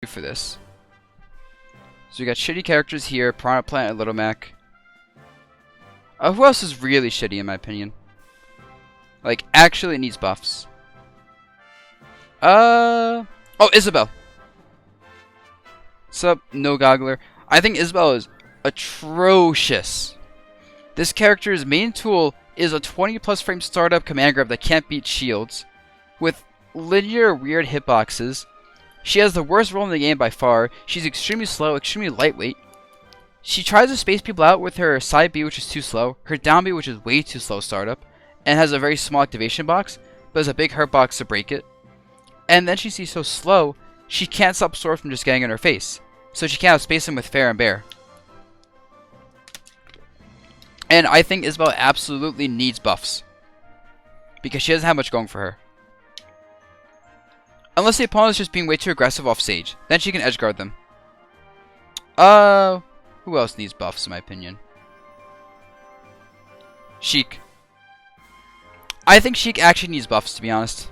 for this. So we got shitty characters here, Piranha Plant and Little Mac. Who else is really shitty in my opinion? Like, actually needs buffs. Oh, Isabel. Sup, no goggler. I think Isabel is atrocious. This character's main tool is a 20+ frame startup command grab that can't beat shields, with linear weird hitboxes. She has the worst roll in the game by far. She's extremely slow, extremely lightweight. She tries to space people out with her side B, which is too slow, her down B, which is way too slow startup, and has a very small activation box, but has a big hurt box to break it. And then she's so slow, she can't stop Sword from just getting in her face, so she can't outspace him with Fair and Bear. And I think Isabel absolutely needs buffs, because she doesn't have much going for her. Unless the opponent is just being way too aggressive off stage, then she can edgeguard them. Who else needs buffs in my opinion? Sheik. I think Sheik actually needs buffs, to be honest.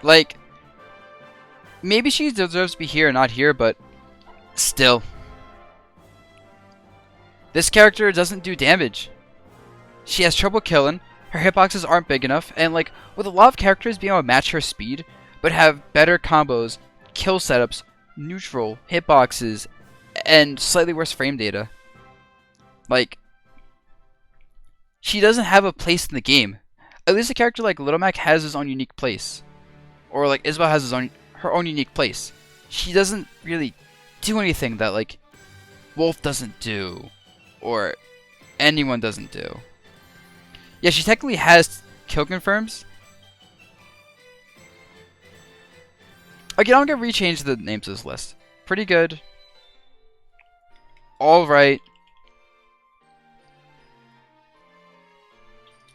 Like, maybe she deserves to be here and not here, but still. This character doesn't do damage. She has trouble killing, her hitboxes aren't big enough, and like, with a lot of characters being able to match her speed, but have better combos, kill setups, neutral, hitboxes, and slightly worse frame data. Like, she doesn't have a place in the game. At least a character like Little Mac has his own unique place. Or like Isabel has her own unique place. She doesn't really do anything that like Wolf doesn't do. Or anyone doesn't do. Yeah, she technically has kill confirms. Again, I'm gonna rechange the names of this list. Pretty good. Alright.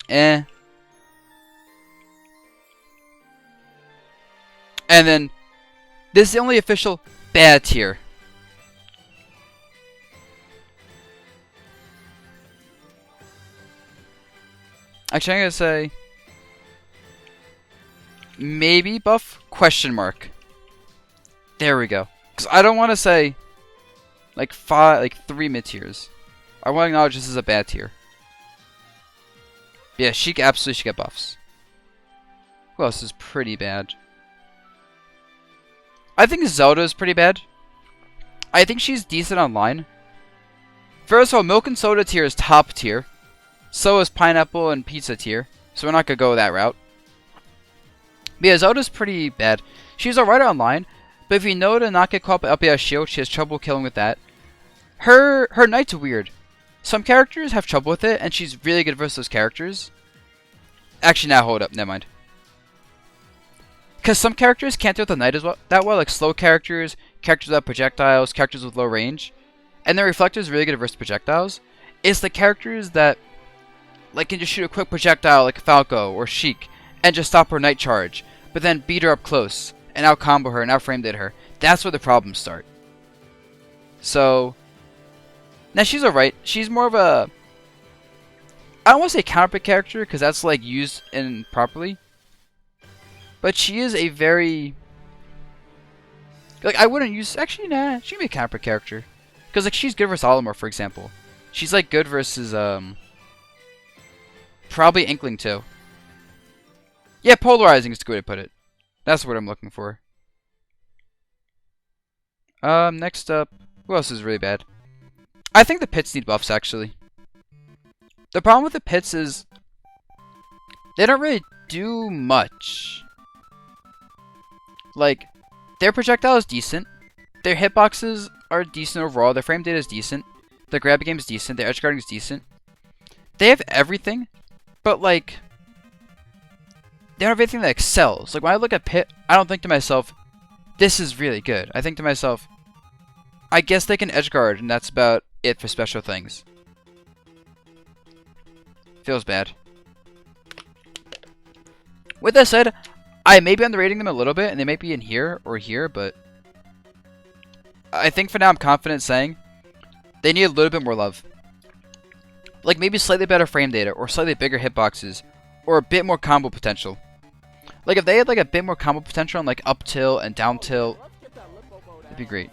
Eh. And then, this is the only official bad tier. Actually, I'm gonna say maybe buff question mark. There we go. Because I don't want to say like 3 mid tiers. I want to acknowledge this is a bad tier. Yeah, Sheik absolutely should get buffs. Who else is pretty bad? I think Zelda is pretty bad. I think she's decent online. First of all, Milk and Soda tier is top tier. So is Pineapple and Pizza tier. So we're not going to go that route. But yeah, Zelda's pretty bad. She's alright online. But if you know to not get caught up by a shield, she has trouble killing with that. Her Knight's weird. Some characters have trouble with it, and she's really good versus those characters. Actually, now hold up, never mind. Because some characters can't deal with the Knight as well, like slow characters, characters without projectiles, characters with low range. And the Reflector is really good versus projectiles. It's the characters that like can just shoot a quick projectile like Falco or Sheik, and just stop her Knight charge, but then beat her up close, and out combo her, and out frame did her. That's where the problems start. So, now she's alright. She's more of a, I don't want to say counter pick character, because that's like used improperly. But she is a very, like I wouldn't use, actually nah, she can be a counter pick character. Because like she's good versus Olimar, for example. She's like good versus, probably Inkling too. Yeah, polarizing is the way to put it. That's what I'm looking for. Next up, who else is really bad? I think the pits need buffs, actually. The problem with the pits is they don't really do much. Like, their projectile is decent. Their hitboxes are decent overall. Their frame data is decent. Their grab game is decent. Their edge guarding is decent. They have everything, but like, they don't have anything that excels. Like when I look at Pit, I don't think to myself, this is really good. I think to myself, I guess they can edge guard, and that's about it for special things. Feels bad. With that said, I may be underrating them a little bit, and they might be in here or here, but I think for now I'm confident saying they need a little bit more love. Like maybe slightly better frame data, or slightly bigger hitboxes, or a bit more combo potential. Like if they had like a bit more combo potential on like up tilt and down tilt, That'd be great.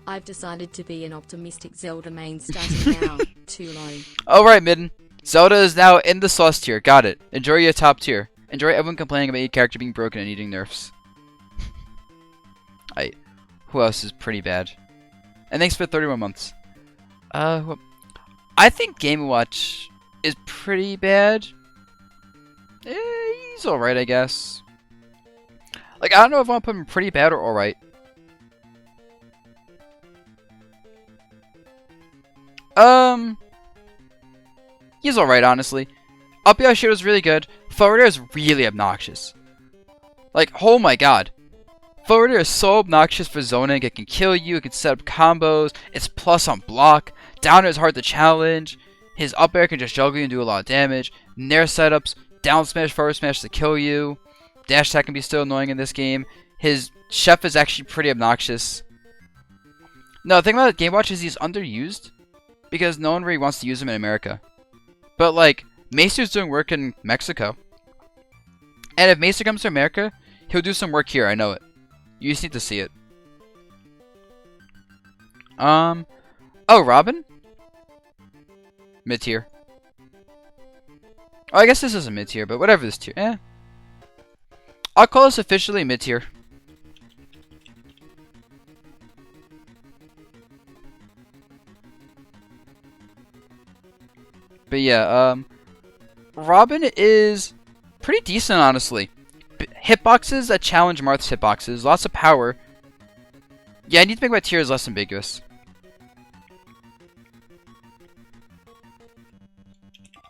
I've decided to be an optimistic Zelda main starting now. Too low. Alright, Midden. Zelda is now in the sauce tier. Got it. Enjoy your top tier. Enjoy everyone complaining about your character being broken and needing nerfs. Who else is pretty bad? And thanks for 31 months. I think Game & Watch is pretty bad. He's alright, I guess. Like, I don't know if I want to put him pretty bad or alright. He's alright, honestly. Up Your Shit was really good. Forward air is really obnoxious. Like, oh my god. Forward air is so obnoxious for zoning. It can kill you, it can set up combos, it's plus on block. Down air is hard to challenge. His up air can just juggle you and do a lot of damage. Nair setups, down smash, forward smash to kill you. Dash attack can be still annoying in this game. His chef is actually pretty obnoxious. No, the thing about Game Watch is he's underused. Because no one really wants to use him in America. But like, Macer's doing work in Mexico. And if Macer comes to America, he'll do some work here, I know it. You just need to see it. Oh, Robin? Mid-tier. Oh, I guess this is a mid-tier, but whatever this tier. I'll call this officially mid-tier. But yeah, Robin is pretty decent, honestly. Hitboxes that challenge Marth's hitboxes. Lots of power. Yeah, I need to make my tiers less ambiguous.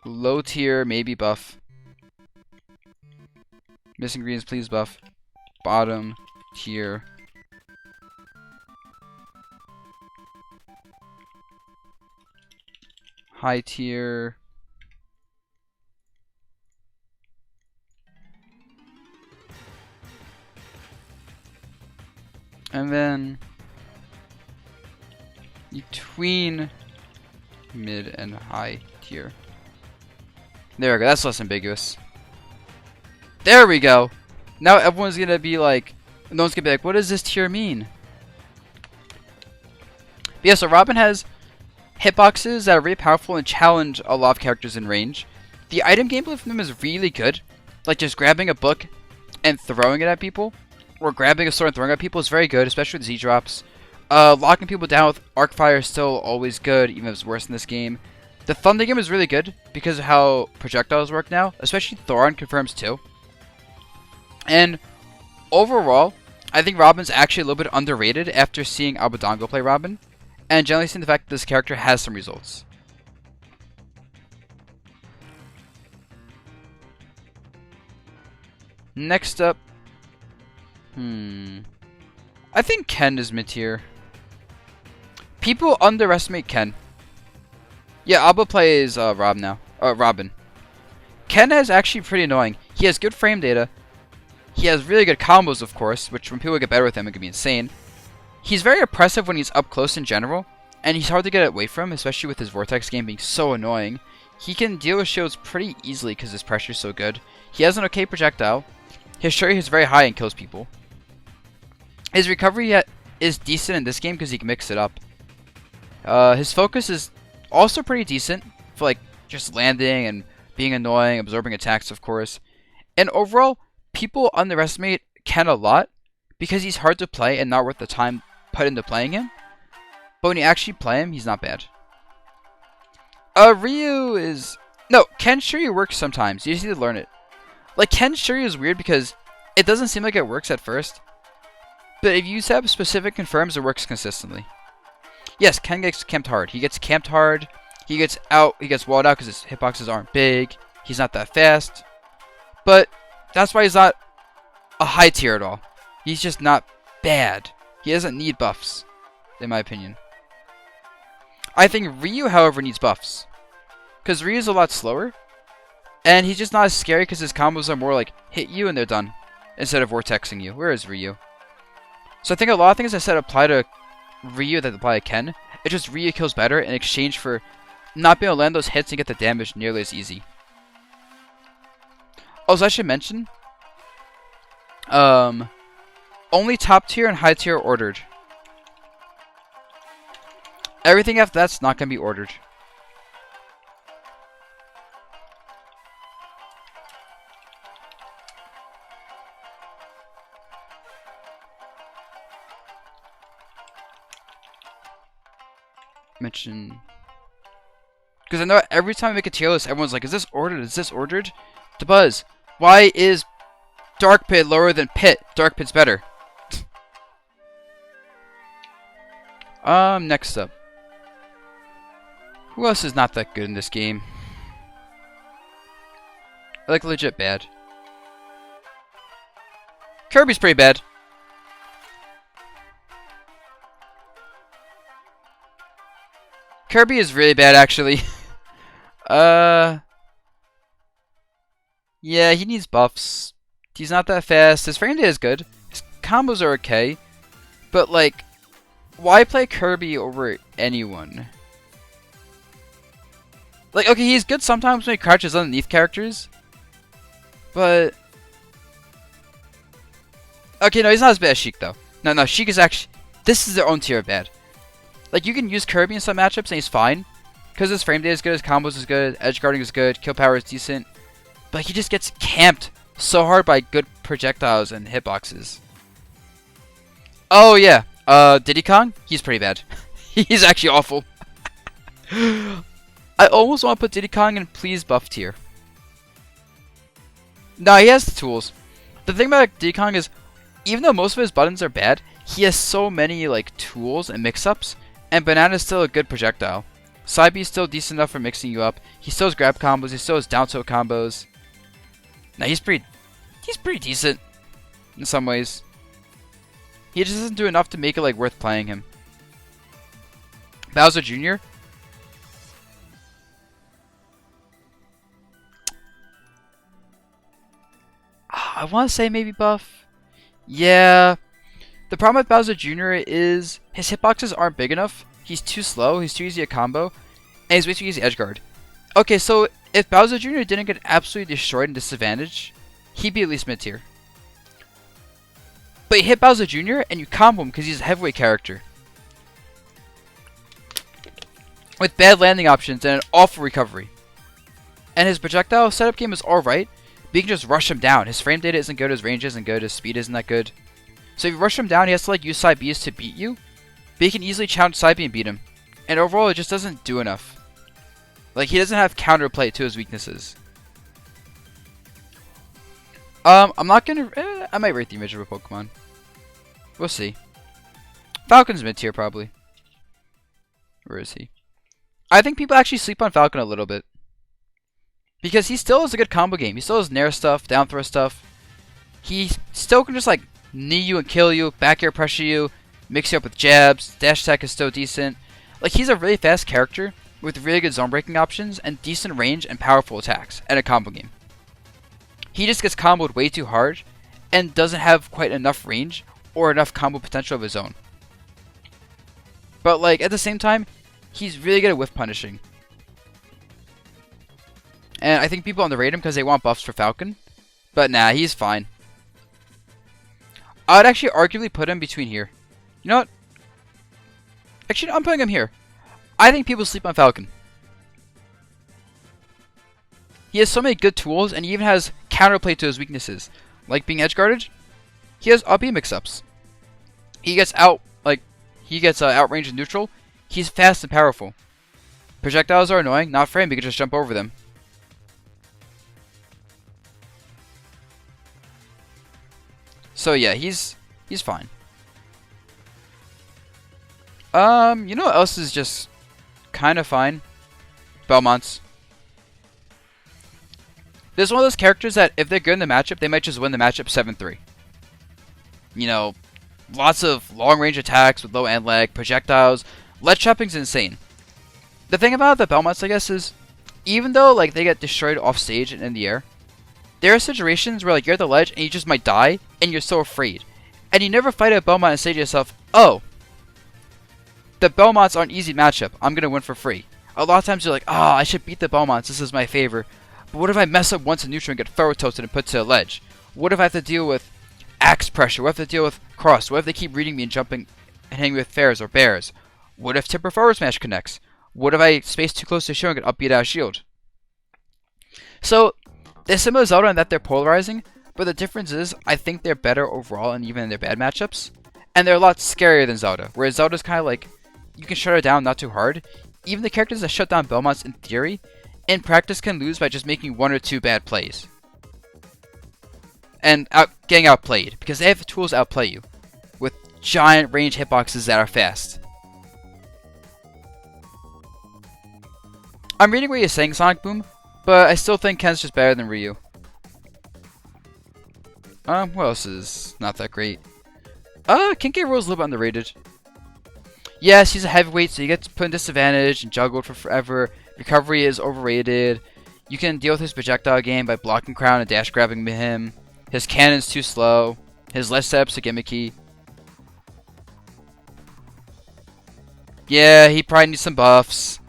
Low tier, maybe buff. Missing greens, please buff. Bottom tier. High tier. And then between mid and high tier. There we go, that's less ambiguous. There we go. Now everyone's gonna be like, no one's gonna be like, what does this tier mean? But yeah, so Robin has hitboxes that are really powerful and challenge a lot of characters in range. The item gameplay from them is really good. Like just grabbing a book and throwing it at people. Or grabbing a sword and throwing it at people is very good, especially with Z-drops. Locking people down with arc fire is still always good, even if it's worse in this game. The Thunder game is really good because of how projectiles work now, especially Thoron confirms too. And overall, I think Robin's actually a little bit underrated after seeing Abadongo play Robin, and generally seeing the fact that this character has some results. Next up, I think Ken is mid-tier. People underestimate Ken. Yeah, Abba plays Robin. Ken is actually pretty annoying. He has good frame data. He has really good combos, of course, which when people get better with him, it can be insane. He's very oppressive when he's up close in general, and he's hard to get away from, especially with his Vortex game being so annoying. He can deal with shields pretty easily because his pressure is so good. He has an okay projectile. His Shuri is very high and kills people. His recovery is decent in this game because he can mix it up. His focus is also pretty decent for like just landing and being annoying, absorbing attacks, of course. And overall, people underestimate Ken a lot because he's hard to play and not worth the time put into playing him. But when you actually play him, he's not bad. Ryu is... No, Ken Shuri works sometimes. You just need to learn it. Like, Ken Shuri is weird because it doesn't seem like it works at first. But if you set up specific confirms, it works consistently. Yes, Ken gets camped hard. He gets camped hard. He gets walled out because his hitboxes aren't big. He's not that fast. But that's why he's not a high tier at all. He's just not bad. He doesn't need buffs, in my opinion. I think Ryu, however, needs buffs. Because Ryu's a lot slower. And he's just not as scary because his combos are more like hit you and they're done. Instead of vortexing you. Where is Ryu? So I think a lot of things I said apply to Ryu that apply to Ken. It's just Ryu kills better in exchange for not being able to land those hits and get the damage nearly as easy. Also, I should mention, Only top tier and high tier are ordered. Everything after that's not going to be ordered. Mention. Because I know every time I make a tier list, everyone's like, is this ordered? Is this ordered? Dabuz, why is Dark Pit lower than Pit? Dark Pit's better. Next up. Who else is not that good in this game? Like, legit bad. Kirby's pretty bad. Kirby is really bad, actually. Yeah, he needs buffs. He's not that fast. His frame rate is good. His combos are okay. But, like, why play Kirby over anyone? Like, okay, he's good sometimes when he crouches underneath characters. But... okay, no, he's not as bad as Sheik, though. No, Sheik is actually... this is their own tier of bad. Like, you can use Kirby in some matchups and he's fine. Because his frame rate is good, his combos is good, edge guarding is good, kill power is decent. But he just gets camped so hard by good projectiles and hitboxes. Oh, yeah. Diddy Kong? He's pretty bad. He's actually awful. I almost want to put Diddy Kong in please buff tier. Nah, he has the tools. The thing about Diddy Kong is, even though most of his buttons are bad, he has so many like tools and mix-ups, and Banana's still a good projectile. Side B is still decent enough for mixing you up. He still has grab combos, he still has down tilt combos. Nah, he's pretty decent in some ways. He just doesn't do enough to make it like worth playing him. Bowser Jr. I want to say maybe buff. Yeah. The problem with Bowser Jr. is his hitboxes aren't big enough. He's too slow, he's too easy to combo, and he's way too easy edge guard. Okay, so if Bowser Jr. didn't get absolutely destroyed and disadvantaged, he'd be at least mid tier. But you hit Bowser Jr. and you combo him because he's a heavyweight character. With bad landing options and an awful recovery. And his projectile setup game is alright, but you can just rush him down. His frame data isn't good, his range isn't good, his speed isn't that good. So if you rush him down, he has to like use side Bs to beat you. But he can easily challenge side B and beat him. And overall, it just doesn't do enough. Like, he doesn't have counterplay to his weaknesses. I'm not gonna... I might rate the image of a Pokemon. We'll see. Falcon's mid-tier, probably. Where is he? I think people actually sleep on Falcon a little bit. Because he still has a good combo game. He still has Nair stuff, down throw stuff. He still can just, like, knee you and kill you, back air pressure you, mix you up with jabs, dash attack is still decent. Like, he's a really fast character with really good zone breaking options and decent range and powerful attacks and a combo game. He just gets comboed way too hard and doesn't have quite enough range or enough combo potential of his own. But like at the same time, he's really good at whiff punishing. And I think people underrate him because they want buffs for Falcon. But nah, he's fine. I'd actually arguably put him between here. You know what? Actually, I'm putting him here. I think people sleep on Falcon. He has so many good tools, and he even has counterplay to his weaknesses, like being edge guarded. He has up B mix-ups. He gets outranged and neutral. He's fast and powerful. Projectiles are annoying, not for him. He can just jump over them. So yeah, he's fine. You know what else is just kind of fine? Belmonts. This is one of those characters that if they're good in the matchup, they might just win the matchup 7-3. You know, lots of long-range attacks with low end lag, projectiles. Ledge chopping's insane. The thing about the Belmonts, I guess, is even though like they get destroyed off stage and in the air, there are situations where like you're at the ledge and you just might die and you're so afraid. And you never fight a Belmont and say to yourself, oh, the Belmonts are an easy matchup. I'm going to win for free. A lot of times you're like, oh, I should beat the Belmonts. This is my favor. But what if I mess up once in neutral and get forward tilted and put to a ledge? What if I have to deal with axe pressure? What if they deal with cross? What if they keep reading me and jumping and hitting me with fairs or bears? What if Tipper forward smash connects? What if I space too close to shield and get upbeat out of shield? So, they're similar to Zelda in that they're polarizing, but the difference is I think they're better overall and even in their bad matchups. And they're a lot scarier than Zelda, whereas Zelda's kind of like, you can shut her down not too hard. Even the characters that shut down Belmonts in theory, in practice can lose by just making 1 or 2 bad plays. And getting outplayed, because they have the tools to outplay you, with giant range hitboxes that are fast. I'm reading what you're saying, Sonic Boom, but I still think Ken's just better than Ryu. What else is not that great? King K. Rool's a little bit underrated. Yes, he's a heavyweight, so you get put in disadvantage and juggled for forever. Recovery is overrated. You can deal with his projectile game by blocking crown and dash grabbing him. His cannon's too slow. His left steps are gimmicky. Yeah, he probably needs some buffs.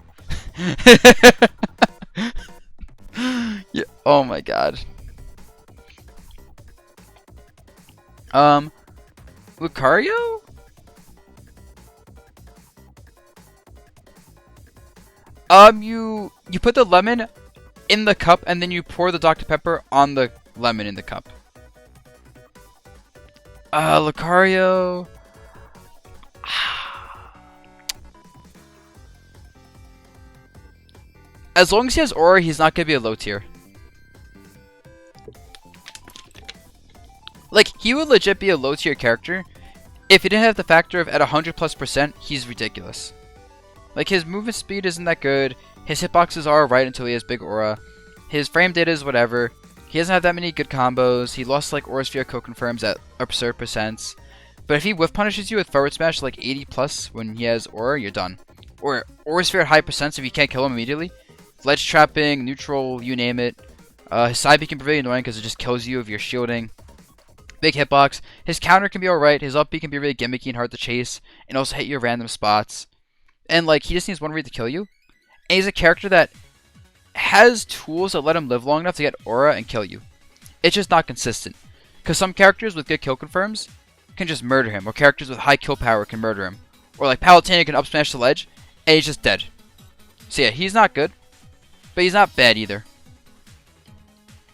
Yeah, oh my god. Lucario? You put the lemon in the cup and then you pour the Dr. Pepper on the lemon in the cup. Lucario. As long as he has aura, he's not gonna be a low tier. Like, he would legit be a low tier character if he didn't have the factor of at 100+%, he's ridiculous. Like, his movement speed isn't that good. His hitboxes are alright until he has big aura. His frame data is whatever. He doesn't have that many good combos. He lost like aura sphere co-confirms at absurd percents. But if he whiff punishes you with forward smash like 80+ when he has aura, you're done. Or aura sphere at high percents if you can't kill him immediately. Ledge trapping, neutral, you name it. His side B can be really annoying because it just kills you if you're shielding. Big hitbox. His counter can be alright. His up B can be really gimmicky and hard to chase. And also hit you at random spots. And like, he just needs one read to kill you. And he's a character that has tools that let him live long enough to get aura and kill you. It's just not consistent. Because some characters with good kill confirms can just murder him. Or characters with high kill power can murder him. Or like Palutena can up smash the ledge. And he's just dead. So yeah, he's not good. But he's not bad either.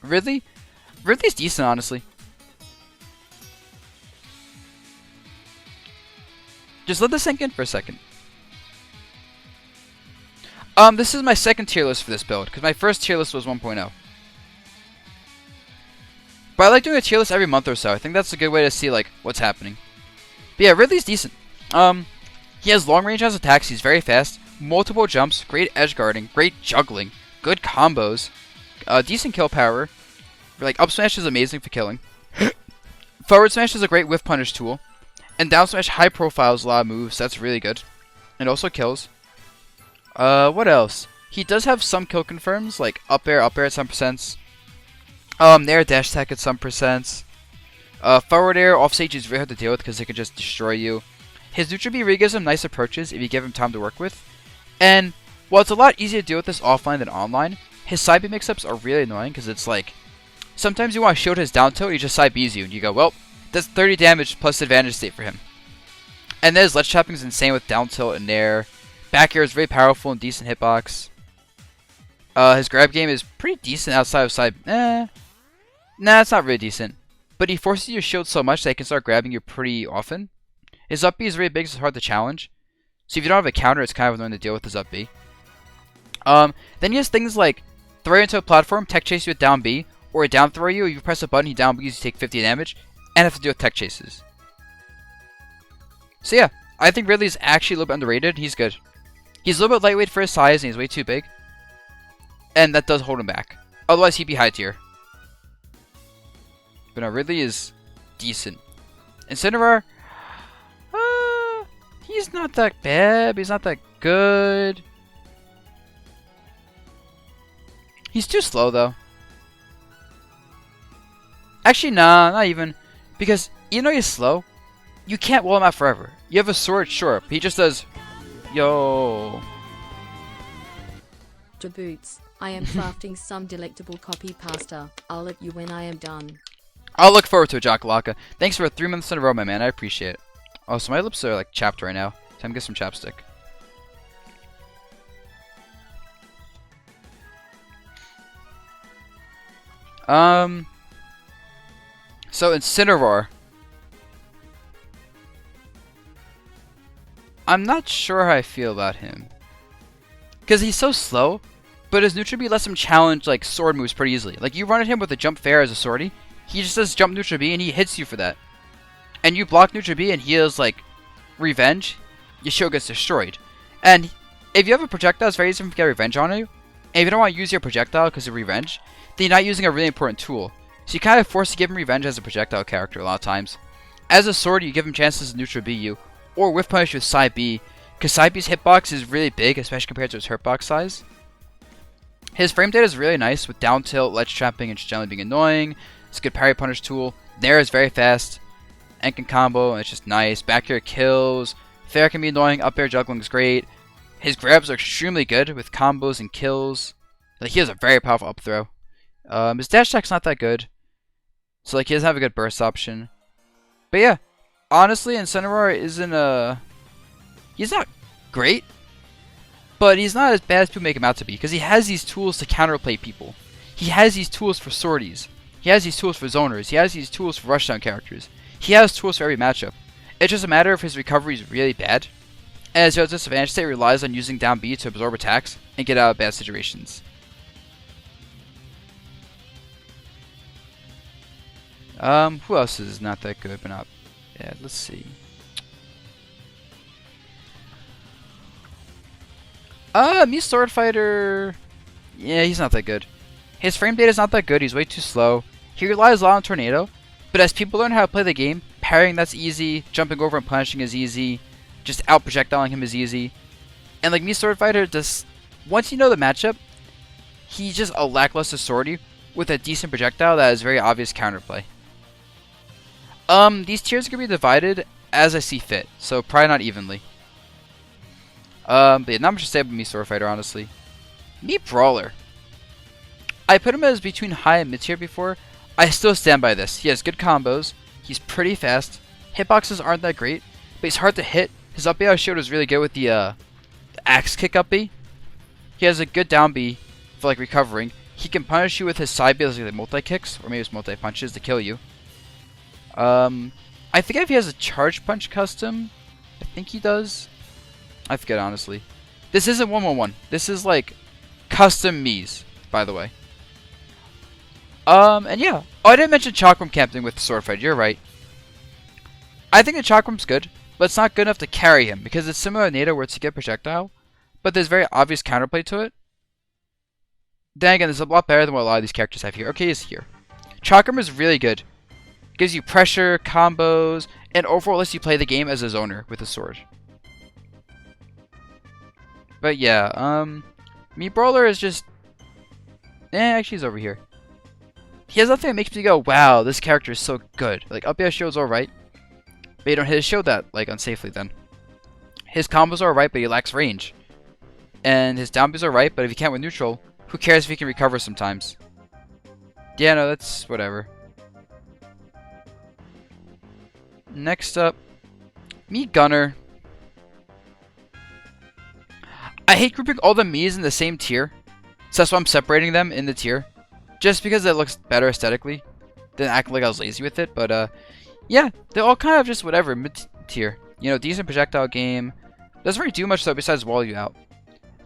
Ridley? Ridley's decent, honestly. Just let this sink in for a second. This is my second tier list for this build, because my first tier list was 1.0. But I like doing a tier list every month or so. I think that's a good way to see, like, what's happening. But yeah, Ridley's decent. He has long range on his attacks, he's very fast, multiple jumps, great edge guarding, great juggling, good combos, decent kill power. Like, up smash is amazing for killing. Forward smash is a great whiff punish tool. And down smash high profiles a lot of moves, that's really good. And also kills. What else? He does have some kill confirms, like up air at some percents. Nair dash attack at some percents. Forward air, off stage is very hard to deal with because it can just destroy you. His neutral B really gives him nice approaches if you give him time to work with. And while it's a lot easier to deal with this offline than online, his side B mix-ups are really annoying because it's like, sometimes you want to shield his down tilt, he just side Bs you, and you go, well, that's 30 damage plus advantage state for him. And then his ledge trapping is insane with down tilt and nair. Back air is very powerful and decent hitbox. His grab game is pretty decent outside of side. Nah, it's not really decent. But he forces you to shield so much that he can start grabbing you pretty often. His up B is really big, so it's hard to challenge. So if you don't have a counter, it's kind of annoying to deal with his up B. Then he has things like throw you into a platform, tech chase you with down B, or down throw you. If you press a button, he down B, you take 50 damage, and have to deal with tech chases. So yeah, I think Ridley's actually a little bit underrated. He's good. He's a little bit lightweight for his size, and he's way too big. And that does hold him back. Otherwise, he'd be high tier. But no, Ridley is decent. Incineroar, he's not that bad, but he's not that good. He's too slow, though. Actually, nah, not even. Because even though he's slow, you can't wall him out forever. You have a sword, sure, but he just does... Yo. Dabuz, I am crafting some delectable copy pasta. I'll let you when I am done. I'll look forward to it, Jokalaka. Thanks for 3 months in a row, my man. I appreciate it. Oh, so my lips are like chapped right now. Time to get some chapstick. So Incineroar. I'm not sure how I feel about him. Because he's so slow, but his neutral B lets him challenge like sword moves pretty easily. Like you run at him with a jump fair as a swordy, he just does jump neutral B and he hits you for that. And you block neutral B and he has like revenge, your shield gets destroyed. And if you have a projectile, it's very easy to get revenge on you. And if you don't want to use your projectile because of revenge, then you're not using a really important tool. So you kind of forced to give him revenge as a projectile character a lot of times. As a sword, you give him chances to neutral B you, or whiff punish with side B, because side B's hitbox is really big, especially compared to his hurtbox size. His frame data is really nice with down tilt, ledge trapping, and just generally being annoying. It's a good parry punish tool. Nair is very fast and can combo, and it's just nice. Back air kills. Fair can be annoying. Up air juggling is great. His grabs are extremely good with combos and kills. Like he has a very powerful up throw. His dash attack's not that good, so like he doesn't have a good burst option. But yeah, honestly, Incineroar isn't he's not great, but he's not as bad as people make him out to be, because he has these tools to counterplay people. He has these tools for sorties. He has these tools for zoners. He has these tools for rushdown characters. He has tools for every matchup. It's just a matter of his recovery is really bad, and as a disadvantage state relies on using down B to absorb attacks and get out of bad situations. Who else is not that good but not bad? Let's see. Me Sword Fighter. Yeah, he's not that good. His frame data is not that good. He's way too slow. He relies a lot on Tornado, but as people learn how to play the game, parrying that's easy, jumping over and punishing is easy, just out projectiling him is easy. And like me Sword Fighter, just once you know the matchup, he's just a lackluster swordy with a decent projectile that has very obvious counterplay. These tiers are gonna be divided as I see fit, so probably not evenly. But yeah, not much to say about me Sword Fighter, honestly. Me Brawler. I put him as between high and mid tier before. I still stand by this. He has good combos. He's pretty fast. Hitboxes aren't that great, but he's hard to hit. His up B I showed was really good with the axe kick up B. He has a good down B for like recovering. He can punish you with his side B, like multi kicks, or maybe it's multi punches to kill you. I think if he has a charge punch custom, I think he does. I forget honestly. This isn't 111. This is like custom Mii's, by the way. And yeah. Oh, I didn't mention Chakram Captain with the Sword Fight. You're right. I think the Chakram's good, but it's not good enough to carry him because it's similar to Nado where it's a good projectile, but there's very obvious counterplay to it. Then again, it's a lot better than what a lot of these characters have here. Okay, he's here. Chakram is really good. Gives you pressure, combos, and overall lets you play the game as a zoner with a sword. But yeah, me Brawler is just... actually he's over here. He has nothing that makes me go, wow, this character is so good. Like, up air shield's alright, but you don't hit his shield that, like, unsafely then. His combos are alright, but he lacks range. And his down B's are alright, but if he can't win neutral, who cares if he can recover sometimes? Yeah, no, that's whatever. Next up, me Gunner. I hate grouping all the Mii's in the same tier, so that's why I'm separating them in the tier, just because it looks better aesthetically than acting like I was lazy with it. But yeah, they're all kind of just whatever, mid tier. You know, decent projectile game, doesn't really do much though besides wall you out.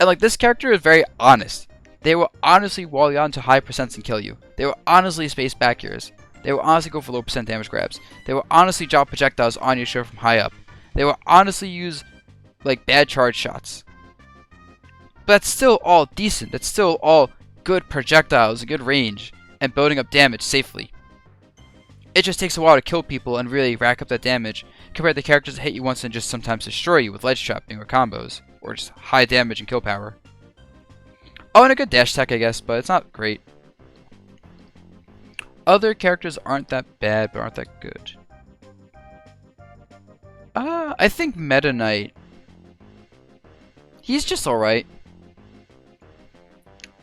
And like this character is very honest. They will honestly wall you out into high percents and kill you. They will honestly space back airs. They will honestly go for low percent damage grabs. They will honestly drop projectiles on your shield from high up. They will honestly use like bad charge shots. But that's still all decent. That's still all good projectiles, a good range, and building up damage safely. It just takes a while to kill people and really rack up that damage compared to characters that hit you once and just sometimes destroy you with ledge trapping or combos, or just high damage and kill power. Oh, and a good dash attack, I guess, but it's not great. Other characters aren't that bad, but aren't that good. I think Meta Knight. He's just alright.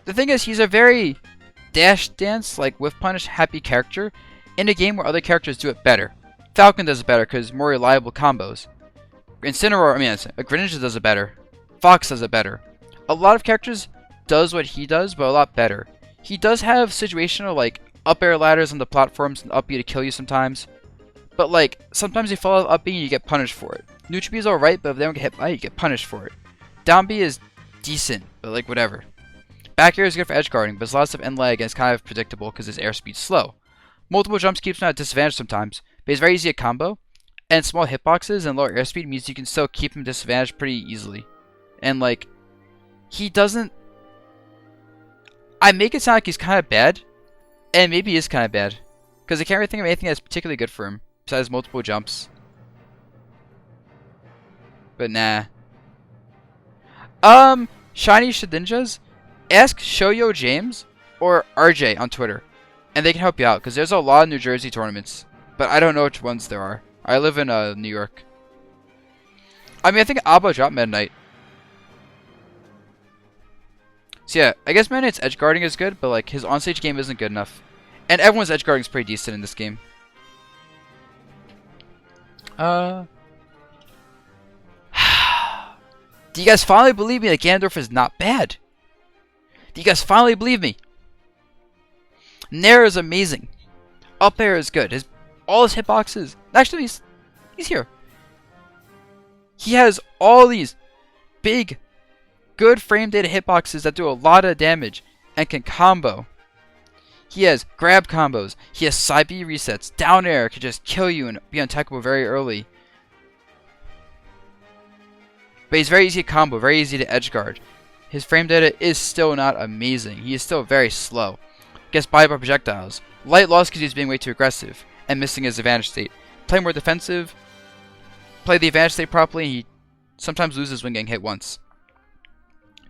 The thing is, he's a very dash dance, like whiff punish happy character, in a game where other characters do it better. Falcon does it better because more reliable combos. Greninja does it better. Fox does it better. A lot of characters does what he does, but a lot better. He does have situational, like, up air ladders on the platforms and up B to kill you sometimes. But, like, sometimes you fall out of up B and you get punished for it. Neutral B is alright, but if they don't get hit by it, you get punished for it. Down B is decent, but, like, whatever. Back air is good for edge guarding, but there's lots of end lag and it's kind of predictable because his airspeed's slow. Multiple jumps keeps him at a disadvantage sometimes, but he's very easy to combo. And small hitboxes and lower airspeed means you can still keep him disadvantaged pretty easily. And, like, he doesn't... I make it sound like he's kind of bad, and maybe he is kind of bad. Because I can't really think of anything that's particularly good for him, besides multiple jumps. But nah. Shiny Shedinjas? Ask Shoyo James or RJ on Twitter, and they can help you out, because there's a lot of New Jersey tournaments, but I don't know which ones there are. I live in New York. I mean, I think Abba dropped Meta Knight. So yeah, I guess Meta Knight's edge guarding is good, but like his onstage game isn't good enough. And everyone's edge guarding is pretty decent in this game. Do you guys finally believe me that Ganondorf is not bad? Do you guys finally believe me? Nair is amazing. Up air is good. All his hitboxes. Actually, he's here. He has all these big, good frame data hitboxes that do a lot of damage and can combo. He has grab combos. He has side B resets. Down air can just kill you and be untechable very early. But he's very easy to combo, very easy to edge guard. His frame data is still not amazing. He is still very slow. Gets by projectiles. Light loss because he's being way too aggressive and missing his advantage state. Play more defensive. Play the advantage state properly. He sometimes loses when getting hit once.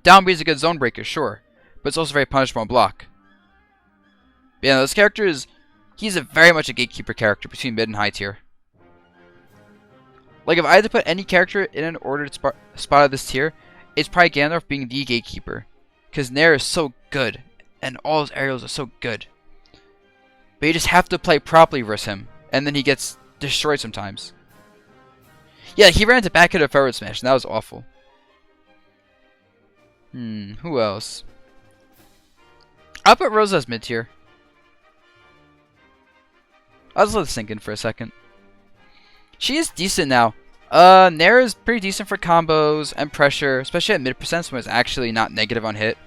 Down B is a good zone breaker, sure, but it's also very punishable on block. But yeah, those characters, he's very much a gatekeeper character between mid and high tier. Like, if I had to put any character in an ordered spot of this tier, it's probably Ganondorf being the gatekeeper. Because Nair is so good, and all his aerials are so good. But you just have to play properly versus him, and then he gets destroyed sometimes. Yeah, he ran into back hit or forward smash, and that was awful. Who else? I'll put Rosa as mid tier. I'll just let it sink in for a second. She is decent now. Nair is pretty decent for combos and pressure, especially at mid percents when it's actually not negative on hit.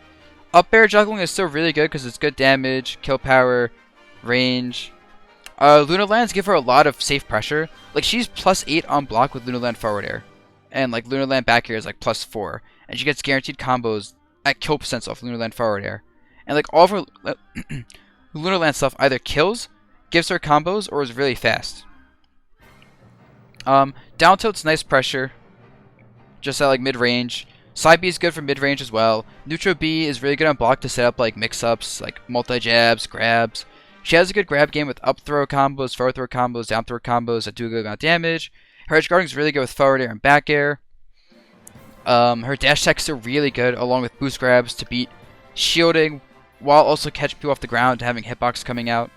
Up air juggling is still really good because it's good damage, kill power, range. Lunar Lands give her a lot of safe pressure. Like, she's +8 on block with Lunar Land forward air. And like Lunar Land back air is like +4. And she gets guaranteed combos at kill percents off Lunar Land forward air. And like all of her Lunar Land stuff either kills, gives her combos, or is really fast. Down tilt's nice pressure, just at like mid range. Side B is good for mid range as well. Neutral B is really good on block to set up like mix ups, like multi jabs, grabs. She has a good grab game with up throw combos, forward throw combos, down throw combos that do a good amount of damage. Her edge guarding is really good with forward air and back air. Her dash attacks are really good, along with boost grabs to beat shielding, while also catching people off the ground and having hitbox coming out.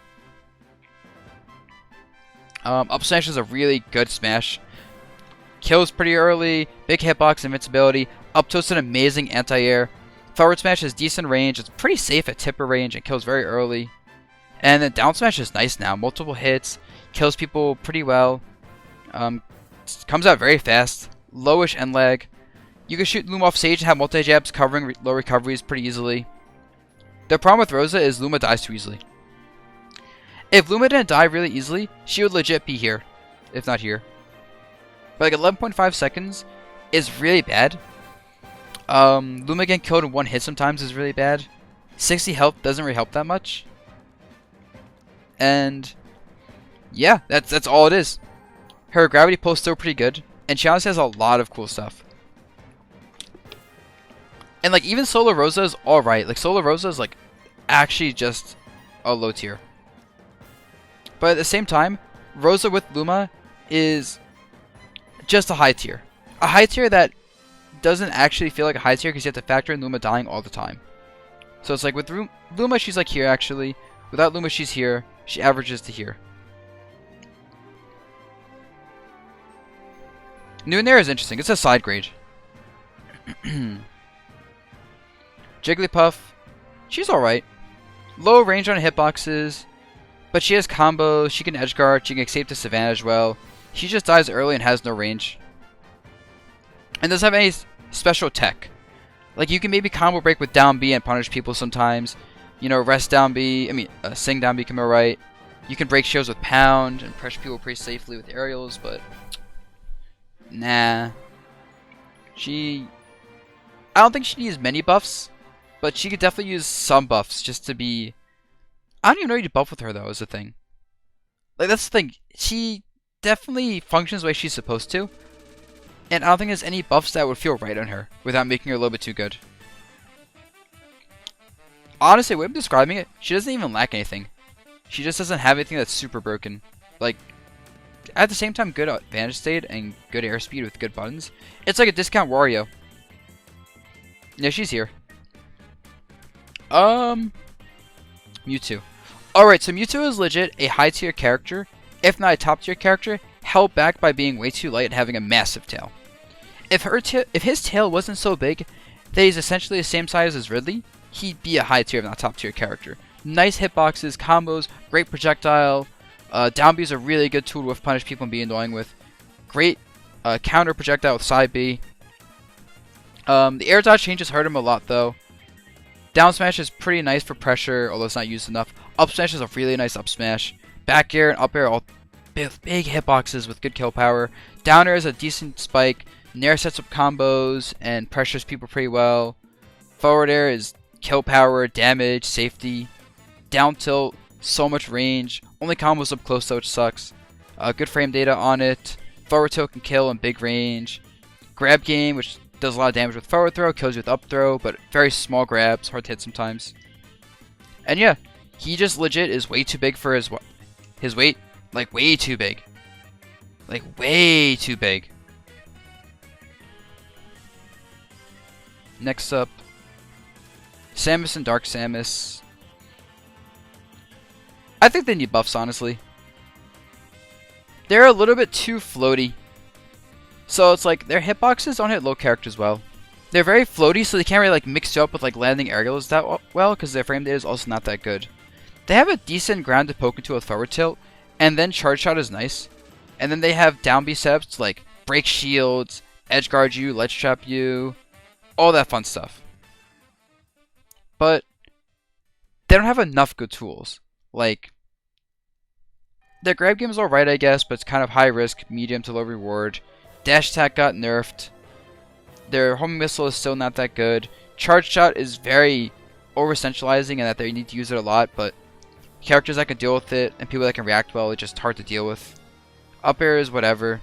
Up smash is a really good smash. Kills pretty early, big hitbox, invincibility. Up tilt's an amazing anti-air. Forward smash has decent range. It's pretty safe at tipper range and kills very early. And then down smash is nice now. Multiple hits, kills people pretty well. Comes out very fast. Lowish end lag. You can shoot Luma off stage and have multi jabs covering low recoveries pretty easily. The problem with Rosa is Luma dies too easily. If Luma didn't die really easily, she would legit be here, if not here. But like 11.5 seconds is really bad. Luma getting killed in one hit sometimes is really bad. 60 health doesn't really help that much. And yeah, that's all it is. Her gravity pull is still pretty good, and she honestly has a lot of cool stuff. And like even Solo Rosa is alright. Like Solo Rosa is like actually just a low tier. But at the same time, Rosa with Luma is just a high tier. A high tier that doesn't actually feel like a high tier because you have to factor in Luma dying all the time. So it's like with Luma, she's like here actually. Without Luma, she's here. She averages to here. Nunair is interesting. It's a side grade. Jigglypuff, she's alright. Low range on hitboxes, but she has combos, she can edge guard, she can escape disadvantage well. She just dies early and has no range. And doesn't have any special tech. Like, you can maybe combo break with down B and punish people sometimes. You know, rest down B, sing down B can be alright. You can break shields with pound and pressure people pretty safely with aerials, but nah. I don't think she needs many buffs, but she could definitely use some buffs just to be... I don't even know you to buff with her, though, is the thing. Like, that's the thing. She definitely functions the way she's supposed to, and I don't think there's any buffs that would feel right on her without making her a little bit too good. Honestly, the way I'm describing it, she doesn't even lack anything. She just doesn't have anything that's super broken. Like, at the same time, good advantage state and good airspeed with good buttons. It's like a discount Wario. Yeah, she's here. Mewtwo. Alright, so Mewtwo is legit a high tier character, if not a top tier character, held back by being way too light and having a massive tail. If his tail wasn't so big that he's essentially the same size as Ridley, he'd be a high tier, if not top tier character. Nice hitboxes, combos, great projectile. Down B is a really good tool to punish people and be annoying with. Great counter projectile with side B. The air dodge changes hurt him a lot though. Down smash is pretty nice for pressure, although it's not used enough. Up smash is a really nice up smash. Back air and up air all big hitboxes with good kill power. Down air is a decent spike. Nair sets up combos and pressures people pretty well. Forward air is kill power, damage, safety. Down tilt, so much range. Only combos up close though, which sucks. Good frame data on it. Forward tilt can kill in big range. Grab game, which does a lot of damage with forward throw, kills you with up throw, but very small grabs, hard to hit sometimes. And yeah, he just legit is way too big for his weight. Like, way too big. Like, way too big. Next up, Samus and Dark Samus. I think they need buffs, honestly. They're a little bit too floaty. So it's like, their hitboxes don't hit low characters well. They're very floaty, so they can't really like mix you up with like landing aerials that well, because their frame data is also not that good. They have a decent grounded poke into with forward tilt, and then charge shot is nice. And then they have down B setups to like break shields, edge guard you, ledge trap you, all that fun stuff. But they don't have enough good tools. Like, their grab game is alright, I guess, but it's kind of high risk, medium to low reward. Dash attack got nerfed. Their homing missile is still not that good. Charge shot is very over centralizing and that they need to use it a lot, but characters that can deal with it and people that can react well, it's just hard to deal with. Up air is whatever.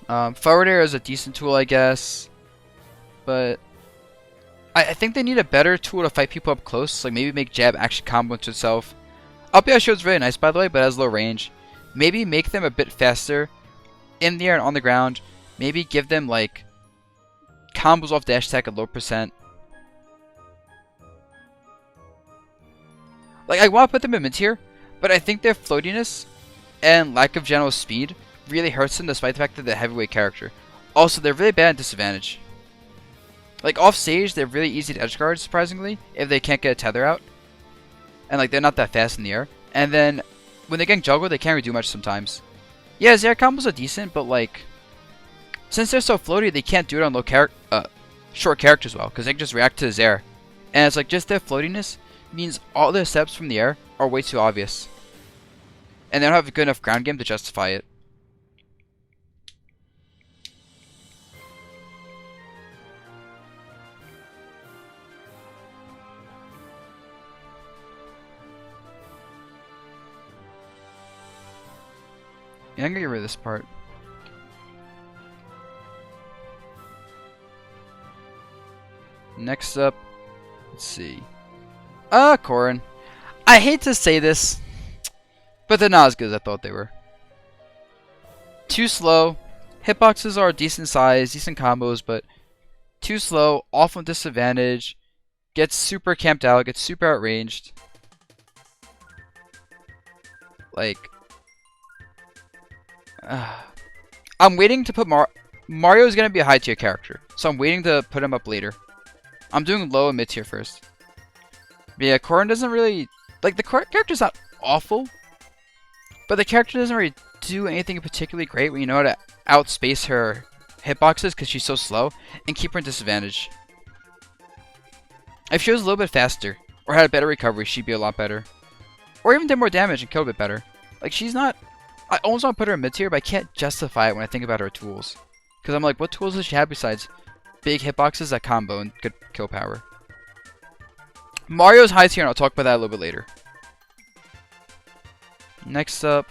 Forward air is a decent tool, I guess, but I think they need a better tool to fight people up close, like maybe make jab actually combo into itself. Up air shield's really nice, by the way, but it has low range. Maybe make them a bit faster in the air and on the ground. Maybe give them like combos off dash attack at low percent. Like, I want to put them in mid tier, but I think their floatiness and lack of general speed really hurts them despite the fact that they're a heavyweight character. Also, they're really bad at disadvantage. Like, off stage, they're really easy to edge guard, surprisingly, if they can't get a tether out. And like, they're not that fast in the air. And then, when they're getting juggled, they can't really do much sometimes. Yeah, his air combos are decent, but like, since they're so floaty, they can't do it on short characters well, because they can just react to his air. And it's like, just their floatiness means all their steps from the air are way too obvious. And they don't have a good enough ground game to justify it. Yeah, I'm gonna get rid of this part. Next up, let's see. Corrin. I hate to say this, but they're not as good as I thought they were. Too slow. Hitboxes are decent size, decent combos, but too slow, often disadvantage. Gets super camped out, gets super outranged. Like, I'm waiting to put Mario is gonna be a high tier character, so I'm waiting to put him up later. I'm doing low and mid tier first. But yeah, Corrin doesn't really like the character's not awful, but the character doesn't really do anything particularly great when you know how to outspace her hitboxes because she's so slow and keep her in disadvantage. If she was a little bit faster or had a better recovery, she'd be a lot better, or even did more damage and killed a bit better. Like she's not. I almost want to put her in mid tier, but I can't justify it when I think about her tools. Because I'm like, what tools does she have besides big hitboxes that combo and good kill power? Mario's high tier, and I'll talk about that a little bit later. Next up.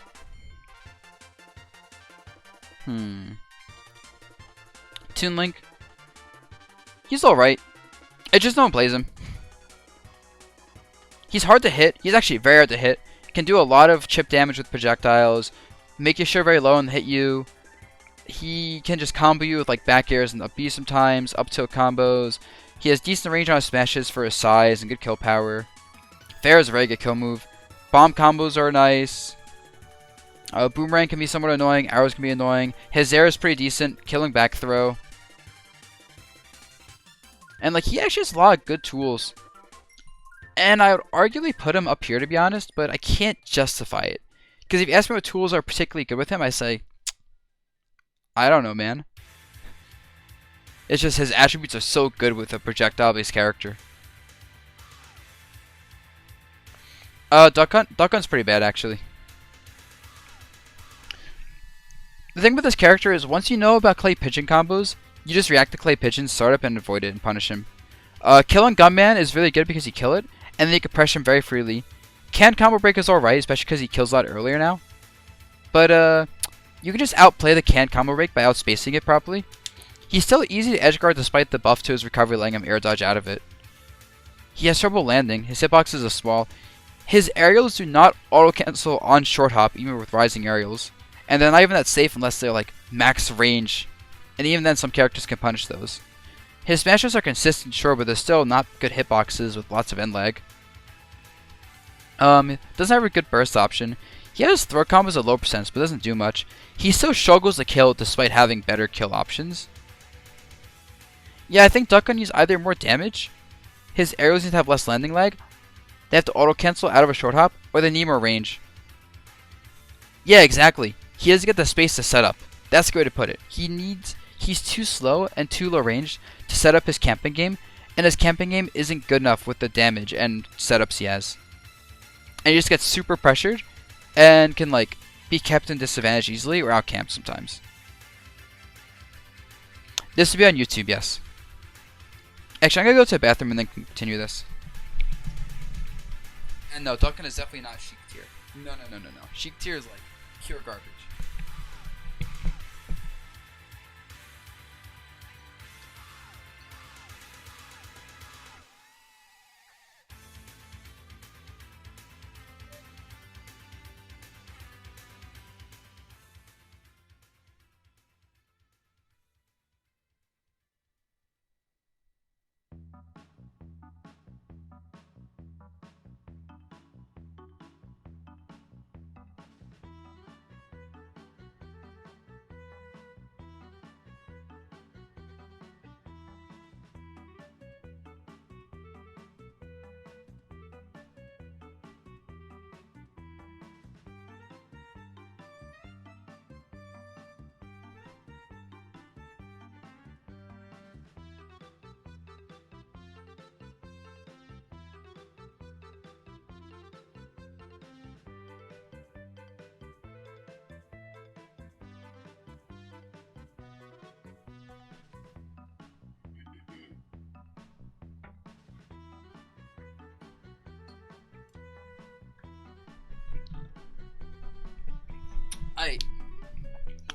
Toon Link. He's alright. It's just no one plays him. He's hard to hit. He's actually very hard to hit. Can do a lot of chip damage with projectiles. Make your shield very low and hit you. He can just combo you with like back airs and up B sometimes, up tilt combos. He has decent range on his smashes for his size and good kill power. Fair is a very good kill move. Bomb combos are nice. Boomerang can be somewhat annoying. Arrows can be annoying. His air is pretty decent. Killing back throw. And like he actually has a lot of good tools. And I would arguably put him up here to be honest, but I can't justify it. Because if you ask me what tools are particularly good with him, I say, I don't know, man. It's just his attributes are so good with a projectile-based character. Duck Hunt? Duck Hunt's pretty bad, actually. The thing with this character is once you know about clay pigeon combos, you just react to clay pigeons, start up, and avoid it and punish him. Killing Gunman is really good because you kill it, and then you can pressure him very freely. Can combo break is alright, especially because he kills a lot earlier now. But, you can just outplay the can combo break by outspacing it properly. He's still easy to edgeguard despite the buff to his recovery letting him air dodge out of it. He has trouble landing, his hitboxes are small. His aerials do not auto-cancel on short hop, even with rising aerials. And they're not even that safe unless they're like max range. And even then some characters can punish those. His smashes are consistent, sure, but they're still not good hitboxes with lots of end lag. Doesn't have a good burst option. He has throw combos at low percents, but doesn't do much. He still struggles to kill despite having better kill options. Yeah, I think Duck Hunt needs either more damage, his arrows need to have less landing lag, they have to auto-cancel out of a short hop, or they need more range. Yeah, exactly. He doesn't get the space to set up. That's the way to put it. He's too slow and too low range to set up his camping game, and his camping game isn't good enough with the damage and setups he has. And he just gets super pressured, and can like be kept in disadvantage easily or out camped sometimes. This will be on YouTube, yes. Actually, I'm gonna go to the bathroom and then continue this. And no, Duck Hunt is definitely not Sheik tier. No. Sheik tier is like pure garbage.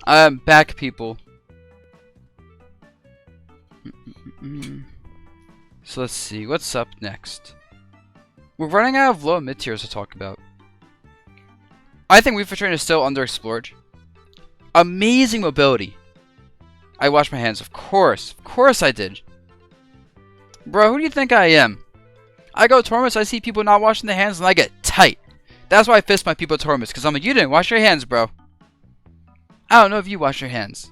I'm back, people. So let's see, what's up next? We're running out of low and mid tiers to talk about. I think Wii Fit Train is still underexplored. Amazing mobility. I washed my hands, of course I did. Bro, who do you think I am? I go to tournaments, I see people not washing their hands, and I get tight. That's why I fist my people at tournaments, because I'm like, you didn't wash your hands, bro. I don't know if you wash your hands.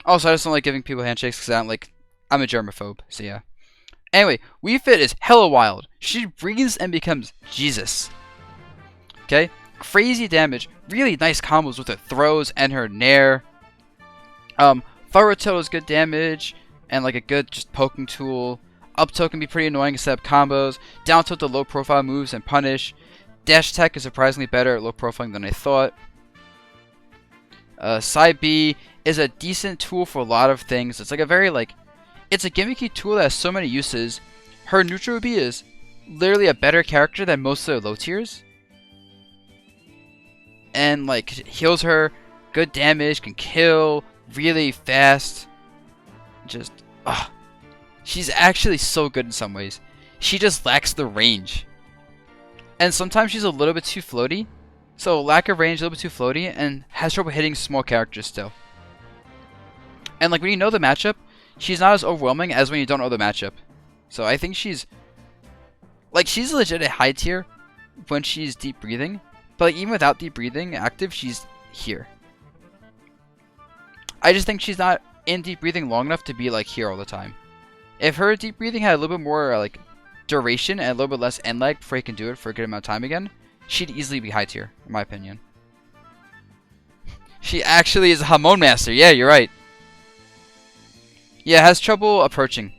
Also, I just don't like giving people handshakes because I'm a germaphobe. So yeah. Anyway, Wii Fit is hella wild. She breathes and becomes Jesus. Okay? Crazy damage. Really nice combos with her throws and her nair. Forward tilt is good damage and like a good just poking tool. Up tilt can be pretty annoying to set up combos. Down tilt to low profile moves and punish. Dash attack is surprisingly better at low profiling than I thought. Side B is a decent tool for a lot of things. It's like a very it's a gimmicky tool that has so many uses. Her neutral B is literally a better character than most of their low tiers. And like heals her, good damage, can kill really fast. Just she's actually so good in some ways. She just lacks the range. And sometimes she's a little bit too floaty. So lack of range, a little bit too floaty, and has trouble hitting small characters still. And like when you know the matchup, she's not as overwhelming as when you don't know the matchup. So I think she's legit a high tier when she's deep breathing. But like, even without deep breathing active, she's here. I just think she's not in deep breathing long enough to be like here all the time. If her deep breathing had a little bit more like duration and a little bit less end lag before you can do it for a good amount of time again, she'd easily be high tier, in my opinion. She actually is a Hamon Master. Yeah, you're right. Yeah, has trouble approaching.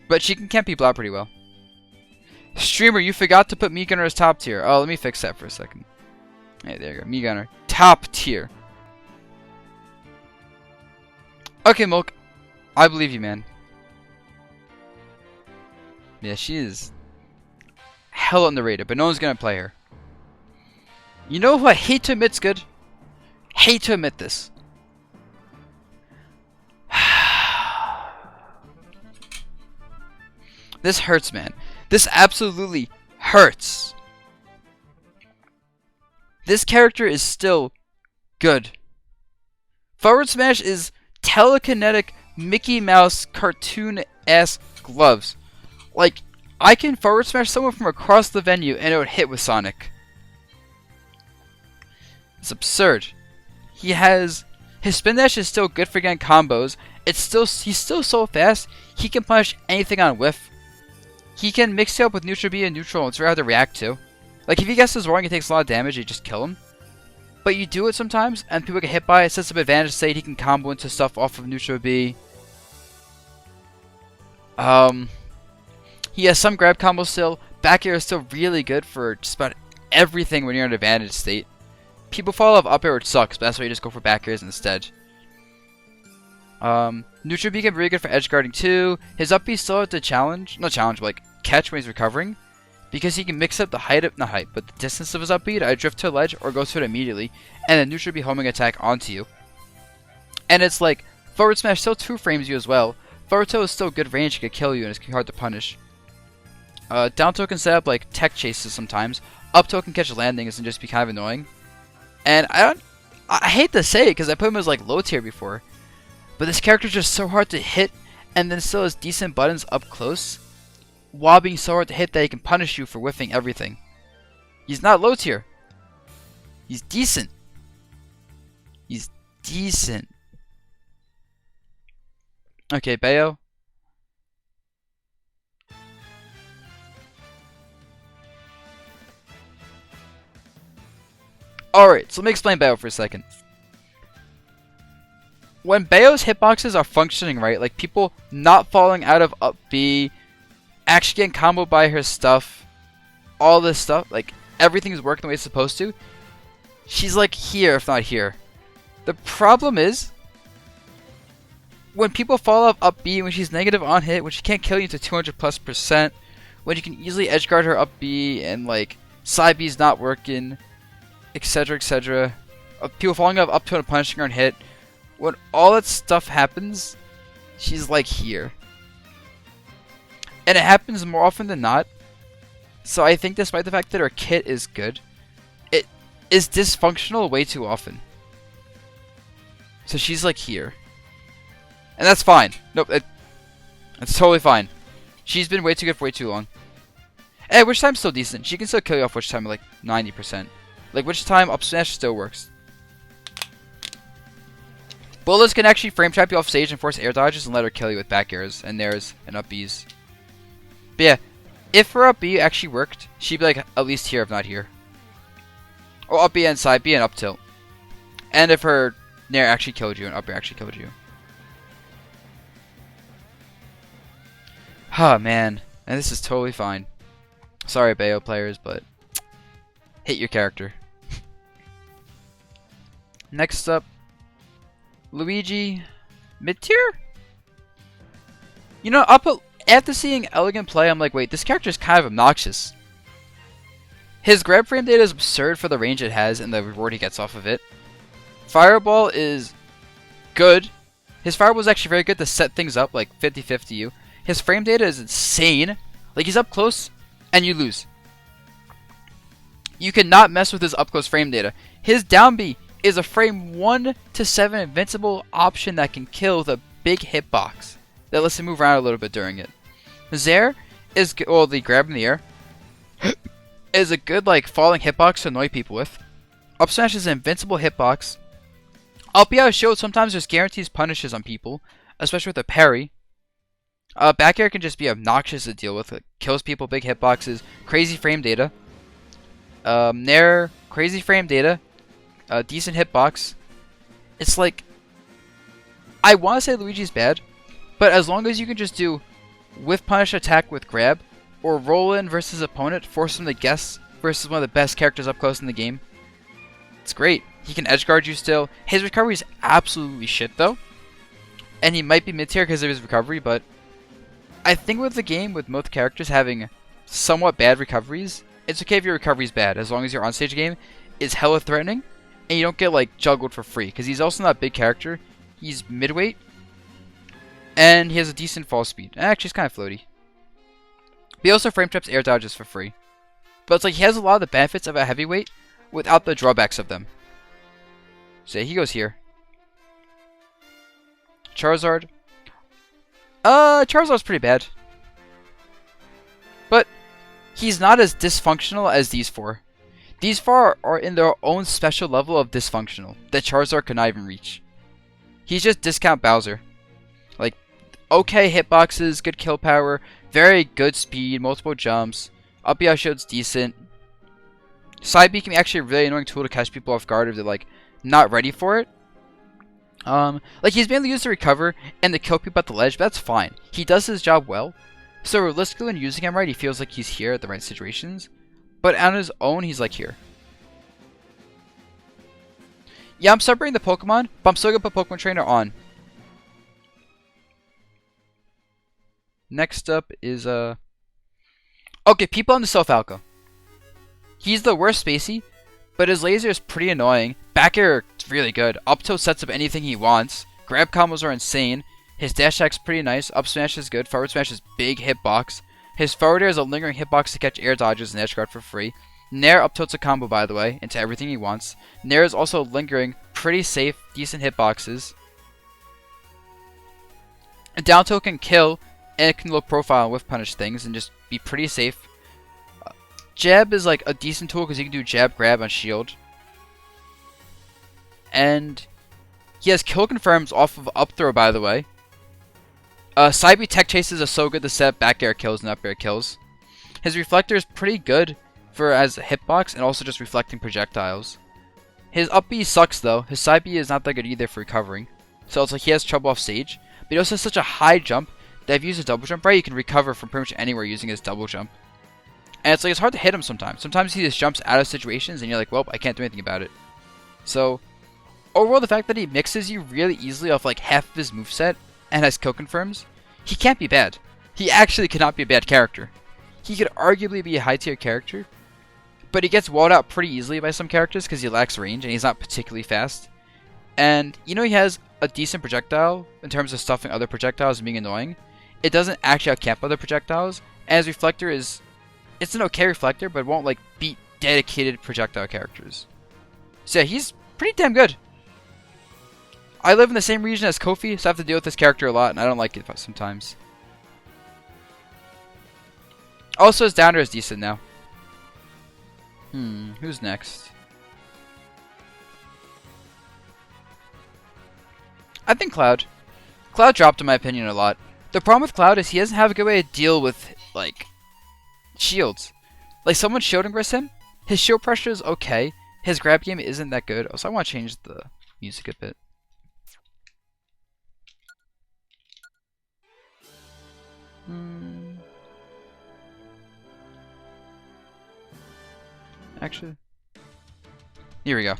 But she can camp people out pretty well. Streamer, you forgot to put Mii Gunner as top tier. Oh, let me fix that for a second. Hey, there you go. Mii Gunner. Top tier. Okay, Milk. I believe you, man. Yeah, she is hell underrated, but no one's gonna play her. You know who I hate to admit's good? Hate to admit this. This hurts, man. This absolutely hurts. This character is still good. Forward smash is telekinetic Mickey Mouse cartoon-ass gloves. Like, I can forward smash someone from across the venue and it would hit with Sonic. It's absurd. His spin dash is still good for getting combos. He's still so fast. He can punish anything on whiff. He can mix it up with neutral B and neutral. It's very hard to react to. Like if he guesses wrong, he takes a lot of damage. You just kill him. But you do it sometimes, and people get hit by it. It sets up advantage. Say he can combo into stuff off of neutral B. He has some grab combos still. Back air is still really good for just about everything when you're in an advantage state. People fall off up air, which sucks, but that's why you just go for back airs instead. Neutral B can be really good for edge guarding too. His up B still has to but like catch when he's recovering. Because he can mix up the the distance of his up B to either drift to a ledge or go to it immediately. And then neutral B homing attack onto you. And it's like, forward smash still 2-frames you as well. Forward tilt is still good range, it could kill you and it's hard to punish. Down tilt can set up like tech chases sometimes. Up tilt can catch landings and just be kind of annoying. And I hate to say it because I put him as like low tier before. But this character is just so hard to hit and then still has decent buttons up close. While being so hard to hit that he can punish you for whiffing everything. He's not low tier. He's decent. He's decent. Okay, Bayo. Alright, so let me explain Bayo for a second. When Bayo's hitboxes are functioning right, like people not falling out of up B, actually getting comboed by her stuff, all this stuff, like everything's working the way it's supposed to, she's like here if not here. The problem is when people fall off up B, when she's negative on hit, when she can't kill you to 200+%, when you can easily edge guard her up B and like side B's not working, etc, etc. People falling off up to and punishing her on hit. When all that stuff happens, she's like here. And it happens more often than not. So I think despite the fact that her kit is good, it is dysfunctional way too often. So she's like here. And that's fine. Nope, it's totally fine. She's been way too good for way too long. And Witch Time's still decent. She can still kill you off Witch Time at like 90%. Like Witch Time up smash still works. Bullets can actually frame trap you off stage and force air dodges and let her kill you with back airs and nairs and up Bs. But yeah, if her up B actually worked, she'd be like at least here if not here. Or up B and side B and up tilt. And if her nair actually killed you and up air actually killed you. Oh man, and this is totally fine. Sorry Bayo players, but hate your character. Next up, Luigi, mid tier? You know, after seeing Elegant play, I'm like, wait, this character is kind of obnoxious. His grab frame data is absurd for the range it has and the reward he gets off of it. Fireball is good. His fireball is actually very good to set things up, like 50-50 you. His frame data is insane. Like, he's up close and you lose. You cannot mess with his up close frame data. His down B is a frame 1 to 7 invincible option that can kill with a big hitbox that lets him move around a little bit during it. Zaire is the grab in the air is a good like falling hitbox to annoy people with. Up smash is an invincible hitbox. Up B has showed sometimes there's guarantees punishes on people, especially with a parry. Back air can just be obnoxious to deal with. It kills people, big hitboxes, crazy frame data. Nair, crazy frame data, decent hitbox. It's like, I want to say Luigi's bad, but as long as you can just do with punish attack with grab, or roll in versus opponent, force him to guess versus one of the best characters up close in the game, it's great. He can edge guard you still. His recovery is absolutely shit though, and he might be mid tier because of his recovery, but I think with the game, with most characters having somewhat bad recoveries, it's okay if your recovery is bad, as long as your on-stage game is hella threatening, and you don't get like juggled for free, because he's also not a big character. He's midweight, and he has a decent fall speed. And actually, he's kind of floaty. But he also frame traps air dodges for free. But it's like he has a lot of the benefits of a heavyweight without the drawbacks of them. So yeah, he goes here. Charizard. Charizard's pretty bad. But he's not as dysfunctional as these four. These four are in their own special level of dysfunctional that Charizard could not even reach. He's just discount Bowser. Like, okay hitboxes, good kill power, very good speed, multiple jumps. Up B shield's decent. Side B can be actually a really annoying tool to catch people off guard if they're like not ready for it. Like he's mainly used to recover and to kill people at the ledge, but that's fine. He does his job well. So realistically, when using him right, he feels like he's here at the right situations. But on his own, he's like here. Yeah, I'm separating the Pokemon, but I'm still gonna put Pokemon Trainer on. Next up is okay, people on the Self Alco. He's the worst spacey, but his laser is pretty annoying. Back air is really good. Up tilt sets up anything he wants. Grab combos are insane. His dash attack's pretty nice. Up smash is good. Forward smash is big hitbox. His forward air is a lingering hitbox to catch air dodges and edge guard for free. Nair up tilt's a combo, by the way, into everything he wants. Nair is also lingering, pretty safe, decent hitboxes. And down tilt can kill, and it can low profile with punish things and just be pretty safe. Jab is like a decent tool because you can do jab grab on shield. And he has kill confirms off of up throw, by the way. Side B tech chases are so good to set back air kills and up air kills. His reflector is pretty good for as a hitbox and also just reflecting projectiles. His up B sucks though. His side B is not that good either for recovering. So it's like he has trouble off stage. But he also has such a high jump that if you use a double jump right, you can recover from pretty much anywhere using his double jump. And it's like it's hard to hit him sometimes. Sometimes he just jumps out of situations and you're like, well, I can't do anything about it. So overall, the fact that he mixes you really easily off like half of his moveset and has kill confirms, he can't be bad. He actually cannot be a bad character. He could arguably be a high tier character, but he gets walled out pretty easily by some characters because he lacks range and he's not particularly fast. And you know he has a decent projectile in terms of stuffing other projectiles and being annoying. It doesn't actually outcamp other projectiles, and his reflector is, it's an okay reflector, but it won't like beat dedicated projectile characters. So yeah, he's pretty damn good. I live in the same region as Kofi, so I have to deal with this character a lot, and I don't like it sometimes. Also, his downer is decent now. Who's next? I think Cloud. Cloud dropped in my opinion a lot. The problem with Cloud is he doesn't have a good way to deal with, like, shields. Like, someone shielding versus him, his shield pressure is okay. His grab game isn't that good. Also, I want to change the music a bit. Actually, here we go.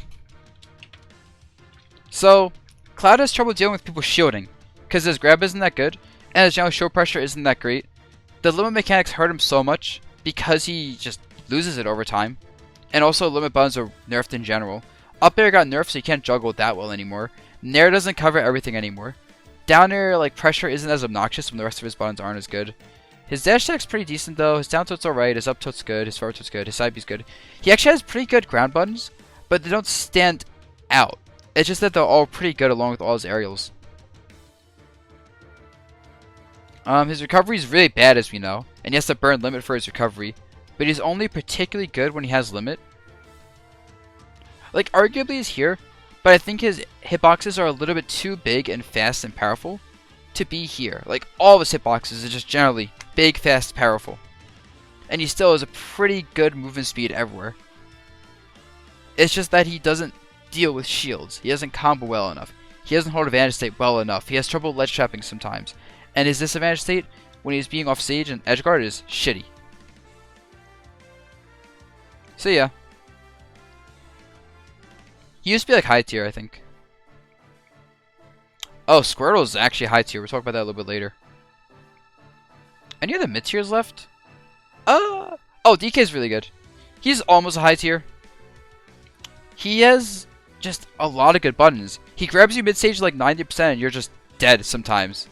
So, Cloud has trouble dealing with people shielding, because his grab isn't that good, and his general shield pressure isn't that great. The limit mechanics hurt him so much, because he just loses it over time. And also, limit buttons are nerfed in general. Up air got nerfed, so you can't juggle that well anymore. Nair doesn't cover everything anymore. Down air, like, pressure isn't as obnoxious when the rest of his buttons aren't as good. His dash attack's pretty decent though, his down tilt's alright, his up tilt's good, his forward tilt's good, his side B's good. He actually has pretty good ground buttons, but they don't stand out. It's just that they're all pretty good along with all his aerials. His recovery is really bad as we know, and he has to burn limit for his recovery, but he's only particularly good when he has limit. Like, arguably he's here, but I think his hitboxes are a little bit too big and fast and powerful to be here. Like, all of his hitboxes are just generally big, fast, powerful. And he still has a pretty good movement speed everywhere. It's just that he doesn't deal with shields. He doesn't combo well enough. He doesn't hold advantage state well enough. He has trouble ledge trapping sometimes. And his disadvantage state, when he's being off stage and edgeguard, is shitty. So yeah. He used to be like high tier, I think. Oh, Squirtle is actually high tier. We'll talk about that a little bit later. Any other mid tiers left? Oh, DK is really good. He's almost a high tier. He has just a lot of good buttons. He grabs you mid stage like 90% and you're just dead sometimes.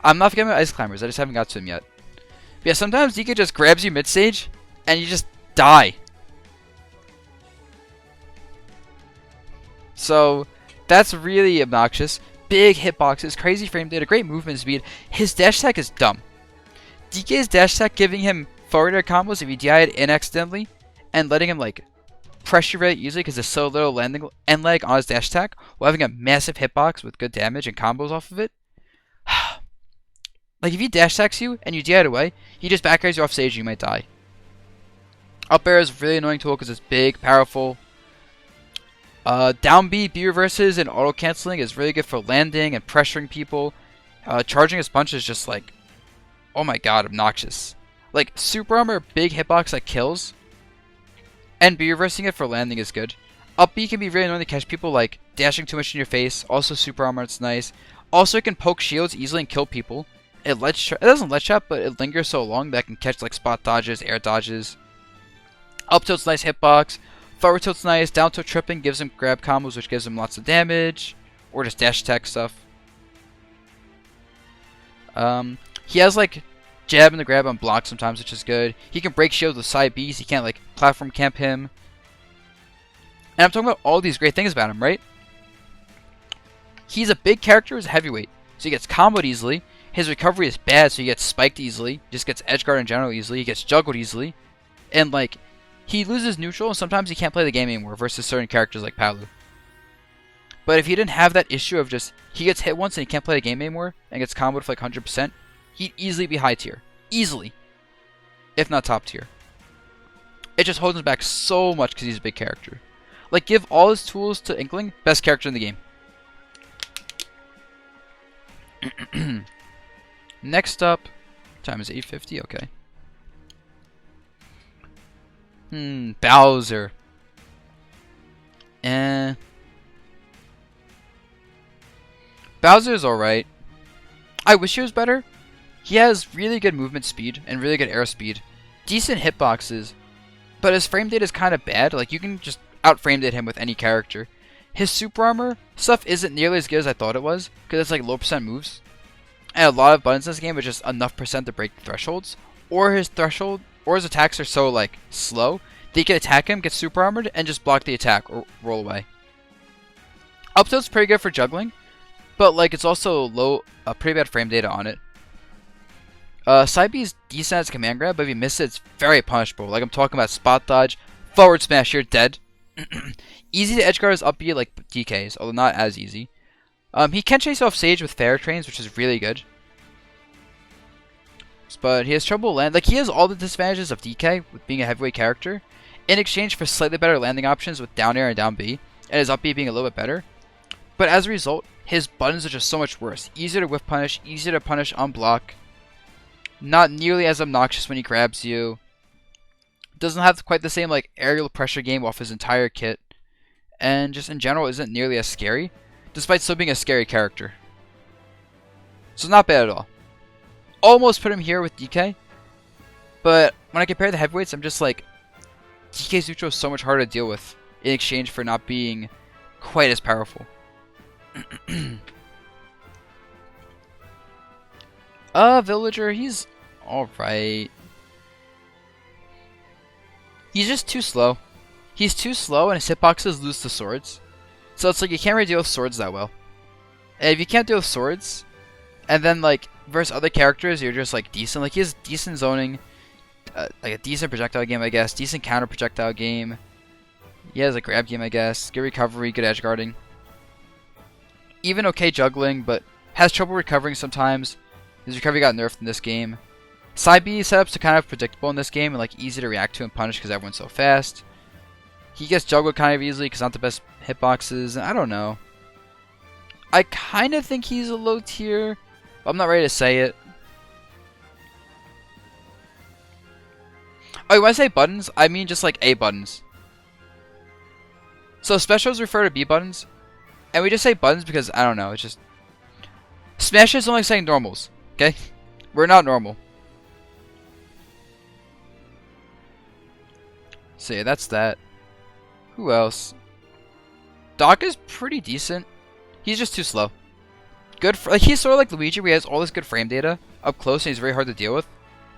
I'm not forgetting about Ice Climbers. I just haven't got to him yet. But yeah, sometimes DK just grabs you mid stage and you just die. So that's really obnoxious. Big hitboxes, crazy frame data, great movement speed. His dash attack is dumb. DK's dash attack giving him forward air combos if he DI'd in accidentally, and letting him like pressure rate easily because there's so little landing end lag on his dash attack, while having a massive hitbox with good damage and combos off of it. Like if he dash attacks you and you DI'd away, he just back airs you off stage and you might die. Up air is a really annoying tool because it's big, powerful. Down B, B reverses, and auto canceling is really good for landing and pressuring people. Charging his punch is just like, oh my god, obnoxious. Like super armor, big hitbox that kills, and B reversing it for landing is good. Up B can be really annoying to catch people, like dashing too much in your face. Also super armor, it's nice. Also it can poke shields easily and kill people. It doesn't ledge trap, but it lingers so long that it can catch like spot dodges, air dodges. Up tilt's nice hitbox. Forward tilt's nice. Down tilt tripping gives him grab combos, which gives him lots of damage, or just dash attack stuff. He has like jab and the grab on block sometimes, which is good. He can break shields with side Bs. He can't like platform camp him. And I'm talking about all these great things about him, right? He's a big character as a heavyweight, so he gets comboed easily. His recovery is bad, so he gets spiked easily. He just gets edgeguard in general easily. He gets juggled easily, and like. He loses neutral, and sometimes he can't play the game anymore versus certain characters like Palu. But if he didn't have that issue of just, he gets hit once and he can't play the game anymore, and gets comboed for like 100%, he'd easily be high tier. Easily. If not top tier. It just holds him back so much because he's a big character. Like, give all his tools to Inkling, best character in the game. Next up, time is 8:50, okay. Bowser. Bowser's alright. I wish he was better. He has really good movement speed and really good air speed. Decent hitboxes. But his frame data is kind of bad. Like, you can just out-frame date him with any character. His super armor stuff isn't nearly as good as I thought it was, because it's like low percent moves. And a lot of buttons in this game are just enough percent to break thresholds. Or his attacks are so like slow that you can attack him, get super armored, and just block the attack or roll away. Up tilt's pretty good for juggling, but like it's also low, pretty bad frame data on it. Side B is decent as command grab, but if you miss it, it's very punishable. Like I'm talking about spot dodge, forward smash, you're dead. Easy to edgeguard is up B like DKs, although not as easy. He can chase off Sage with fair trains, which is really good. But he has trouble land. Like, he has all the disadvantages of DK with being a heavyweight character, in exchange for slightly better landing options with down air and down B, and his up B being a little bit better. But as a result, his buttons are just so much worse. Easier to whiff punish, easier to punish on block. Not nearly as obnoxious when he grabs you. Doesn't have quite the same like aerial pressure game off his entire kit. And just in general isn't nearly as scary, despite still being a scary character. So not bad at all. Almost put him here with DK. But when I compare the heavyweights, I'm just like, DK's neutral is so much harder to deal with in exchange for not being quite as powerful. Villager, he's alright. He's just too slow. He's too slow and his hitboxes lose to swords. So it's like you can't really deal with swords that well. And if you can't deal with swords, and then like versus other characters, you're just like decent. Like he has decent zoning, like a decent projectile game, I guess. Decent counter projectile game. He has a grab game, I guess. Good recovery, good edge guarding. Even okay juggling, but has trouble recovering sometimes. His recovery got nerfed in this game. Side B setups are kind of predictable in this game and like easy to react to and punish because everyone's so fast. He gets juggled kind of easily because not the best hitboxes. And I don't know. I kind of think he's a low tier, but I'm not ready to say it. Oh, when I say buttons, I mean just like A buttons. So specials refer to B buttons, and we just say buttons because I don't know. It's just Smash is only saying normals. Okay, we're not normal. So yeah, that's that. Who else? Doc is pretty decent. He's just too slow. Good for, like, he's sort of like Luigi, where he has all this good frame data up close and he's very hard to deal with.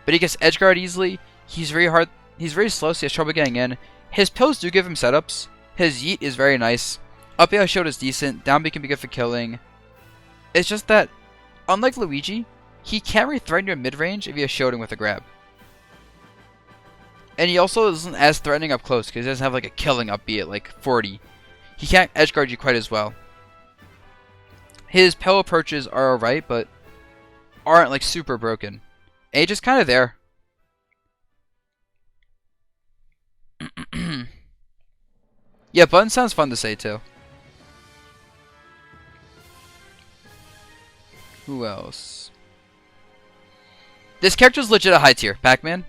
But he gets edge guard easily. He's very hard. He's very slow, so he has trouble getting in. His pills do give him setups. His yeet is very nice. Up air shield is decent. Down B can be good for killing. It's just that, unlike Luigi, he can't really threaten you in mid range if he has shielding with a grab. And he also isn't as threatening up close because he doesn't have like a killing up B at like 40. He can't edge guard you quite as well. His pill approaches are alright, but aren't like super broken. Age is kind of there. Yeah, button sounds fun to say too. Who else? This character's legit a high tier, Pac-Man.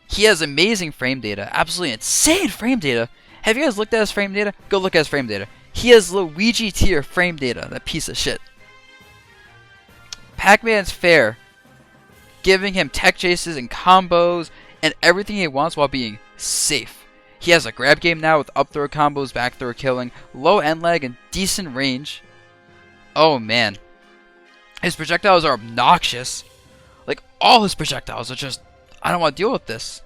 He has amazing frame data, absolutely insane frame data. Have you guys looked at his frame data? Go look at his frame data. He has Luigi tier frame data, that piece of shit. Pac-Man's fair, giving him tech chases and combos and everything he wants while being safe. He has a grab game now with up throw combos, back throw killing, low end lag, and decent range. Oh man. His projectiles are obnoxious. Like, all his projectiles are just, I don't want to deal with this.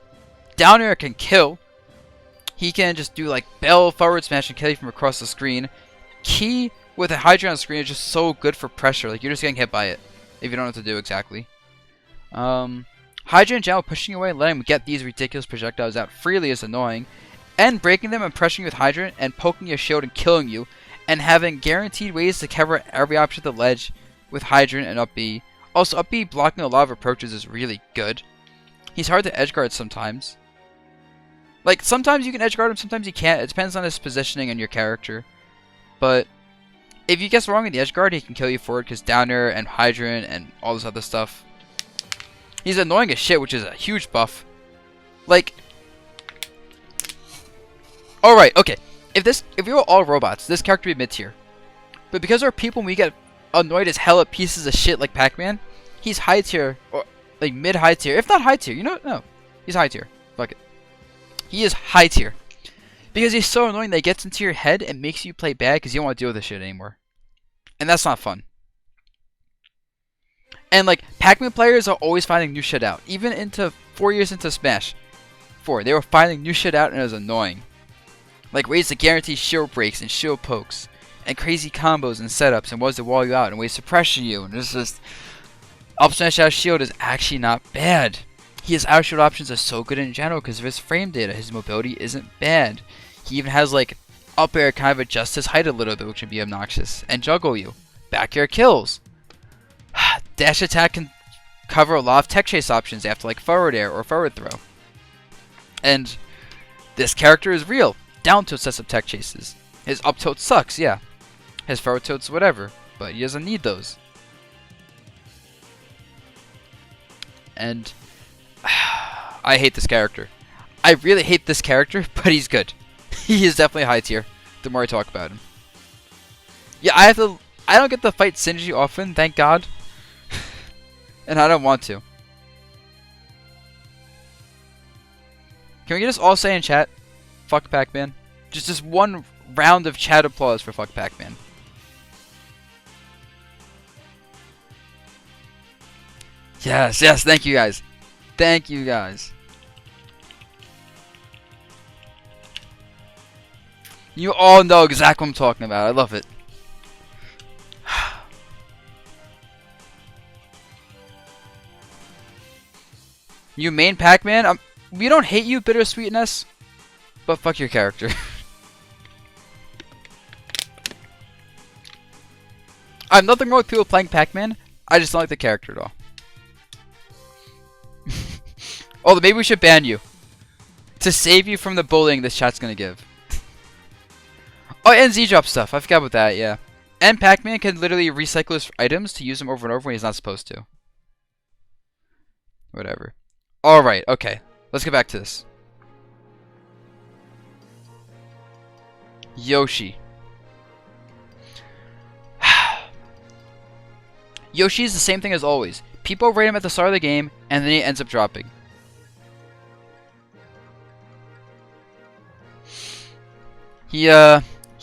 Down air can kill. He can just do like bell forward smash and kill you from across the screen. Key with a Hydra on the screen is just so good for pressure. Like, you're just getting hit by it if you don't know what to do exactly. Hydra in general, pushing away and letting him get these ridiculous projectiles out freely is annoying. And breaking them and pressuring you with Hydra and poking your shield and killing you. And having guaranteed ways to cover every option at the ledge with Hydrant and up B. Also, up B blocking a lot of approaches is really good. He's hard to edge guard sometimes. Like, sometimes you can edge guard him, sometimes you can't. It depends on his positioning and your character. But if you guess wrong in the edge guard, he can kill you forward because down air and Hydrant and all this other stuff. He's annoying as shit, which is a huge buff. Like, alright, okay. If we were all robots, this character would be mid-tier. But because we're people and we get annoyed as hell at pieces of shit like Pac-Man, he's high tier, or like mid-high tier, if not high tier. You know what? No. He's high tier. Fuck it. He is high tier. Because he's so annoying that he gets into your head and makes you play bad because you don't want to deal with this shit anymore. And that's not fun. And like, Pac-Man players are always finding new shit out. Even into 4 years into Smash 4, they were finding new shit out and it was annoying. Like ways to guarantee shield breaks and shield pokes. And crazy combos and setups and ways to wall you out and ways to pressure you. And it's just, up smash out shield is actually not bad. His out shield options are so good in general because of his frame data. His mobility isn't bad. He even has like Up air kind of adjusts his height a little bit, which would be obnoxious, and juggle you. Back air kills. Dash attack can cover a lot of tech chase options after like forward air or forward throw. And this character is real. Down tilt sets up tech chases. His up tilt sucks, yeah. His forward tilt's whatever, but he doesn't need those. And I hate this character. I really hate this character, but he's good. He is definitely high tier, the more I talk about him. Yeah, I don't get to fight Shinji often, thank God. And I don't want to. Can we just all say in chat, fuck Pac-Man? Just one round of chat applause for fuck Pac-Man. Yes, yes, thank you guys. Thank you guys. You all know exactly what I'm talking about. I love it. You main Pac-Man? We don't hate you, Bittersweetness. But fuck your character. I have nothing wrong with people playing Pac-Man. I just don't like the character at all. Oh, maybe we should ban you. To save you from the bullying this chat's gonna give. Oh, and Z-drop stuff. I forgot about that, yeah. And Pac-Man can literally recycle his items to use them over and over when he's not supposed to. Whatever. Alright, okay. Let's get back to this. Yoshi. Yoshi is the same thing as always. People rate him at the start of the game, and then he ends up dropping. He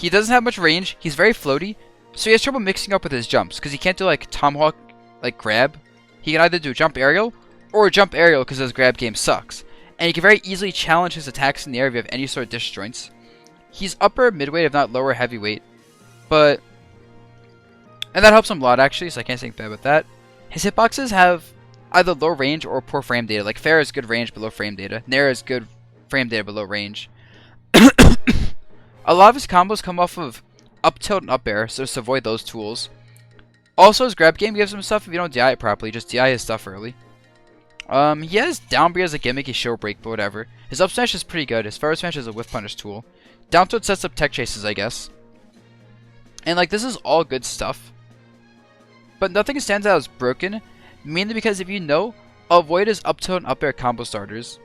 doesn't have much range. He's very floaty, so he has trouble mixing up with his jumps because he can't do like tomahawk, like grab. He can either do jump aerial or jump aerial because his grab game sucks, and he can very easily challenge his attacks in the air if you have any sort of disjoints. He's upper midweight, if not lower heavyweight, and that helps him a lot actually, so I can't say anything bad about that. His hitboxes have either low range or poor frame data. Like Fair has good range but low frame data. Nair has good frame data but low range. A lot of his combos come off of up tilt and up air, so just avoid those tools. Also, his grab game gives him stuff if you don't DI it properly. Just DI his stuff early. He has down B as a gimmick, he's show break, but whatever. His up smash is pretty good. His forward smash is a whiff punish tool. Down tilt sets up tech chases, I guess. And like, this is all good stuff. But nothing stands out as broken, mainly because if you know, avoid his up tilt and up air combo starters.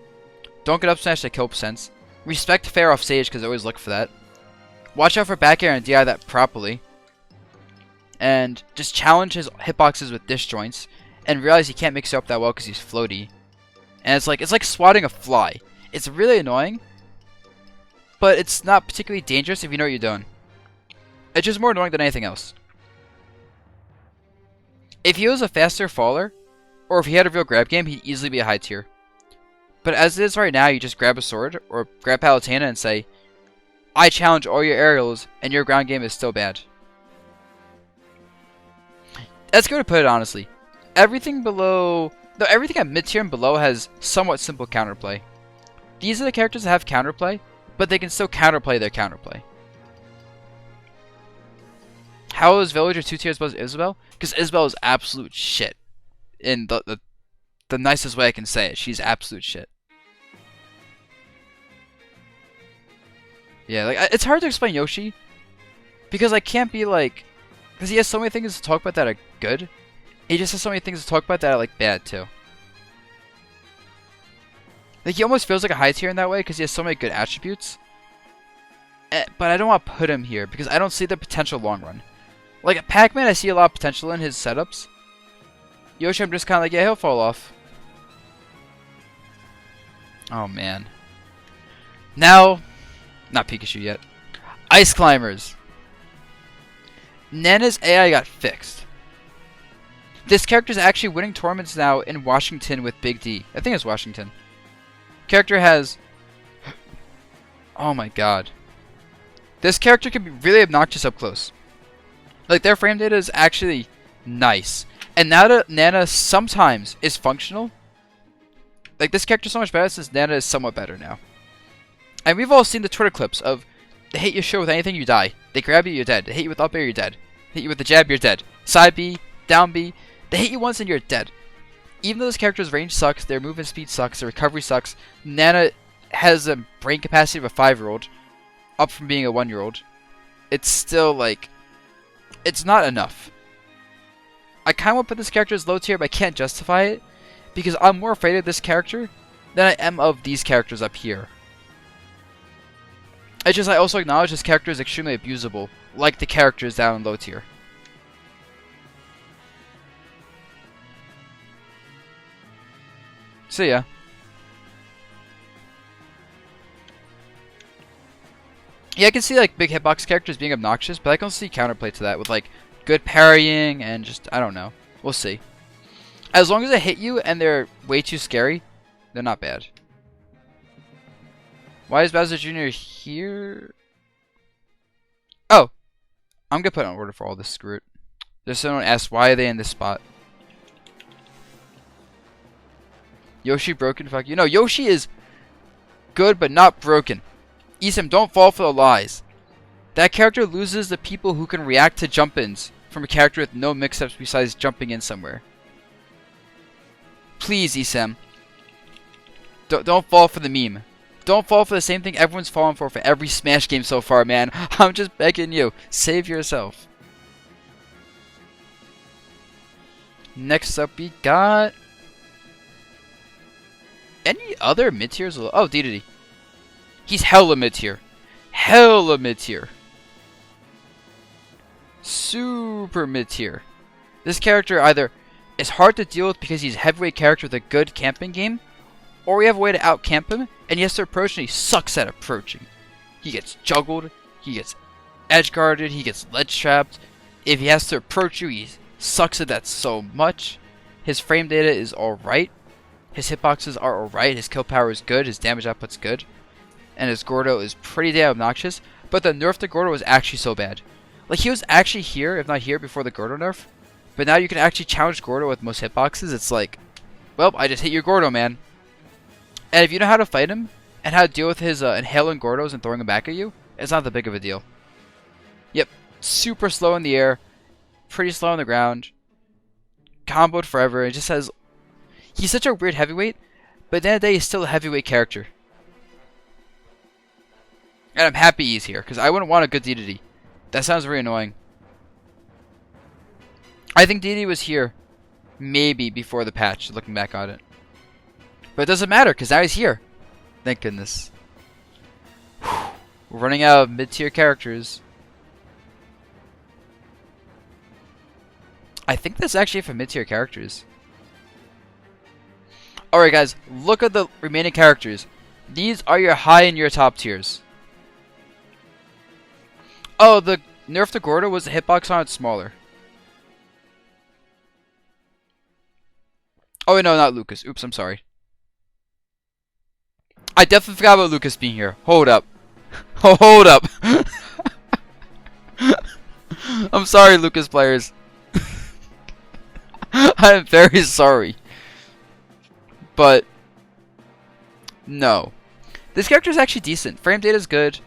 Don't get up smash to kill percents. Respect fair off stage because I always look for that. Watch out for back air and DI that properly. And just challenge his hitboxes with disjoints. And realize he can't mix it up that well because he's floaty. And it's like swatting a fly. It's really annoying. But it's not particularly dangerous if you know what you're doing. It's just more annoying than anything else. If he was a faster faller, or if he had a real grab game, he'd easily be a high tier. But as it is right now, you just grab a sword, or grab Palutena and say, I challenge all your aerials, and your ground game is still bad. That's good to put it honestly. Everything at mid tier and below has somewhat simple counterplay. These are the characters that have counterplay, but they can still counterplay their counterplay. How is Villager 2 tiers above Isabelle? Because Isabelle is absolute shit. In the nicest way I can say it, she's absolute shit. Yeah, like it's hard to explain Yoshi because I can't be like, because he has so many things to talk about that are good. He just has so many things to talk about that are like bad too. Like he almost feels like a high tier in that way because he has so many good attributes. But I don't want to put him here because I don't see the potential long run. Like Pac-Man, I see a lot of potential in his setups. Yoshi, I'm just kind of like, yeah, he'll fall off. Oh man. Now. Not Pikachu yet. Ice Climbers. Nana's AI got fixed. This character's actually winning tournaments now in Washington with Big D. I think it's Washington. Character has... Oh my god. This character can be really obnoxious up close. Like, their frame data is actually nice. And now that Nana sometimes is functional, like, this character is so much better since Nana is somewhat better now. And we've all seen the Twitter clips of They hit your shield with anything, you die. They grab you, you're dead. They hit you with up air, you're dead. Hit you with the jab, you're dead. Side B, down B. They hit you once and you're dead. Even though this character's range sucks, their movement speed sucks, their recovery sucks, Nana has a brain capacity of a 5-year-old, up from being a 1-year-old. It's still like, it's not enough. I kind of want to put this character as low tier, but I can't justify it because I'm more afraid of this character than I am of these characters up here. It's just I also acknowledge this character is extremely abusable, like the characters down in low tier. So yeah. Yeah, I can see like big hitbox characters being obnoxious, but I can see counterplay to that with like good parrying and just, I don't know. We'll see. As long as they hit you and they're way too scary, they're not bad. Why is Bowser Jr. here? Oh. I'm gonna put an order for all this, screw it. There's someone asked why are they in this spot. Yoshi broken, fuck you. No, Yoshi is good but not broken. Isam, don't fall for the lies. That character loses the people who can react to jump-ins from a character with no mix-ups besides jumping in somewhere. Please, Isam. Don't fall for the meme. Don't fall for the same thing everyone's fallen for every Smash game so far, man. I'm just begging you. Save yourself. Next up, we got... any other mid-tiers? Oh, DDD. He's hella mid-tier. Hella mid-tier. Super mid-tier. This character either is hard to deal with because he's a heavyweight character with a good camping game, or we have a way to out-camp him, and he has to approach, and he sucks at approaching. He gets juggled, he gets edge-guarded, he gets ledge-trapped. If he has to approach you, he sucks at that so much. His frame data is alright. His hitboxes are alright, his kill power is good, his damage output's good. And his Gordo is pretty damn obnoxious, but the nerf to Gordo was actually so bad. Like, he was actually here, if not here, before the Gordo nerf. But now you can actually challenge Gordo with most hitboxes. It's like, well, I just hit your Gordo, man. And if you know how to fight him, and how to deal with his inhaling Gordos and throwing them back at you, it's not that big of a deal. Yep, super slow in the air, pretty slow on the ground, comboed forever, it just has... he's such a weird heavyweight, but at the end of the day, he's still a heavyweight character. And I'm happy he's here, because I wouldn't want a good DDD. That sounds very annoying. I think DDD was here, maybe before the patch, looking back on it. But it doesn't matter, because now he's here. Thank goodness. We're running out of mid-tier characters. I think that's actually it for mid-tier characters. Alright guys, look at the remaining characters. These are your high and your top tiers. Oh, the nerf to Gordo was the hitbox on it smaller. Oh, no, not Lucas. Oops, I'm sorry. I definitely forgot about Lucas being here. Hold up. Hold up. I'm sorry, Lucas players. I'm very sorry. But, no. This character is actually decent. Frame data is good.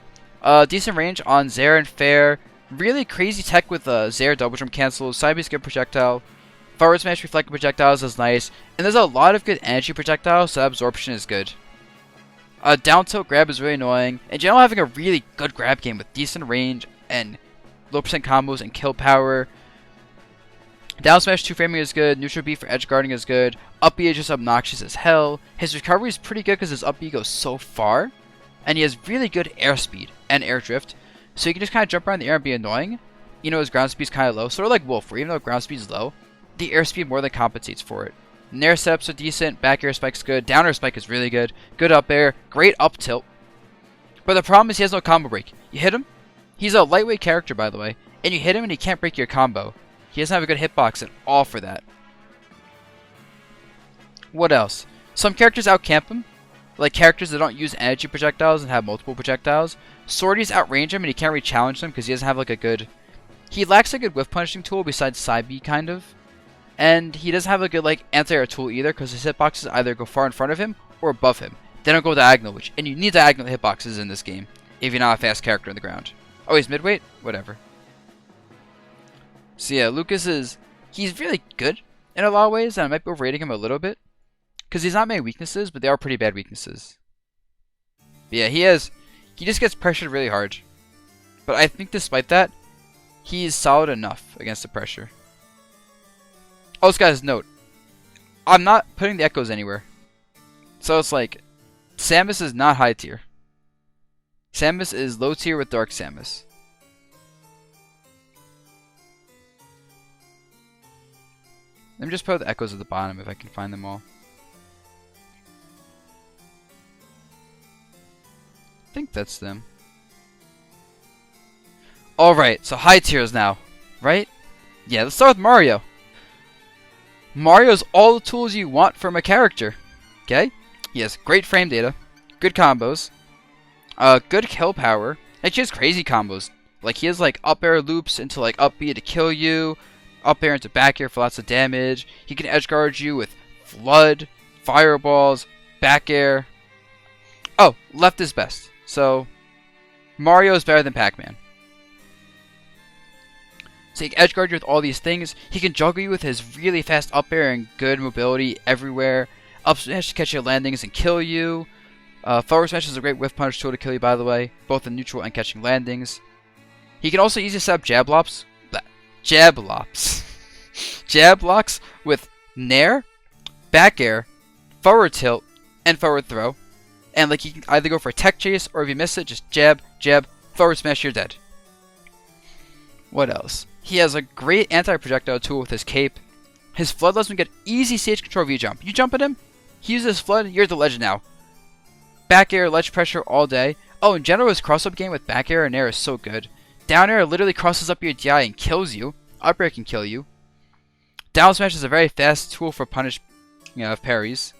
Decent range on Zair and Fair. Really crazy tech with Zair double jump cancel. Side B's good projectile. Forward smash reflecting projectiles is nice. And there's a lot of good energy projectiles, so absorption is good. Down tilt grab is really annoying. In general, having a really good grab game with decent range and low percent combos and kill power. Down smash 2 framing is good. Neutral B for edge guarding is good. Up B is just obnoxious as hell. His recovery is pretty good because his up B goes so far. And he has really good airspeed and air drift. So you can just kind of jump around the air and be annoying. You know, his ground speed is kind of low. Sort of like Wolf, where even though ground speed is low, the airspeed more than compensates for it. Nair setups are decent. Back air spike's good. Down air spike is really good. Good up air. Great up tilt. But the problem is he has no combo break. You hit him. He's a lightweight character, by the way. And you hit him and he can't break your combo. He doesn't have a good hitbox at all for that. What else? Some characters outcamp him. Like characters that don't use energy projectiles and have multiple projectiles. Swordies outrange him and he can't re-challenge them because he doesn't have like a good... He lacks a good whiff punishing tool besides side B kind of. And he doesn't have a good like anti-air tool either because his hitboxes either go far in front of him or above him. They don't go diagonal, and you need diagonal hitboxes in this game. if you're not a fast character on the ground. Oh, he's midweight? Whatever. So yeah, he's really good in a lot of ways, and I might be overrating him a little bit. Because he's not many weaknesses, but they are pretty bad weaknesses. But yeah, he just gets pressured really hard. But I think despite that, he's solid enough against the pressure. Also, guys, note, I'm not putting the echoes anywhere. So it's like, Samus is not high tier. Samus is low tier with Dark Samus. Let me just put the echoes at the bottom if I can find them all. I think that's them. Alright, so high tiers now, right? Yeah, let's start with Mario. Mario's all the tools you want from a character. Okay? He has great frame data, good combos, good kill power. Actually, he has crazy combos. Like, he has like up air loops into like up B to kill you, up air into back air for lots of damage. He can edge guard you with flood, fireballs, back air. Oh, left is best. So, Mario is better than Pac-Man. So he can edge guard you with all these things. He can juggle you with his really fast up air and good mobility everywhere. Up smash to catch your landings and kill you. Forward smash is a great whiff punish tool to kill you, by the way, both in neutral and catching landings. He can also easily set up jab locks. Jab locks with nair, back air, forward tilt, and forward throw. And like, you can either go for a tech chase, or if you miss it, just jab, jab, forward smash, you're dead. What else? He has a great anti-projectile tool with his cape. His flood lets him get easy stage control if you jump. You jump at him, he uses flood, you're the legend now. Back air, ledge pressure all day. Oh, in general, his cross-up game with back air and air is so good. Down air literally crosses up your DI and kills you. Up air can kill you. Down smash is a very fast tool for punish parries.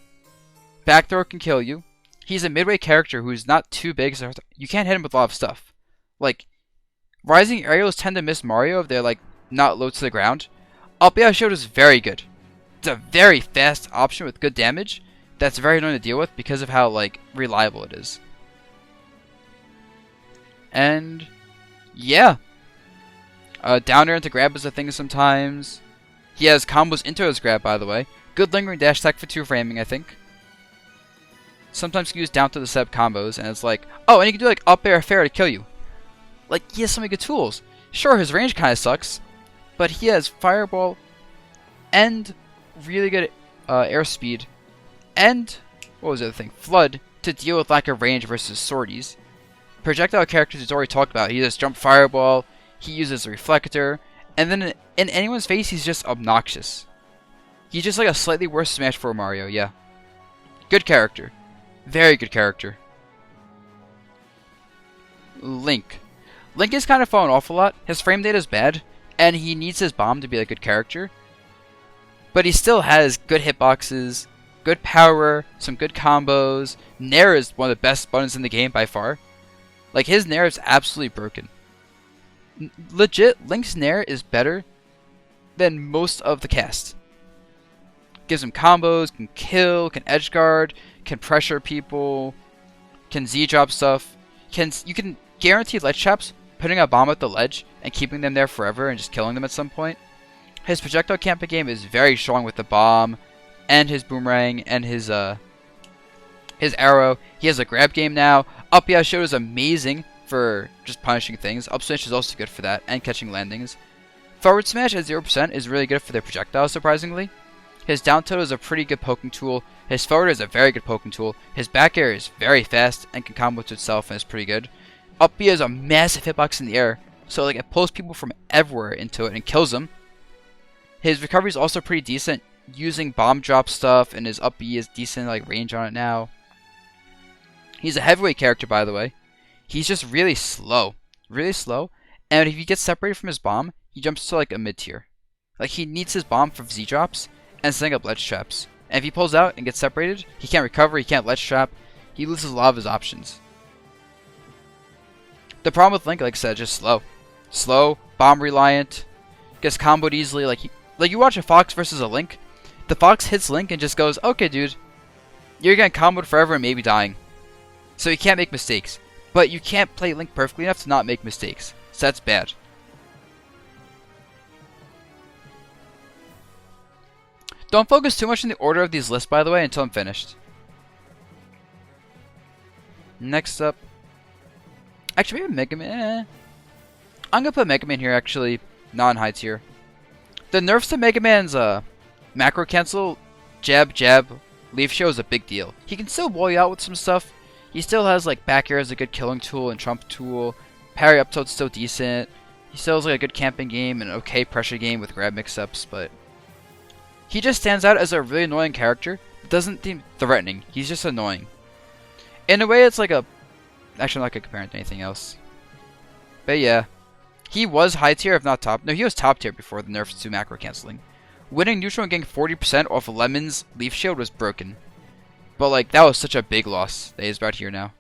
Back throw can kill you. He's a midway character who's not too big, so you can't hit him with a lot of stuff. Like, rising aerials tend to miss Mario if they're like not low to the ground. Up air shield is very good. It's a very fast option with good damage that's very annoying to deal with because of how like reliable it is. And yeah, down air into grab is a thing sometimes. He has combos into his grab, by the way. Good lingering dash attack for 2 framing, I think. Sometimes you use down to the sub combos, and it's like, oh, and you can do like up air fair to kill you. Like, he has so many good tools. Sure, his range kind of sucks, but he has fireball and really good airspeed and, what was the other thing, flood to deal with lack of range versus swordies. Projectile characters he's already talked about. He does jump fireball, he uses a reflector, and then in anyone's face he's just obnoxious. He's just like a slightly worse Smash 4 Mario, yeah. Good character. Very good character. Link. Link is kind of fallen off a lot. His frame data is bad, and he needs his bomb to be a good character. But he still has good hitboxes, good power, some good combos. Nair is one of the best buttons in the game by far. Like, his Nair is absolutely broken. Legit, Link's Nair is better than most of the cast. Gives him combos, can kill, can edge guard, can pressure people, can Z-drop stuff. You can guarantee ledge traps, putting a bomb at the ledge and keeping them there forever and just killing them at some point. His projectile camping game is very strong with the bomb and his boomerang and his arrow. He has a grab game now. Up air shield is amazing for just punishing things. Up smash is also good for that and catching landings. Forward smash at 0% is really good for their projectiles, surprisingly. His down tilt is a pretty good poking tool. His forward is a very good poking tool. His back air is very fast and can combo to itself and is pretty good. Up B is a massive hitbox in the air, so like it pulls people from everywhere into it and kills them. His recovery is also pretty decent, using bomb drop stuff, and his up B is decent like range on it now. He's a heavyweight character, by the way. He's just really slow, and if he gets separated from his bomb, he jumps to like a mid tier. Like, he needs his bomb for Z drops and setting up ledge traps. And if he pulls out and gets separated, he can't recover, he can't ledge trap, he loses a lot of his options. The problem with Link, like I said, just slow. Slow, bomb reliant, gets comboed easily. Like you watch a Fox versus a Link, the Fox hits Link and just goes, okay dude, you're getting comboed forever and maybe dying. So he can't make mistakes. but you can't play Link perfectly enough to not make mistakes. So that's bad. Don't focus too much on the order of these lists, by the way, until I'm finished. Next up, actually maybe Mega Man. I'm gonna put Mega Man here, actually, not in high tier. The nerfs to Mega Man's macro cancel, jab, leaf show is a big deal. He can still wall you out with some stuff. He still has like back air as a good killing tool and trump tool. Parry up tilt's still decent. He still has like a good camping game and an okay pressure game with grab mix-ups, but he just stands out as a really annoying character. It doesn't seem threatening. He's just annoying. In a way, it's like a... Actually, I'm not gonna compare it to anything else. But yeah. He was high tier, if not top. No, he was top tier before the nerfs to macro canceling. Winning neutral and getting 40% off of Lemon's Leaf Shield was broken. But like, that was such a big loss that he's about here now.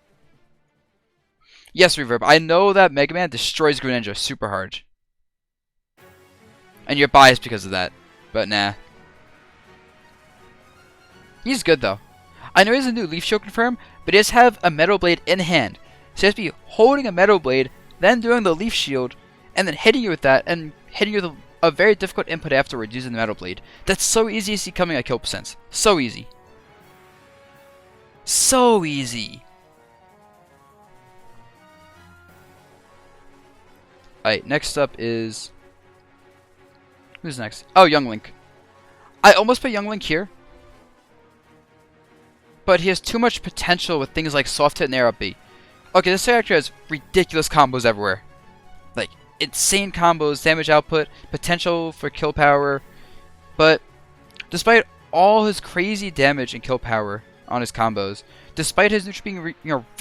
Yes, Reverb, I know that Mega Man destroys Greninja super hard. And you're biased because of that. But nah. He's good though. I know he has a new Leaf Shield confirmed, but he has to have a Metal Blade in hand. So he has to be holding a Metal Blade, then doing the Leaf Shield, and then hitting you with that, and hitting you with a very difficult input afterwards using the Metal Blade. That's so easy to see coming at kill percents. So easy. So easy. Alright, next up is... Who's next? Oh, Young Link. I almost put Young Link here, but he has too much potential with things like soft hit and air up B. Okay, this character has ridiculous combos everywhere. Like, insane combos, damage output, potential for kill power. But, despite all his crazy damage and kill power on his combos, despite his neutral being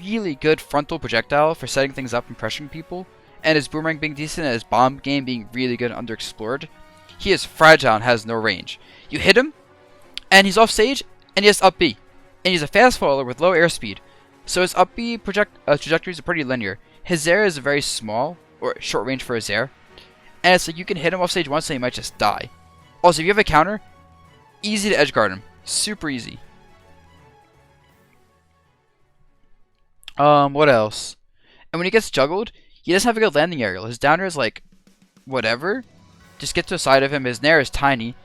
really good frontal projectile for setting things up and pressuring people, and his boomerang being decent and his bomb game being really good and underexplored, he is fragile and has no range. You hit him, and he's off stage, and he has up B. And he's a fast faller with low airspeed, so his up B trajectories are pretty linear. His air is very small, or short range for his air, and it's like you can hit him off stage once and he might just die. Also, if you have a counter, easy to edgeguard him. Super easy. What else? And when he gets juggled, he doesn't have a good landing aerial. His down air is like, whatever. Just get to the side of him. His nair is tiny,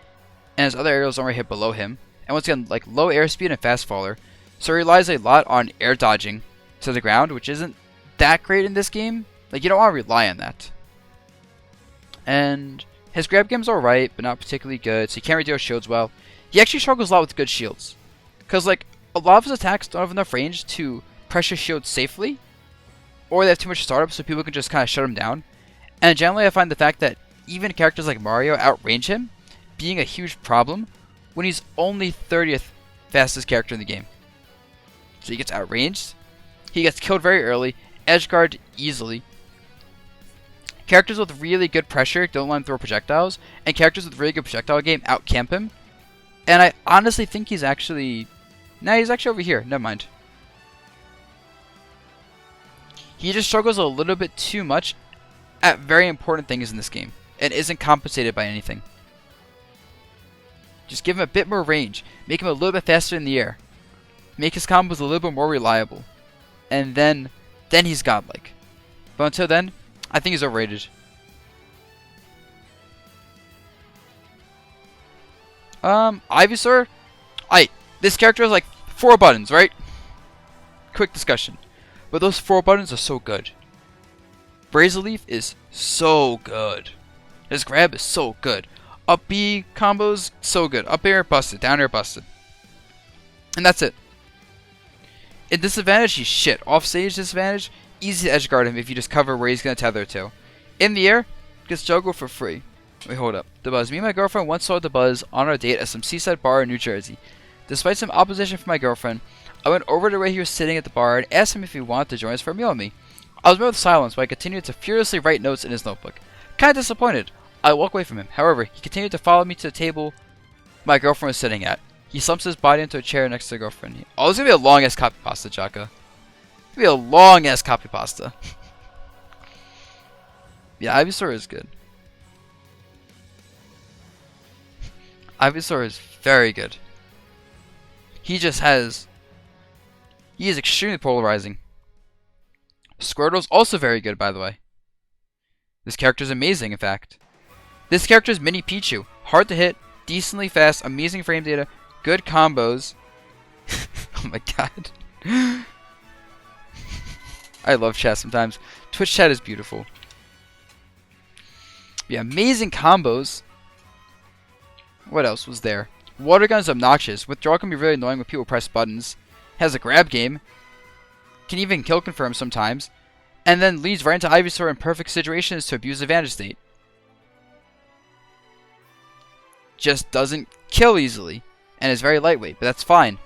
and his other aerials don't really hit below him. And once again, like low airspeed and fast faller. So he relies a lot on air dodging to the ground, which isn't that great in this game. Like, you don't want to rely on that. And his grab game's alright, but not particularly good, so he can't really deal with shields well. He actually struggles a lot with good shields. Because, like, a lot of his attacks don't have enough range to pressure shields safely. Or they have too much startup, so people can just kind of shut him down. And generally, I find the fact that even characters like Mario outrange him being a huge problem when he's only 30th fastest character in the game. So he gets outranged, he gets killed very early, edgeguard easily. Characters with really good pressure don't let him throw projectiles, and characters with really good projectile game outcamp him. And I honestly think he's actually... Nah, he's actually over here, never mind. He just struggles a little bit too much at very important things in this game, and isn't compensated by anything. Just give him a bit more range. Make him a little bit faster in the air. Make his combos a little bit more reliable. And then he's godlike. But until then, I think he's overrated. Ivysaur? This character has like 4 buttons, right? Quick discussion. But those 4 buttons are so good. Brazen Leaf is so good. His grab is so good. Up B combos, so good. Up air, busted. Down air, busted. And that's it. In disadvantage, he's shit. Off stage disadvantage, easy to edgeguard him if you just cover where he's going to tether to. In the air, gets juggle for free. Wait, hold up. Dabuz. Me and my girlfriend once saw Dabuz on our date at some seaside bar in New Jersey. Despite some opposition from my girlfriend, I went over to where he was sitting at the bar and asked him if he wanted to join us for a meal with me. I was met with silence, but I continued to furiously write notes in his notebook. Kinda disappointed. I walked away from him. However, he continued to follow me to the table my girlfriend was sitting at. He slumps his body into a chair next to the girlfriend. Oh, this is going to be a long-ass copy pasta, Chaka. It's going to be a long-ass copy pasta. Yeah, Ivysaur is good. Ivysaur is very good. He just has... He is extremely polarizing. Squirtle's also very good, by the way. This character's amazing, in fact. This character's Mini Pichu. Hard to hit, decently fast, amazing frame data, good combos. Oh my god. I love chat sometimes. Twitch chat is beautiful. Yeah, amazing combos. What else was there? Water gun is obnoxious. Withdrawal can be really annoying when people press buttons. Has a grab game. Can even kill confirm sometimes. And then leads right into Ivysaur in perfect situations to abuse advantage state. Just doesn't kill easily. And is very lightweight, but that's fine.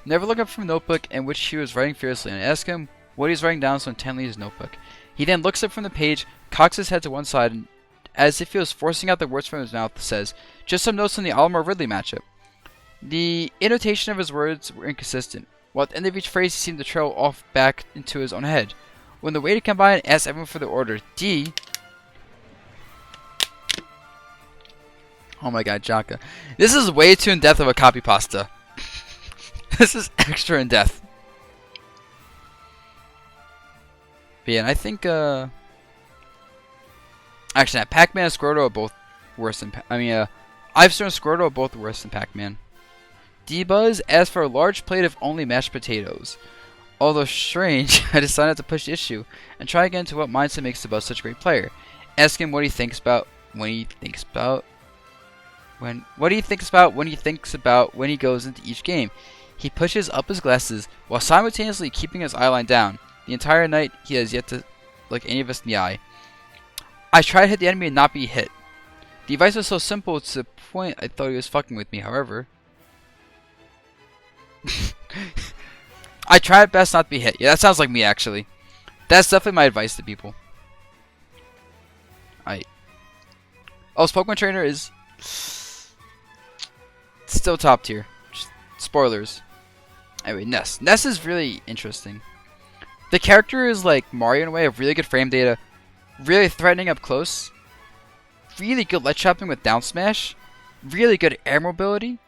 Never look up from a notebook in which he was writing fiercely and ask him what he's writing down so intently in his notebook. He then looks up from the page, cocks his head to one side, and as if he was forcing out the words from his mouth, says, "Just some notes on the Olimar-Ridley matchup." The intonation of his words were inconsistent. While at the end of each phrase, he seemed to trail off back into his own head. When the waiter came by and asked everyone for the order, D... Oh my god, Jaka. This is way too in-depth of a copy pasta. This is extra in-depth. But yeah, and I think, actually, Pac-Man and Squirtle are both worse than... Ivysaur and Squirtle are both worse than Pac-Man. D-Buzz asked for a large plate of only mashed potatoes. Although strange, I decided to push the issue and try again to what mindset makes Dabuz such a great player. Ask him what he thinks about when he thinks about when he goes into each game. He pushes up his glasses while simultaneously keeping his eyeline down. The entire night he has yet to look any of us in the eye. I tried to hit the enemy and not be hit. The advice was so simple to the point I thought he was fucking with me, however. I tried best not to be hit. Yeah, that sounds like me actually. That's definitely my advice to people. Oh, his Pokemon trainer is still top tier. Just spoilers. Anyway, Ness. Ness is really interesting. The character is like Mario in a way of really good frame data, really threatening up close, really good ledge chopping with down smash, really good air mobility,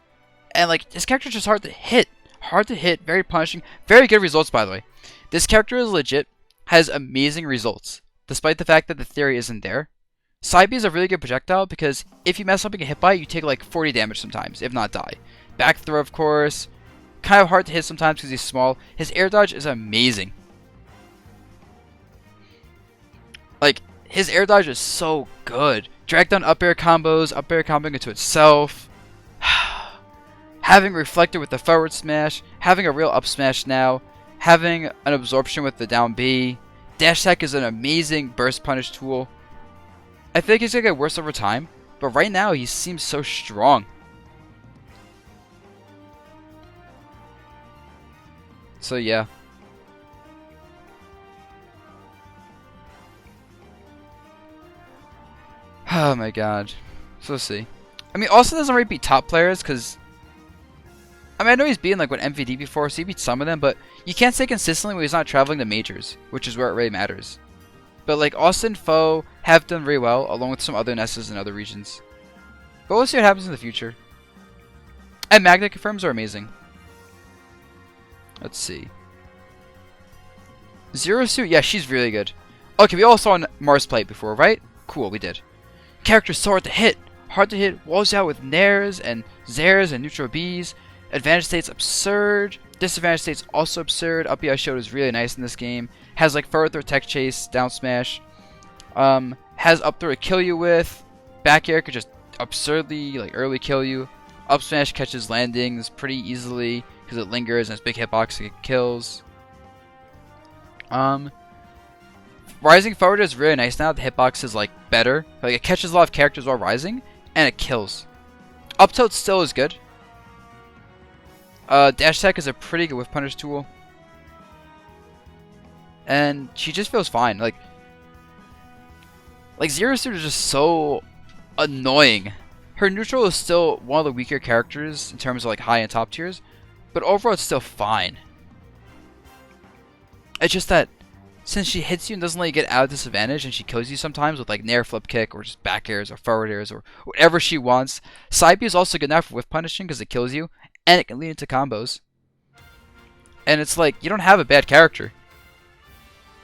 and like this character is just hard to hit. Hard to hit, very punishing, very good results by the way. This character is legit, has amazing results, despite the fact that the theory isn't there. Psybe is a really good projectile because if you mess up and get hit by it, you take like 40 damage sometimes, if not die. Back throw, of course, kind of hard to hit sometimes because he's small. His air dodge is amazing. Like, his air dodge is so good. Drag down up air combos, up air comboing into itself. Having reflector with the forward smash, having a real up smash now, having an absorption with the down B. Dash attack is an amazing burst punish tool. I think he's gonna get worse over time, but right now he seems so strong. So yeah. Oh my god. So let's see. Austin doesn't really beat top players because I know he's beaten like what MVD before, so he beat some of them, but you can't say consistently when he's not traveling to majors, which is where it really matters. But like Austin, Foe have done very well, along with some other Nesses in other regions. But we'll see what happens in the future. And Magnet confirms are amazing. Let's see. Zero Suit, yeah, she's really good. Okay, we all saw Mars play before, right? Cool, we did. Character's so hard to hit. Hard to hit, walls out with Nairs and Zairs and neutral Bs. Advantage state's absurd. Disadvantage state's also absurd. Up B I showed is really nice in this game. Has like forward throw, tech chase, down smash. Has up throw to kill you with. Back air could just absurdly like early kill you. Up smash catches landings pretty easily because it lingers and it's big hitbox to get kills. Rising forward is really nice now. The hitbox is like better. Like it catches a lot of characters while rising and it kills. Up tilt still is good. Dash attack is a pretty good whiff punish tool. And she just feels fine. Like Zero Suit is just so annoying. Her neutral is still one of the weaker characters in terms of like high and top tiers, but overall it's still fine. It's just that since she hits you and doesn't let you get out of disadvantage, and she kills you sometimes with like nair flip kick or just back airs or forward airs or whatever she wants. Side B is also good now for whiff punishing because it kills you and it can lead into combos. And it's like, you don't have a bad character.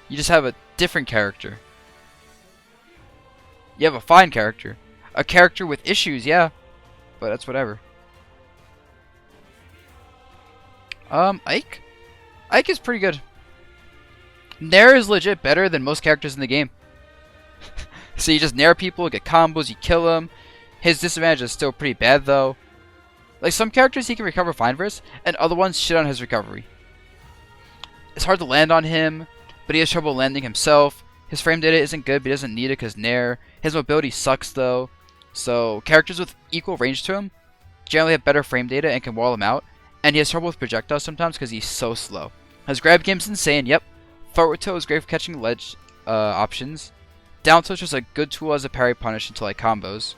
You just have a different character. You have a fine character. A character with issues, yeah. But that's whatever. Ike? Ike is pretty good. Nair is legit better than most characters in the game. So you just nair people, get combos, you kill them. His disadvantage is still pretty bad though. Like some characters he can recover fine versus, and other ones shit on his recovery. It's hard to land on him, but he has trouble landing himself. His frame data isn't good, but he doesn't need it because nair. His mobility sucks though. So characters with equal range to him generally have better frame data and can wall him out. And he has trouble with projectiles sometimes because he's so slow. His grab game's insane, yep. Forward tilt is great for catching ledge options. Down tilt is just a good tool as a parry punish until like combos.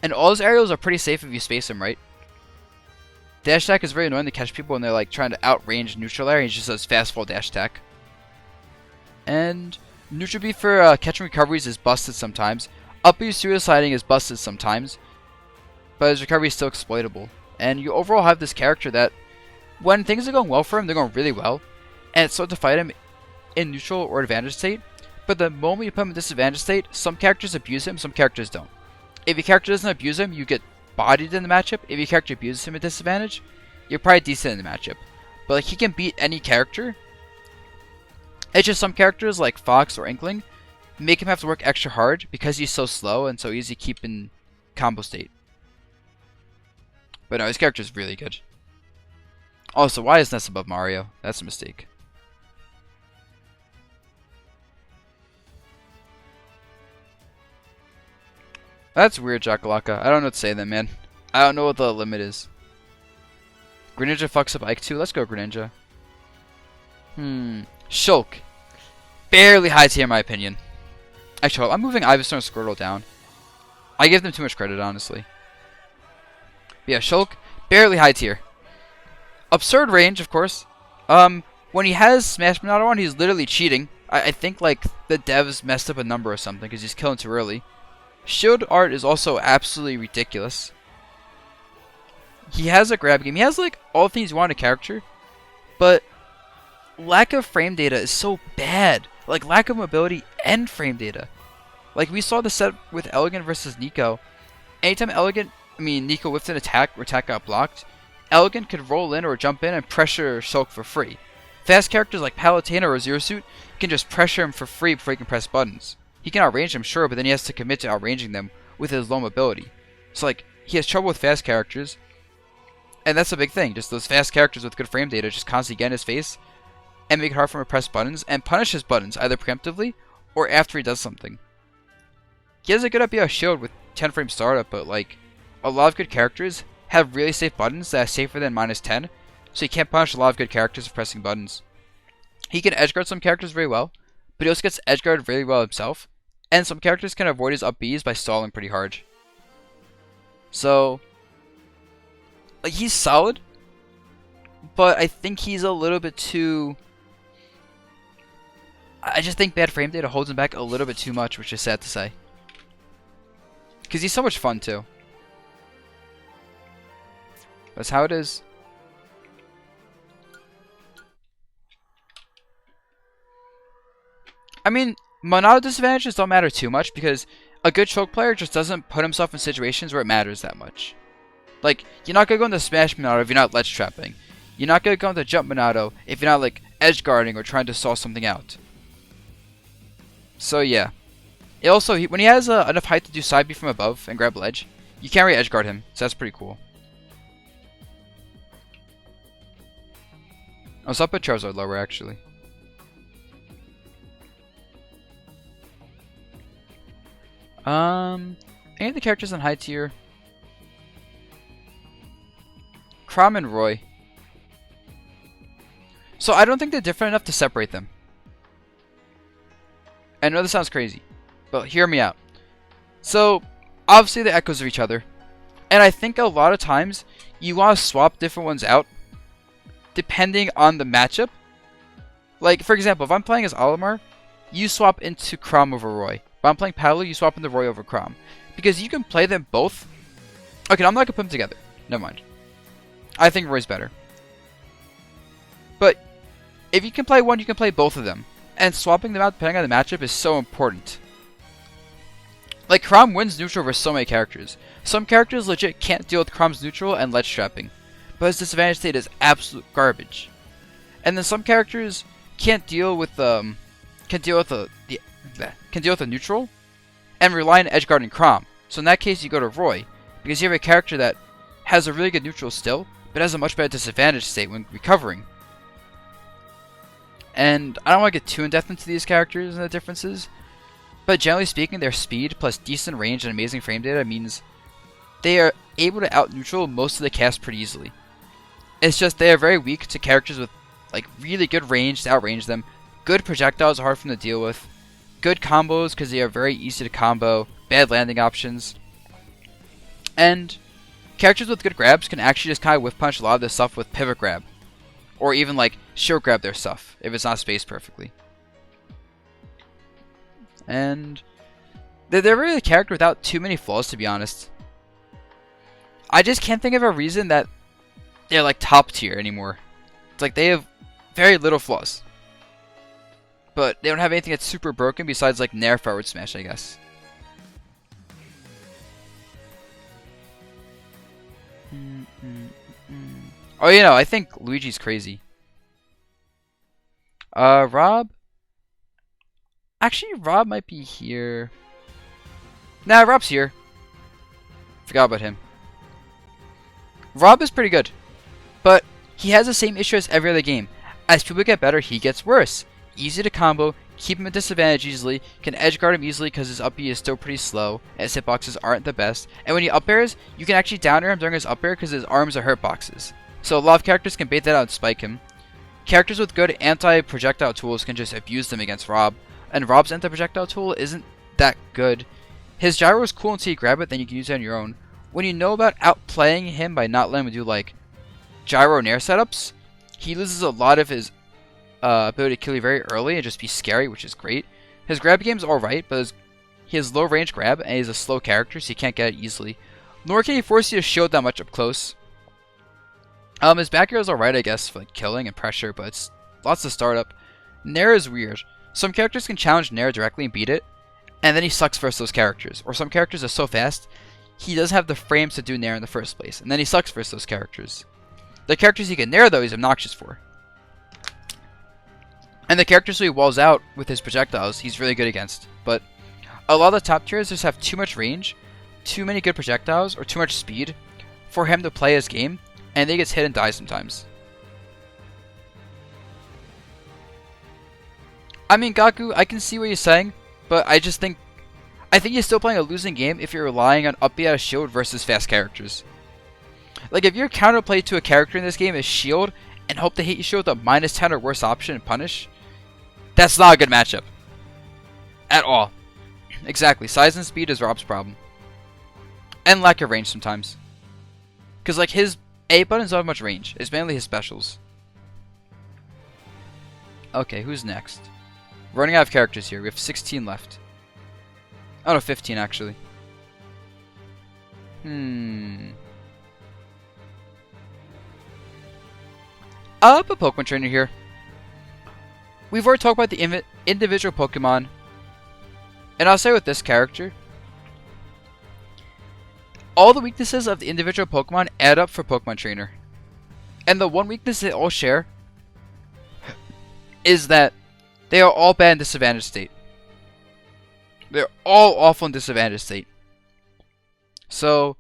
And all his aerials are pretty safe if you space him right. Dash attack is very annoying to catch people when they're like trying to outrange neutral air. He just does fast fall dash attack. And neutral B for catching recoveries is busted sometimes. Up B suiciding is busted sometimes. But his recovery is still exploitable. And you overall have this character that when things are going well for him, they're going really well. And it's hard to fight him in neutral or advantage state. But the moment you put him in disadvantage state, some characters abuse him, some characters don't. If your character doesn't abuse him, you get bodied in the matchup. If your character abuses him at disadvantage, you're probably decent in the matchup. But like he can beat any character. It's just some characters like Fox or Inkling make him have to work extra hard because he's so slow and so easy to keep in combo state. But no, his character is really good. Also, why is Ness above Mario? That's a mistake. That's weird, Jakalaka. I don't know what to say then, man. I don't know what the limit is. Greninja fucks up Ike too. Let's go, Greninja. Shulk. Barely high tier in my opinion. Actually, I'm moving Ivysaur and Squirtle down. I give them too much credit, honestly. But yeah, Shulk, barely high tier. Absurd range, of course. When he has Smash Monado on, he's literally cheating. I think like the devs messed up a number or something because he's killing too early. Shield art is also absolutely ridiculous. He has a grab game. He has like all the things you want in a character, but lack of frame data is so bad. Like lack of mobility and frame data. Like we saw the set with Elegant versus Nico. Anytime Nico whiffed an attack or attack got blocked, Elegant could roll in or jump in and pressure Shulk for free. Fast characters like Palutena or Zero Suit can just pressure him for free before he can press buttons. He can outrange them, sure, but then he has to commit to outranging them with his low mobility. So like, he has trouble with fast characters. And that's a big thing, just those fast characters with good frame data just constantly get in his face and make it hard for him to press buttons and punish his buttons either preemptively or after he does something. He has a good up shield with 10 frame startup, but like, a lot of good characters have really safe buttons that are safer than -10, so you can't punish a lot of good characters for pressing buttons. He can edgeguard some characters very well, but he also gets edgeguarded really well himself, and some characters can avoid his up Bs by stalling pretty hard. So, like, he's solid, but I think he's a little bit too... I just think bad frame data holds him back a little bit too much, which is sad to say. Because he's so much fun too. That's how it is. I mean, Monado disadvantages don't matter too much because a good choke player just doesn't put himself in situations where it matters that much. Like, you're not going to go into Smash Monado if you're not ledge trapping. You're not going to go into Jump Monado if you're not, like, edge guarding or trying to stall something out. So, yeah. It also, when he has enough height to do side B from above and grab ledge, you can't really edge guard him, so that's pretty cool. Oh, so I'll put Charizard lower, actually. Any of the characters on high tier? Chrom and Roy. So I don't think they're different enough to separate them. I know this sounds crazy, but hear me out. So, obviously they're echoes of each other. And I think a lot of times, you want to swap different ones out depending on the matchup. Like, for example, if I'm playing as Olimar, you swap into Chrom over Roy. If I'm playing Palu, you swap into Roy over Chrom. Because you can play them both. Okay, I'm not going to put them together. Never mind. I think Roy's better. But if you can play one, you can play both of them. And swapping them out depending on the matchup is so important. Like, Chrom wins neutral versus so many characters. Some characters legit can't deal with Chrom's neutral and ledge trapping. But his disadvantage state is absolute garbage. And then some characters can't deal with a neutral and rely on edge guarding Chrom. So in that case you go to Roy, because you have a character that has a really good neutral still, but has a much better disadvantage state when recovering. And I don't want to get too in depth into these characters and the differences, but generally speaking, their speed plus decent range and amazing frame data means they are able to out neutral most of the cast pretty easily. It's just they are very weak to characters with like really good range to outrange them. Good projectiles are hard for them to deal with. Good combos because they are very easy to combo. Bad landing options. And characters with good grabs can actually just kind of whiff punch a lot of their stuff with pivot grab. Or even like shield grab their stuff if it's not spaced perfectly. And they're really a character without too many flaws, to be honest. I just can't think of a reason that they're like top tier anymore. It's like they have very little flaws. But they don't have anything that's super broken besides like Nair forward smash, I guess. Oh, you know, I think Luigi's crazy. Rob? Actually, Rob might be here. Nah, Rob's here. Forgot about him. Rob is pretty good. But he has the same issue as every other game. As people get better, he gets worse. Easy to combo, keep him at disadvantage easily, can edge guard him easily because his up B is still pretty slow, and his hitboxes aren't the best. And when he up airs, you can actually down air him during his up air because his arms are hurtboxes. So a lot of characters can bait that out and spike him. Characters with good anti-projectile tools can just abuse them against Rob, and Rob's anti-projectile tool isn't that good. His gyro is cool until you grab it, then you can use it on your own. When you know about outplaying him by not letting him do like gyro nair setups, he loses a lot of his ability to kill you very early and just be scary, which is great. His grab game's alright, but he has low range grab and he's a slow character, so you can't get it easily. Nor can he force you to shield that much up close. His back air is alright, I guess, for like killing and pressure, but it's lots of startup. Nair is weird. Some characters can challenge Nair directly and beat it, and then he sucks versus those characters. Or some characters are so fast, he doesn't have the frames to do Nair in the first place, and then he sucks versus those characters. The characters he can Nair, though, he's obnoxious for. And the characters who he walls out with his projectiles, he's really good against. But a lot of the top tiers just have too much range, too many good projectiles, or too much speed for him to play his game, and he gets hit and dies sometimes. I mean, Gaku, I can see what you're saying, but I think you're still playing a losing game if you're relying on up B out of shield versus fast characters. Like, if your counterplay to a character in this game is shield and hope to hit you shield with a -10 or worse option and punish, that's not a good matchup. At all. Exactly. Size and speed is Rob's problem. And lack of range sometimes. Because, like, his A buttons don't have much range. It's mainly his specials. Okay, who's next? We're running out of characters here. We have 16 left. Oh no, 15 actually. I'll put Pokemon Trainer here. We've already talked about the individual Pokemon. And I'll say with this character, all the weaknesses of the individual Pokemon add up for Pokemon Trainer. And the one weakness they all share is that they are all bad in disadvantage state. They're all awful in disadvantage state. So,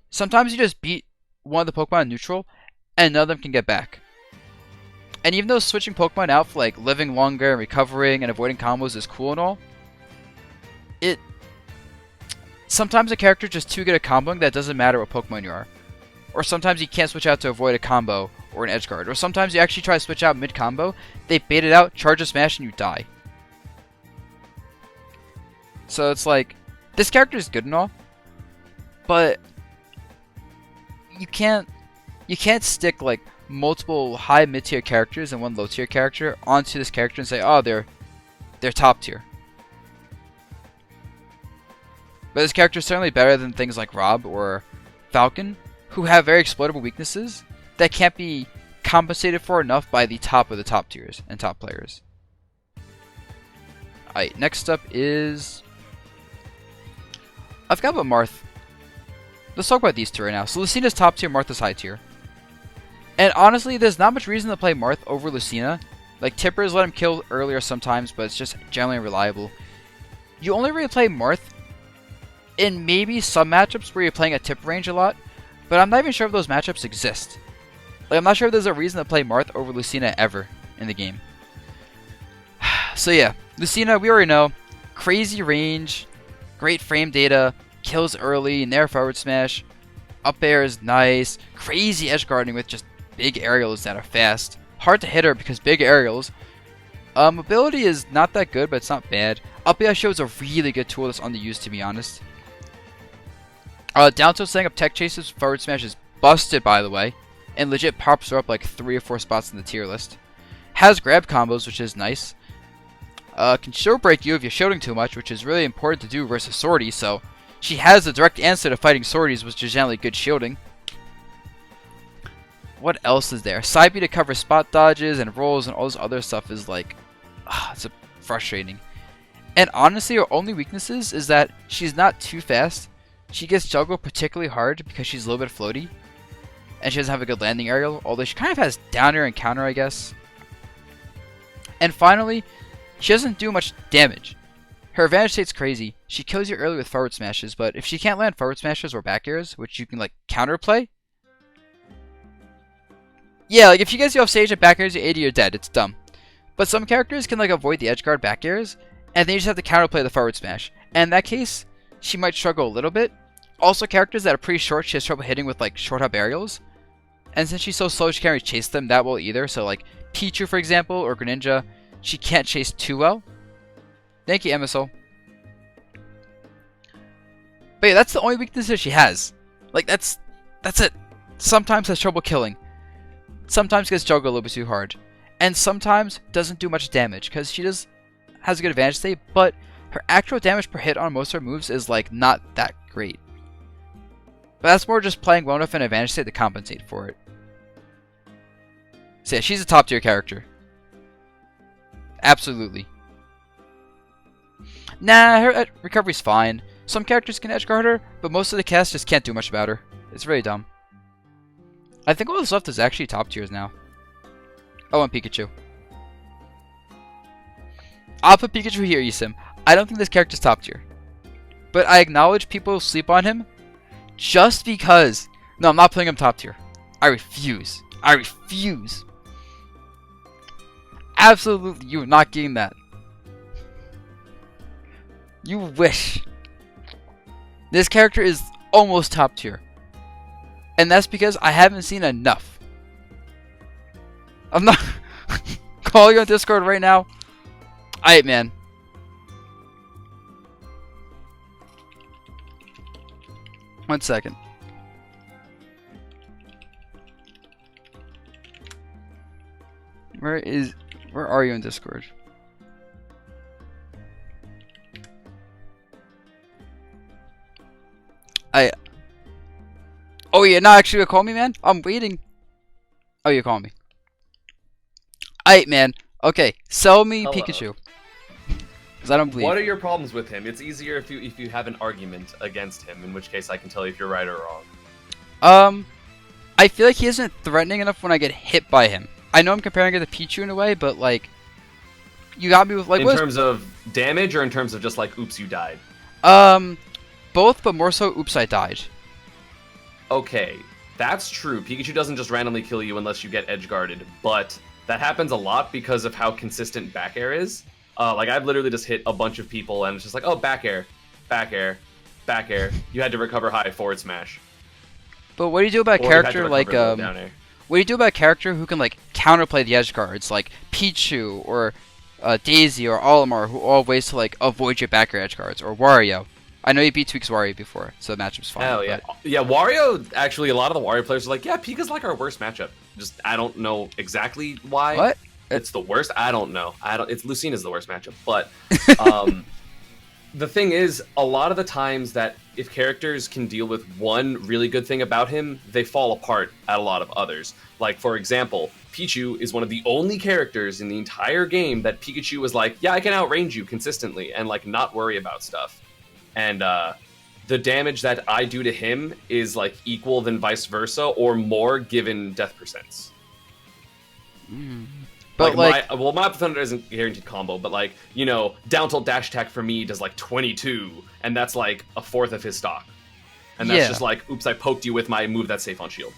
sometimes you just beat one of the Pokemon in neutral, and none of them can get back. And even though switching Pokemon out for like living longer and recovering and avoiding combos is cool and all, sometimes a character is just too good at comboing that it doesn't matter what Pokemon you are. Or sometimes you can't switch out to avoid a combo or an edge guard. Or sometimes you actually try to switch out mid-combo, they bait it out, charge a smash, and you die. So it's like, this character is good and all, but you can't stick like multiple high mid-tier characters and one low-tier character onto this character and say, oh, they're top tier. But this character is certainly better than things like Rob or Falcon, who have very exploitable weaknesses that can't be compensated for enough by the top of the top tiers and top players. Alright, next up is... I forgot about Marth. Let's talk about these two right now. So Lucina's top tier, Martha's high tier. And honestly, there's not much reason to play Marth over Lucina. Like, Tippers let him kill earlier sometimes, but it's just generally unreliable. You only really play Marth in maybe some matchups where you're playing a tip range a lot, but I'm not even sure if those matchups exist. Like, I'm not sure if there's a reason to play Marth over Lucina ever in the game. So yeah, Lucina, we already know. Crazy range, great frame data, kills early, nair forward smash, up air is nice, crazy edge guarding with just big aerials that are fast. Hard to hit her because big aerials. Mobility is not that good, but it's not bad. Up air shows a really good tool that's underused, to be honest. Down tilt setting up tech chases, forward smash is busted, by the way, and legit pops her up like 3 or 4 spots in the tier list. Has grab combos, which is nice. Can shield break you if you're shielding too much, which is really important to do versus Swordy, so she has a direct answer to fighting Swordies, which is generally good shielding. What else is there? Side B to cover spot dodges and rolls and all this other stuff is like... it's frustrating. And honestly, her only weaknesses is that she's not too fast. She gets juggled particularly hard because she's a little bit floaty. And she doesn't have a good landing aerial, although she kind of has down air and counter, I guess. And finally, she doesn't do much damage. Her advantage state's crazy. She kills you early with forward smashes, but if she can't land forward smashes or back airs, which you can like counterplay, yeah, like if she gets you off stage and back airs you 80, you're dead. It's dumb. But some characters can like avoid the edge guard back airs, and then you just have to counterplay the forward smash. And in that case, she might struggle a little bit. Also, characters that are pretty short, she has trouble hitting with like short hop aerials. And since she's so slow, she can't really chase them that well either. So like Pichu, for example, or Greninja, she can't chase too well. Thank you, MSO. But yeah, that's the only weakness that she has. Like that's it. Sometimes has trouble killing. Sometimes gets juggled a little bit too hard. And sometimes doesn't do much damage because she has a good advantage state, but her actual damage per hit on most of her moves is like not that great. But that's more just playing well enough in advantage state to compensate for it. So yeah, she's a top tier character. Absolutely. Nah, her recovery's fine. Some characters can edgeguard her, but most of the cast just can't do much about her. It's really dumb. I think all that's left is actually top tiers now. Oh, and Pikachu. I'll put Pikachu here, Esim. I don't think this character's top tier. But I acknowledge people sleep on him just because... No, I'm not putting him top tier. I refuse. I refuse. Absolutely, you're not getting that. You wish. This character is almost top tier. And that's because I haven't seen enough. I'm not calling you on Discord right now. Alright, man. One second. Where are you in Discord? Oh yeah, no, actually, call me, man. I'm waiting. Oh, you call me. Alright, man. Okay, sell me Hello. Pikachu. Because I don't believe. What are your problems with him? It's easier if you have an argument against him, in which case I can tell you if you're right or wrong. I feel like he isn't threatening enough when I get hit by him. I know I'm comparing it to Pichu in a way, but like, you got me with like. In terms of damage, or in terms of just like, oops, you died. Both, but more so, oops, I died. Okay, that's true. Pikachu doesn't just randomly kill you unless you get edge guarded, but that happens a lot because of how consistent back air is. Like I've literally just hit a bunch of people and it's just like, oh, back air, back air, back air. You had to recover high forward smash. But what do you do about a Or you had to character recover like down air. what do you do about a character who can like counterplay the edge guards, like Pichu or Daisy or Olimar, who all have ways to like avoid your back air edge guards, or Wario? I know you beat Tweak's Wario before, so the matchup's fine. Hell yeah. But... Yeah, Wario, actually, a lot of the Wario players are like, yeah, Pika's like our worst matchup. Just I don't know exactly why. What? It's the worst. I don't know. It's Lucina's the worst matchup, but the thing is, a lot of the times that if characters can deal with one really good thing about him, they fall apart at a lot of others. Like, for example, Pichu is one of the only characters in the entire game that Pikachu was like, yeah, I can outrange you consistently and, like, not worry about stuff. And the damage that I do to him is, like, equal than vice versa or more given death percents. But my up thunder isn't guaranteed combo, but like, you know, down tilt dash attack for me does like 22, and that's like a fourth of his stock. And that's just like, oops, I poked you with my move that's safe on shield.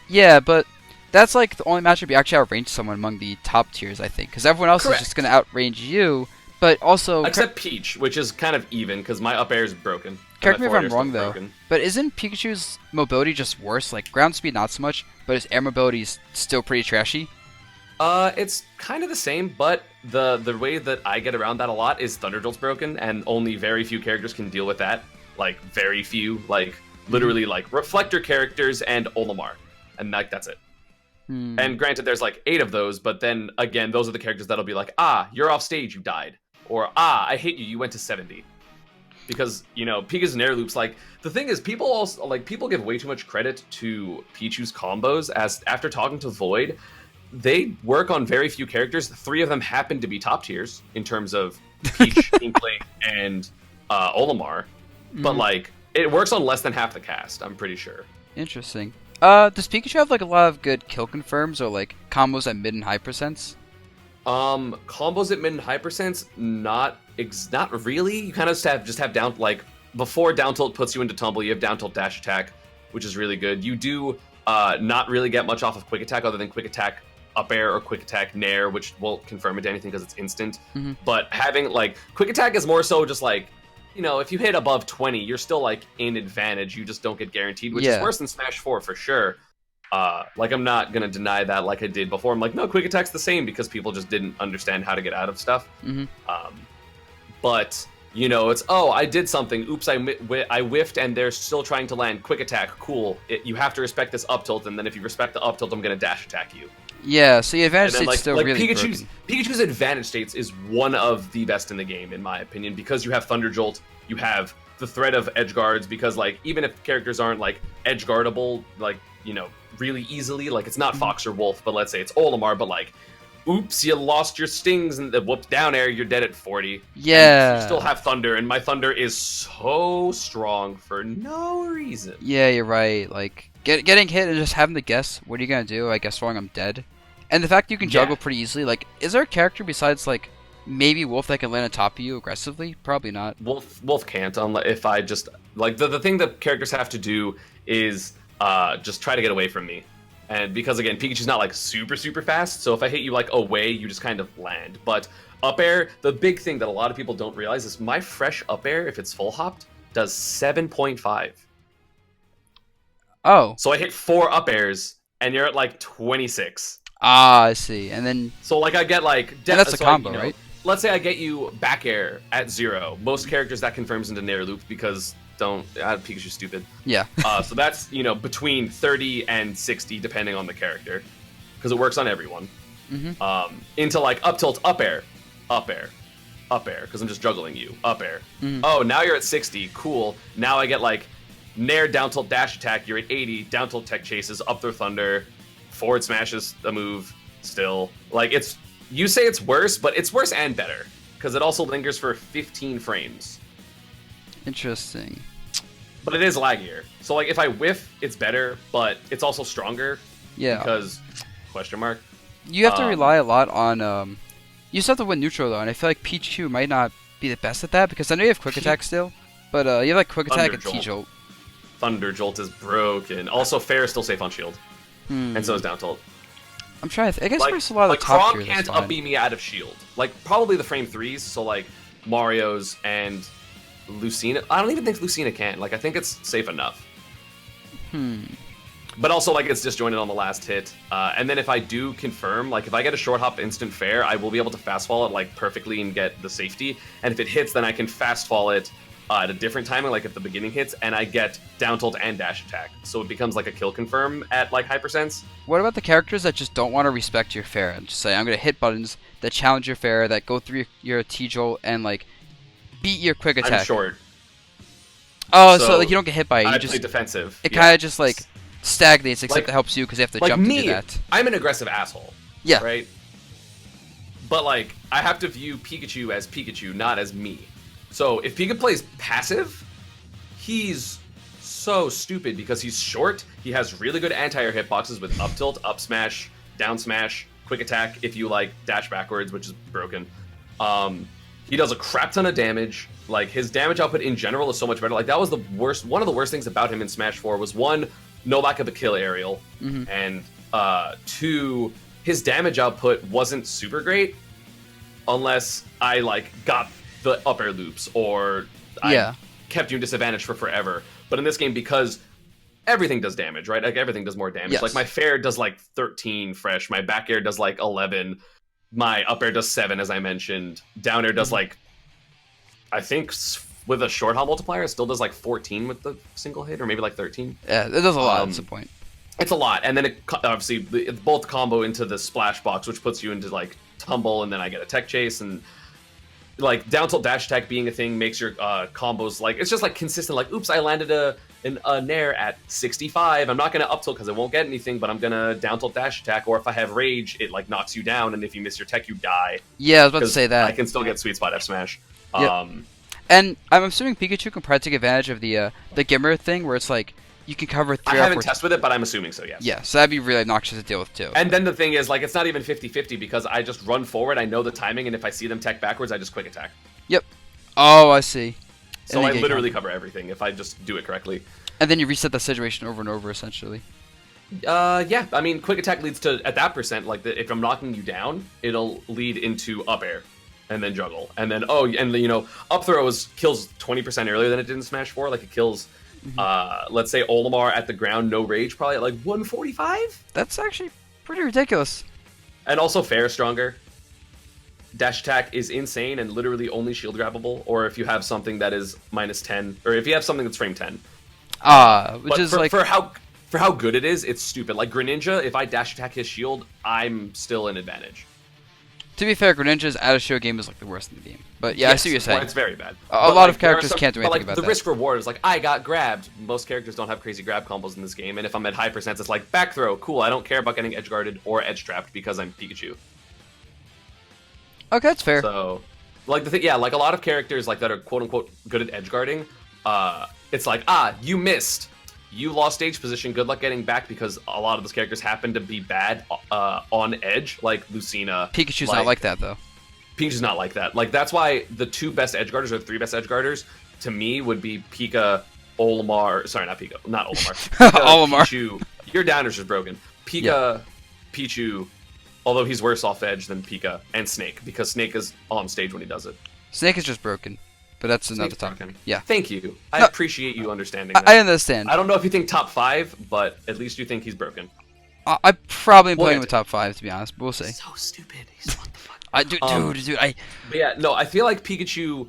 Yeah, but that's like the only matchup you actually outrange someone among the top tiers, I think, because everyone else is just gonna outrange you. But also, except Peach, which is kind of even because my up air is broken. Correct me if I'm wrong though, but isn't Pikachu's mobility just worse? Like ground speed, not so much, but his air mobility is still pretty trashy. It's kind of the same, but the way that I get around that a lot is Thunder Jolt's broken, and only very few characters can deal with that. Like, very few. Like, literally, like, Reflector characters and Olimar. And, like, that's it. And granted, there's, like, 8 of those, but then, again, those are the characters that'll be like, ah, you're off stage, you died. Or, ah, I hate you, you went to 70. Because, you know, Pika's and air loops, like, the thing is, people give way too much credit to Pichu's combos, as after talking to Void, they work on very few characters. 3 of them happen to be top tiers in terms of Peach, Inkling, and Olimar. But, like, it works on less than half the cast, I'm pretty sure. Interesting. Does Pikachu have, like, a lot of good kill confirms or, like, combos at mid and high percents? Combos at mid and high percents, not really. You kind of just have down, like, before down tilt puts you into tumble, you have down tilt dash attack, which is really good. You do not really get much off of quick attack other than quick attack up air or quick attack nair, which won't confirm it to anything because it's instant. But having, like, quick attack is more so just like, you know, if you hit above 20, you're still, like, in advantage. You just don't get guaranteed, which is worse than Smash 4 for sure. Like, I'm not gonna deny that like I did before. I'm like, no, quick attack's the same because people just didn't understand how to get out of stuff. But, you know, it's, oh, I did something. Oops, I whiffed and they're still trying to land quick attack. Cool. You have to respect this up tilt, and then if you respect the up tilt, I'm gonna dash attack you. Yeah, so the advantage state's like, still like really Pikachu's advantage states is one of the best in the game, in my opinion, because you have Thunder Jolt, you have the threat of edge guards, because, like, even if characters aren't, like, edge guardable, like, you know, really easily, like, it's not Fox or Wolf, but let's say it's Olimar, but, like, oops, you lost your stings and the whoop down air, you're dead at 40. Yeah. You still have Thunder, and my Thunder is so strong for no reason. Yeah, you're right. Like, getting hit and just having to guess, what are you gonna do? I guess wrong, I'm dead. And the fact you can juggle pretty easily, like, is there a character besides, like, maybe Wolf that can land on top of you aggressively? Probably not. Wolf can't, unless if I just, like, the thing that characters have to do is just try to get away from me. And because, again, Pikachu's not, like, super, super fast, so if I hit you, like, away, you just kind of land. But up air, the big thing that a lot of people don't realize is my fresh up air, if it's full hopped, does 7.5. Oh. So I hit 4 up airs, and you're at, like, 26. Ah, I see. And then... So, like, I get, like... And that's a combo, right? Let's say I get you back air at 0. Most characters that confirms into nair loop because... Pikachu's stupid. Yeah. So that's, you know, between 30 and 60 depending on the character, because it works on everyone. Into, like, up tilt, up air, because I'm just juggling you, up air. Oh, now you're at 60, cool. Now I get, like, nair, down tilt, dash attack, you're at 80, down tilt, tech chases, up throw thunder, forward smash is a move still. Like, it's, you say it's worse, but it's worse and better, because it also lingers for 15 frames. Interesting. But it is laggier. So, like, if I whiff, it's better, but it's also stronger. Yeah. Because, question mark. You have to rely a lot on, you still have to win neutral, though, and I feel like Pichu might not be the best at that, because I know you have quick attack still, but you have, like, quick attack and T-Jolt. Thunder Jolt is broken. Also, Fair is still safe on shield. And so is down tilt. I'm trying to I guess like, there's a lot of top tiers. Like, Chrom can't up-B me out of shield. Like, probably the frame 3s, so, like, Mario's and... Lucina, I don't even think Lucina can. Like, I think it's safe enough. But also, like, it's disjointed on the last hit. And then if I do confirm, like, if I get a short hop instant fair, I will be able to fast fall it, like, perfectly and get the safety. And if it hits, then I can fast fall it at a different timing, like if the beginning hits, and I get down tilt and dash attack. So it becomes like a kill confirm at like hypersense. What about the characters that just don't want to respect your fair and just say, I'm going to hit buttons that challenge your fair, that go through your T-jolt and like beat your quick attack? I'm short. Oh, so like you don't get hit by it. You I just play defensive. It kind of just like stagnates, except Like- it helps you because you have to Like jump to me, do that. I'm an aggressive asshole. Yeah. Right? But like, I have to view Pikachu as Pikachu, not as me. So if Pika plays passive, he's so stupid because he's short. He has really good anti-air hitboxes with up tilt, up smash, down smash, quick attack if you like dash backwards, which is broken. He does a crap ton of damage. Like his damage output in general is so much better. Like that was the worst. One of the worst things about him in Smash 4 was one, no lack of a kill aerial, and two, his damage output wasn't super great unless I like got the up air loops or I kept you in disadvantage for forever. But in this game, because everything does damage, right? Like everything does more damage. Yes. Like my fair does like 13 fresh, my back air does like 11, my up air does 7, as I mentioned. Down air does like, I think with a short hop multiplier, it still does like 14 with the single hit, or maybe like 13. Yeah, it does a lot. That's the point. It's a lot, and then it obviously it's both combo into the splash box, which puts you into like tumble, and then I get a tech chase, and like down tilt dash attack being a thing makes your combos like it's just like consistent. Like, oops, I landed a nair at 65. I'm not gonna up tilt because it won't get anything, but I'm gonna down tilt dash attack. Or if I have rage, it like knocks you down, and if you miss your tech, you die. Yeah, I was about to 'Cause say that. I can still get sweet spot F smash. Yep. And I'm assuming Pikachu can probably take advantage of the Gimmer thing, where it's like you can cover 3 I or haven't 4 tested with it, but I'm assuming so. Yes. Yeah, so that'd be really obnoxious to deal with too. And then the thing is, like, it's not even 50-50 because I just run forward, I know the timing, and if I see them tech backwards, I just quick attack. Yep. Oh, I see. So And I then you get literally combo. cover everything if I just do it correctly. And then you reset the situation over and over, essentially. Yeah. I mean, quick attack leads to, at that percent, like, if I'm knocking you down, it'll lead into up air, and then juggle. And then, you know, up throw kills 20% earlier than it did in Smash 4. Like, it kills, let's say, Olimar at the ground, no rage, probably at, like, 145? That's actually pretty ridiculous. And also fair stronger. Dash attack is insane and literally only shield grabbable, or if you have something that is -10, or if you have something that's frame 10. Which But is for how good it is, it's stupid. Like Greninja, if I dash attack his shield, I'm still an advantage. To be fair, Greninja's out of show game is like the worst in the game. But yeah, I see what you're saying. Well, it's very bad. A lot of characters can't do anything about the that. risk reward is like, I got grabbed. Most characters don't have crazy grab combos in this game, and if I'm at high percents, it's like back throw, cool. I don't care about getting edge guarded or edge trapped because I'm Pikachu. Okay, that's fair. So, like like a lot of characters like that are quote unquote good at edge guarding. It's like, you missed, you lost stage position. Good luck getting back because a lot of those characters happen to be bad on edge, like Lucina. Pikachu's not like that though. Pikachu's not like that. Like that's why the 2 best edge guarders or 3 best edge guarders to me would be Pika, Olimar. Sorry, not Olimar. Pika, Olimar. Pichu. Your downers is broken. Pika, Pichu. Although he's worse off edge than Pika, and Snake, because Snake is on stage when he does it. Snake is just broken, but that's another Snake's topic. broken. Yeah, Thank you. I No, appreciate you understanding that. I understand. I don't know if you think top 5, but at least you think he's broken. I probably am We'll putting him get in top 5 to be honest, but we'll see. So stupid. He's what the fuck. Dude, But yeah, no, I feel like Pikachu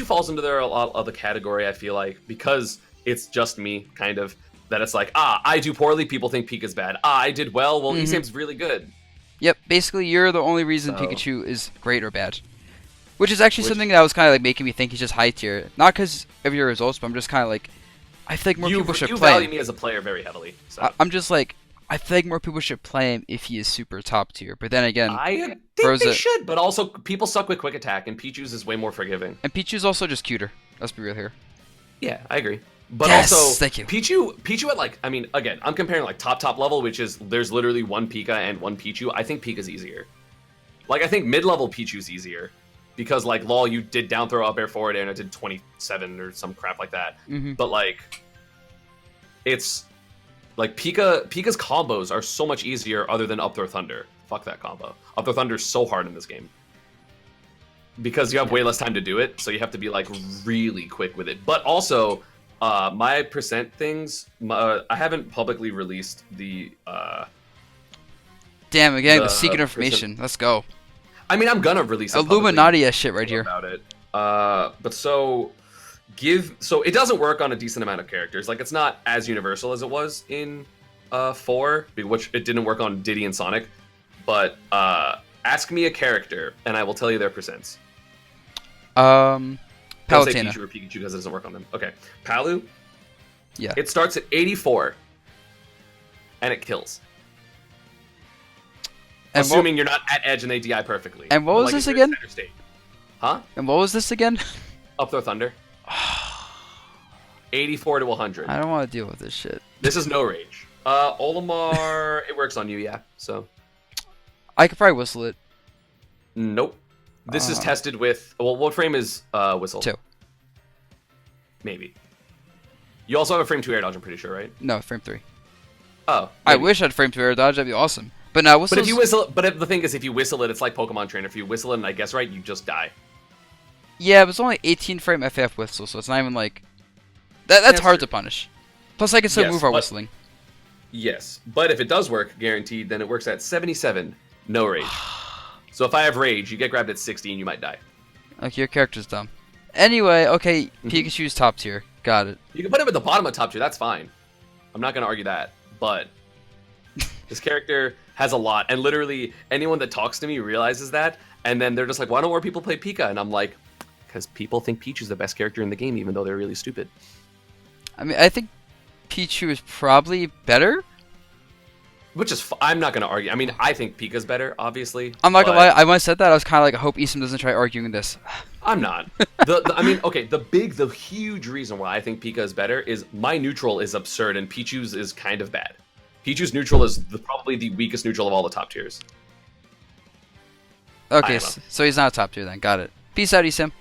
falls into there a lot of the category, I feel like, because it's just me, kind of, that it's like, I do poorly, people think Pika's bad. I did well, Esame's really good. Yep, basically you're the only reason So- Pikachu is great or bad. Which is actually something that was kind of like making me think he's just high tier. Not because of your results, but I'm just kind of like, I think more people should You play value him. me as a player very heavily. So. I'm just like, I think more people should play him if he is super top tier. But then again, I think Frozen- they should, but also people suck with quick attack, and Pichu's is way more forgiving. and Pichu's also just cuter. Let's be real here. Yeah, I agree. But Yes, also, thank you. Pichu at like, I mean, again, I'm comparing like top level, which is there's literally one Pika and one Pichu. I think Pika's easier. Like, I think mid-level Pichu's easier. Because, like, lol, you did down throw, up air, forward air, and it did 27 or some crap like that. But, like, it's... Like, Pika's combos are so much easier other than up throw thunder. Fuck that combo. Up throw thunder is so hard in this game. Because you have way less time to do it, so you have to be, like, really quick with it. But also, my percent things... I haven't publicly released the... Damn, again, the the secret information. Let's go. I mean, I'm gonna release it publicly Illuminati ass shit right here. about it. But so So it doesn't work on a decent amount of characters. Like, it's not as universal as it was in 4, which it didn't work on Diddy and Sonic. But ask me a character, and I will tell you their percents. Don't say Palutena. Pichu or Pikachu because it doesn't work on them. Okay, Palu. Yeah. It starts at 84, and it kills. And Assuming you're not at edge and they DI perfectly. And what was Like, this if you're in again? center state. Huh? And what was this again? Up throw thunder. 84 to 100. I don't want to deal with this shit. This is no rage. Olimar, it works on you, yeah. So, I could probably whistle it. nope. This is tested with. Well, what frame is whistle? 2. Maybe. You also have a frame 2 air dodge, I'm pretty sure, right? No, frame 3. Oh. I maybe. wish I'd frame 2 air dodge. That'd be awesome. But no, But if you whistle, the thing is, if you whistle it, it's like Pokemon Trainer. If you whistle it and I guess right, you just die. Yeah, but it's only 18 frame FF whistle, so it's not even like that's hard true. to punish. Plus, I can still Yes, move while but- whistling. Yes, but if it does work, guaranteed, then it works at 77, no rage. So if I have rage, you get grabbed at 60 and you might die. Okay, your character's dumb. Anyway, okay, Mm-hmm. Pikachu's top tier. Got it. You can put him at the bottom of top tier, that's fine. I'm not going to argue that, but this character has a lot, and literally anyone that talks to me realizes that, and then they're just like, why don't more people play Pika? And I'm like, because people think Pichu's the best character in the game, even though they're really stupid. I mean, I think Pichu is probably better. Which is, I'm not going to argue. I mean, I think Pika's better, obviously. I'm not gonna but lie. I once said that. I was kind of like, I hope Isam doesn't try arguing this. I'm not. I mean, okay, the huge reason why I think Pika is better is my neutral is absurd and Pichu's is kind of bad. Pichu's neutral is probably the weakest neutral of all the top tiers. Okay, I don't know. so he's not a top tier then. Got it. Peace out, Isam.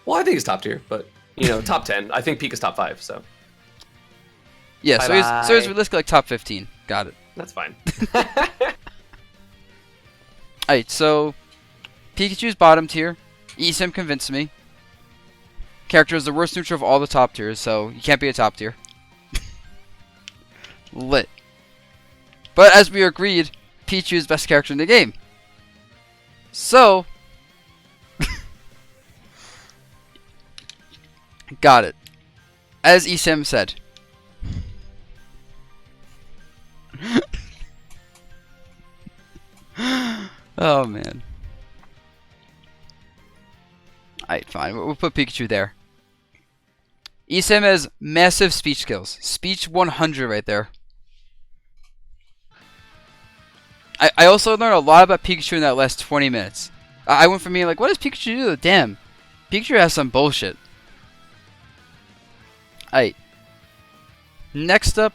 Well, I think he's top tier, but, top 10. I think Pika's top 5, so Yeah, so he's Bye-bye. realistically like top 15. Got it. that's fine. Alright, so Pikachu's bottom tier. Isam convinced me. Character is the worst neutral of all the top tiers, so you can't be a top tier. Lit. But as we agreed, Pichu is the best character in the game. So got it. As Isam said. Oh man. Alright, fine. We'll put Pikachu there. Isam has massive speech skills. Speech 100 right there. I also learned a lot about Pikachu in that last 20 minutes. I went from being like, what does Pikachu do? Damn. Pikachu has some bullshit. Alright. Next up.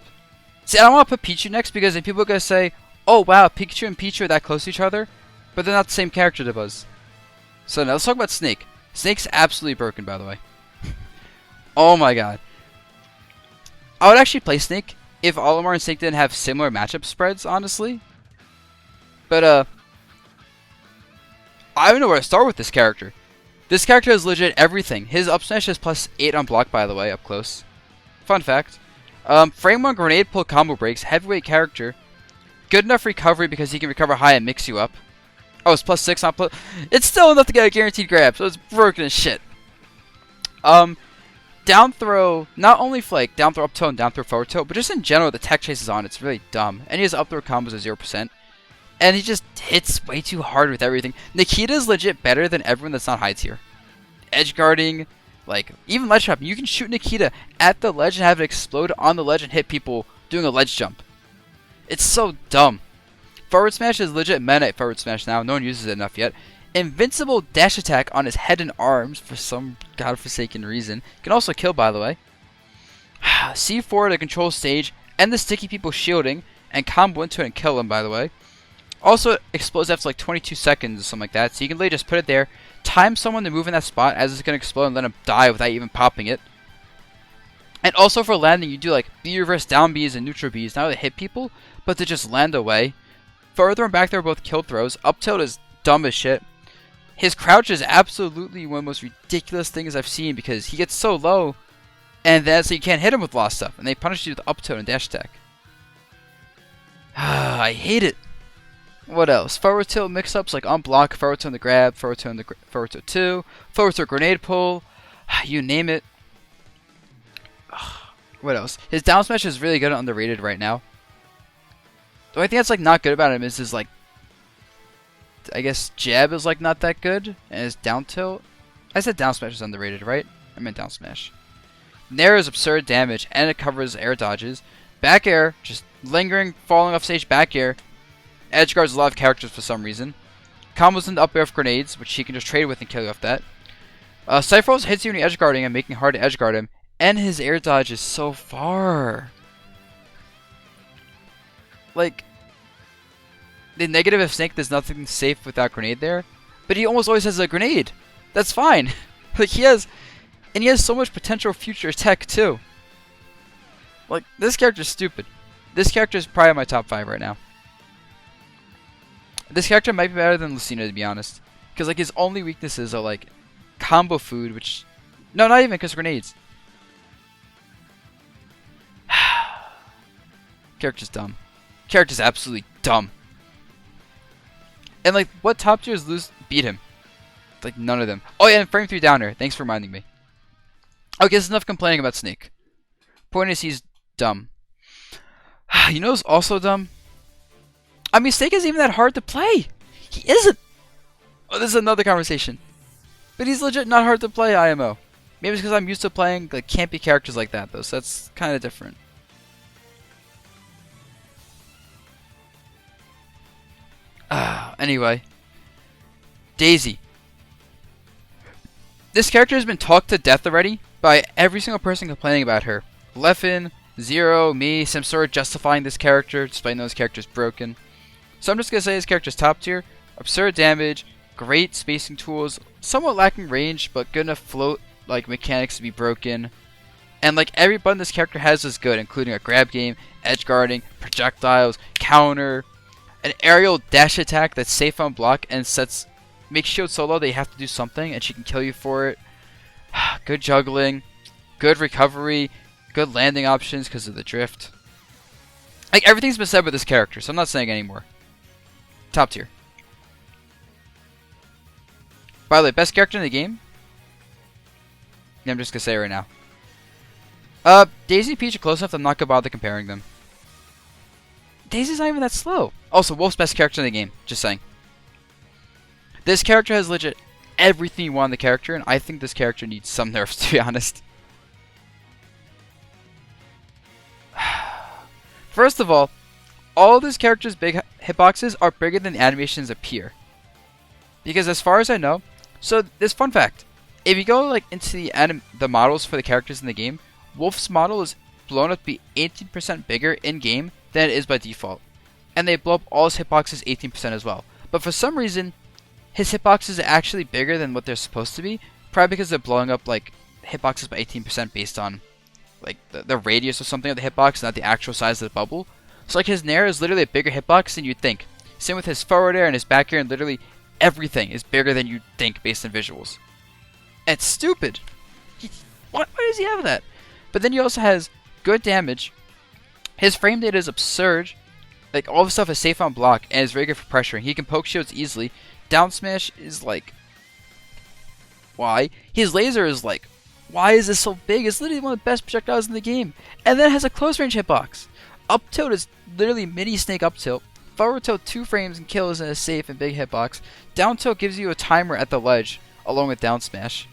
See, I don't want to put Pichu next because then people are going to say, oh wow, Pikachu and Pichu are that close to each other. But they're not the same character, Dabuz. So now let's talk about Snake. Snake's absolutely broken, by the way. Oh my god. I would actually play Snake if Olimar and Snake didn't have similar matchup spreads, honestly. But, I don't know where to start with this character. This character has legit everything. His up smash is +8 on block, by the way, up close. Fun fact. Frame 1 grenade pull combo breaks, heavyweight character. Good enough recovery because he can recover high and mix you up. Oh, it's +6 on plus. It's still enough to get a guaranteed grab, so it's broken as shit. Down throw, not only for like down throw up tilt and down throw forward tilt, but just in general, the tech chase is on. It's really dumb. And he has up throw combos at 0%. And he just hits way too hard with everything. Nikita is legit better than everyone that's not high tier. Edge guarding, like, even ledge trapping. You can shoot Nikita at the ledge and have it explode on the ledge and hit people doing a ledge jump. It's so dumb. Forward smash is legit meta at forward smash now. No one uses it enough yet. Invincible dash attack on his head and arms for some godforsaken reason. Can also kill, by the way. C4 to control stage and the sticky people shielding. And combo into it and kill him, by the way. Also, it explodes after like 22 seconds or something like that. So you can literally just put it there. Time someone to move in that spot as it's going to explode and let him die without even popping it. And also for landing, you do like B reverse down Bs and neutral Bs. Not to hit people, but to just land away. Further and back there are both kill throws. Up tilt is dumb as shit. His crouch is absolutely one of the most ridiculous things I've seen because he gets so low. And then so you can't hit him with lost stuff. And they punish you with up tilt and dash attack. I hate it. What else? Forward tilt mix-ups like unblock, forward tilt on the grab, forward tilt on the forward tilt 2, forward tilt grenade pull, you name it. What else? His down smash is really good and underrated right now. The only thing that's like not good about him is his like, I guess jab is like not that good, and his down tilt. I said down smash is underrated, right? I meant down smash. Nair is absurd damage, and it covers air dodges. Back air, just lingering, falling off stage back air. Edge guards a lot of characters for some reason. Combos into up air with grenades, which he can just trade with and kill you off that. Cypher's hits you when you're edge guarding and making it hard to edge guard him. And his air dodge is so far. Like, the negative of Snake, there's nothing safe without grenade there. But he almost always has a grenade. That's fine. Like, he has so much potential future tech, too. Like, this character's stupid. This character is probably my top 5 right now. This character might be better than Lucina, to be honest. Because, like, his only weaknesses are, like, combo food, which... No, not even, because grenades. Character's dumb. Character's absolutely dumb. And, like, what top tiers beat him? Like, none of them. Oh, yeah, and frame 3 downer. Thanks for reminding me. Okay, there's enough complaining about Snake. Point is, he's dumb. You know who's also dumb? I mean, Snake isn't even that hard to play. He isn't. Oh, this is another conversation. But he's legit not hard to play, IMO. Maybe it's because I'm used to playing like campy characters like that, though, so that's kind of different. Anyway. Daisy. This character has been talked to death already by every single person complaining about her. Leffen, Zero, me, Samsura justifying this character, despite knowing this character's broken. So I'm just going to say this character's top tier. Absurd damage, great spacing tools, somewhat lacking range, but good enough float like mechanics to be broken. And like every button this character has is good, including a grab game, edge guarding, projectiles, counter, an aerial dash attack that's safe on block and makes shield so low that you have to do something and she can kill you for it. Good juggling, good recovery, good landing options because of the drift. Like everything's been said with this character, so I'm not saying anymore. Top tier. By the way, best character in the game? Yeah, I'm just gonna say it right now. Daisy and Peach are close enough that I'm not gonna bother comparing them. Daisy's not even that slow. Also, Wolf's best character in the game. Just saying. This character has legit everything you want in the character, and I think this character needs some nerfs, to be honest. First of all this character's big hitboxes are bigger than the animations appear. Because as far as I know, so this fun fact, if you go like into the models for the characters in the game, Wolf's model is blown up to be 18% bigger in game than it is by default. And they blow up all his hitboxes 18% as well. But for some reason, his hitboxes are actually bigger than what they're supposed to be, probably because they're blowing up like hitboxes by 18% based on like the radius or something of the hitbox, not the actual size of the bubble. So like his Nair is literally a bigger hitbox than you'd think. Same with his forward air and his back air, and literally everything is bigger than you'd think based on visuals. And it's stupid. Why does he have that? But then he also has good damage. His frame data is absurd. Like all the stuff is safe on block and is very good for pressuring. He can poke shields easily. Down smash is like, why? His laser is like, why is this so big? It's literally one of the best projectiles in the game. And then it has a close range hitbox. Up tilt is literally mini Snake up tilt. Forward tilt 2 frames and kills in a safe and big hitbox. Down tilt gives you a timer at the ledge along with down smash.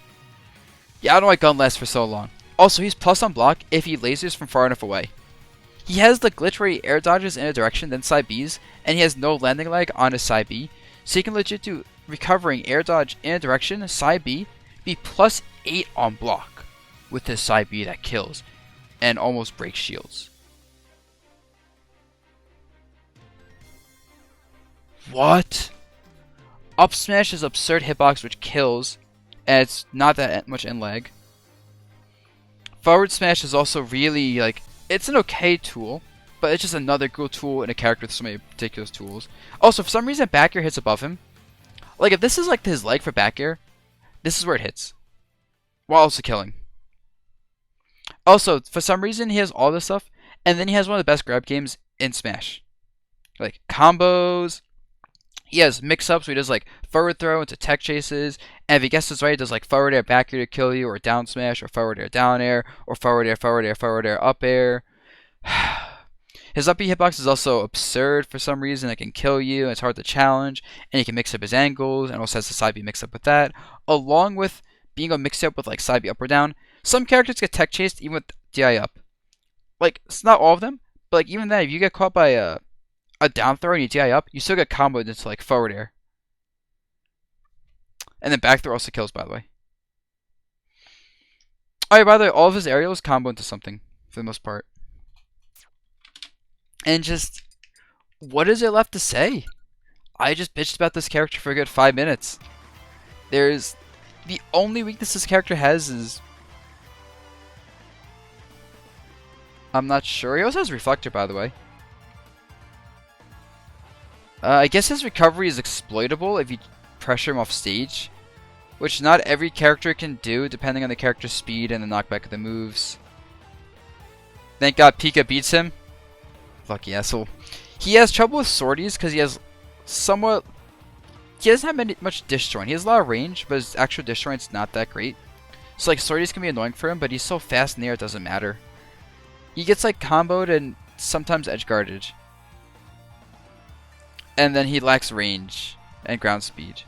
Yeah, I don't know why gun lasts for so long. Also, he's plus on block if he lasers from far enough away. He has the glitch where he air dodges in a direction then side Bs, and he has no landing lag on his side B, so he can legit do recovering air dodge in a direction, side B, be plus 8 on block with his side B that kills and almost breaks shields. What? Up smash is absurd hitbox which kills, and it's not that much in lag. Forward smash is also really like, it's an okay tool, but it's just another cool tool in a character with so many ridiculous tools. Also, for some reason, back air hits above him. Like, if this is like his leg for back air, this is where it hits, while also killing. Also, for some reason, he has all this stuff, and then he has one of the best grab games in Smash. Like, combos, He has mix-ups where he does like forward throw into tech chases, and if he guesses right, he does like forward air, back air to kill you, or down smash, or forward air, down air, or forward air, forward air, forward air, up air. His up B hitbox is also absurd for some reason. It can kill you, and it's hard to challenge, and he can mix up his angles, and also has the side B mix up with that, along with being able to mix it up with like side B up or down. Some characters get tech chased even with DI up. Like, it's not all of them, but like even then, if you get caught by a down throw and you DI up, you still get comboed into like forward air. And then back throw also kills, by the way. Alright, by the way, all of his aerials combo into something, for the most part. And just, what is there left to say? I just bitched about this character for a good 5 minutes. The only weakness this character has is... I'm not sure. He also has Reflector, by the way. I guess his recovery is exploitable if you pressure him off stage, which not every character can do, depending on the character's speed and the knockback of the moves. Thank God Pika beats him. Lucky asshole. He has trouble with sorties because he has somewhat... He doesn't have much disjoint. He has a lot of range, but his actual disjoint's not that great. So like sorties can be annoying for him, but he's so fast in the air it doesn't matter. He gets like comboed and sometimes edge guarded. And then he lacks range and ground speed.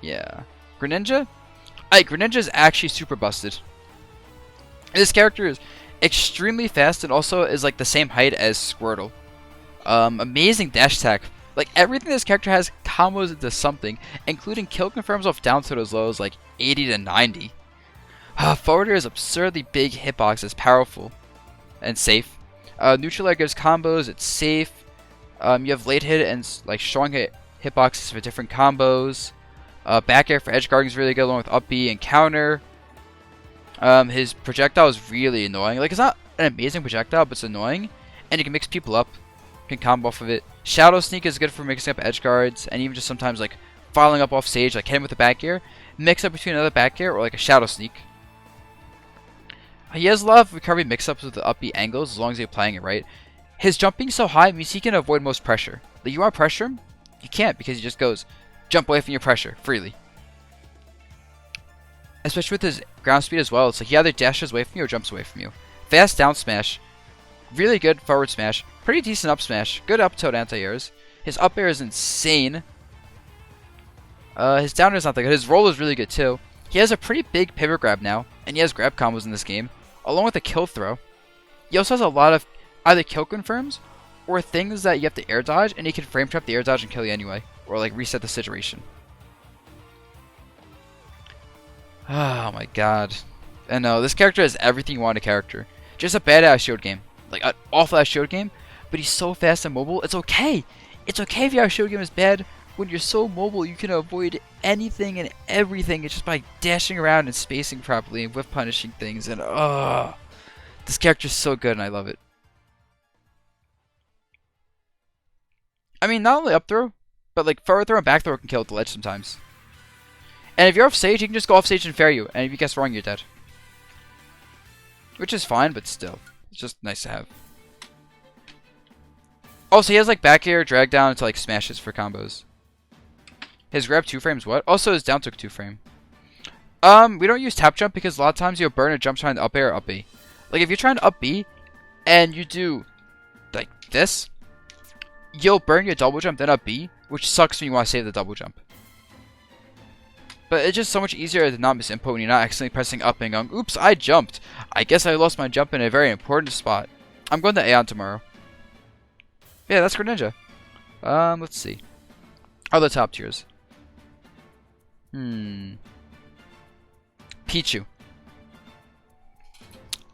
Yeah. Greninja? Greninja is actually super busted. This character is extremely fast and also is like the same height as Squirtle. Amazing dash attack. Like everything this character has combos into something, including kill confirms off down tilt as low as like 80 to 90. Forward air is absurdly big hitbox, it's powerful and safe. Neutral air gives combos, it's safe. You have late hit and like strong hitboxes for different combos. Back air for edge guarding is really good along with up B and counter. His projectile is really annoying. Like, it's not an amazing projectile, but it's annoying. And you can mix people up. You can combo off of it. Shadow Sneak is good for mixing up edge guards. And even just sometimes, like, following up off stage, like, hit him with a back air. Mix up between another back air or, like, a Shadow Sneak. He has a lot of recovery mix-ups with the up B angles, as long as you're playing it right. His jump being so high means he can avoid most pressure. Like, you want to pressure him? You can't, because he just goes, jump away from your pressure, freely. Especially with his ground speed as well. It's like he either dashes away from you or jumps away from you. Fast down smash. Really good forward smash. Pretty decent up smash. Good up tilt anti-airs. His up air is insane. His down air is not that good. His roll is really good too. He has a pretty big pivot grab now. And he has grab combos in this game. Along with a kill throw. He also has a lot of either kill confirms or things that you have to air dodge. And he can frame trap the air dodge and kill you anyway. Or like reset the situation. Oh my god. And no, this character has everything you want in a character. Just a badass shield game. Like an awful ass shield game. But he's so fast and mobile. It's okay. It's okay if your shield game is bad. When you're so mobile, you can avoid anything and everything. It's just by dashing around and spacing properly and whiff punishing things. And this character is so good and I love it. I mean, not only up throw, but like forward throw and back throw can kill at the ledge sometimes. And if you're off stage, he can just go off stage and fair you. And if you guess wrong, you're dead. Which is fine, but still. It's just nice to have. Also, he has like back air, drag down into like smashes for combos. His grab 2 frames what? Also his down tilt 2 frame. We don't use tap jump because a lot of times you'll burn a jump trying to up air or up B. Like if you're trying to up B and you do like this, you'll burn your double jump then up B, which sucks when you want to save the double jump. But it's just so much easier to not miss input when you're not accidentally pressing up and going, oops, I jumped. I guess I lost my jump in a very important spot. I'm going to Aeon tomorrow. Yeah, that's Greninja. Let's see. Other top tiers. Pichu.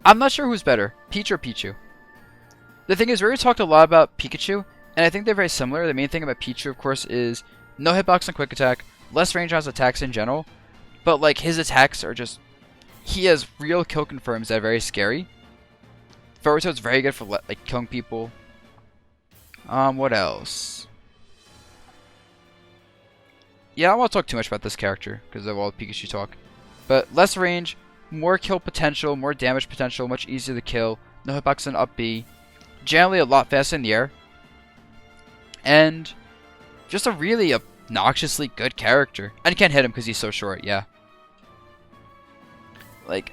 I'm not sure who's better, Peach or Pichu. The thing is, we already talked a lot about Pikachu, and I think they're very similar. The main thing about Pichu, of course, is no hitbox and quick attack, less range on his attacks in general, but like his attacks are just... He has real kill confirms that are very scary. Forward tilt's very good for like killing people. What else? Yeah, I don't want to talk too much about this character because of all the Pikachu talk. But less range, more kill potential, more damage potential, much easier to kill. No hitbox and up B. Generally a lot faster in the air. and just a really obnoxiously good character. And you can't hit him because he's so short, yeah. Like,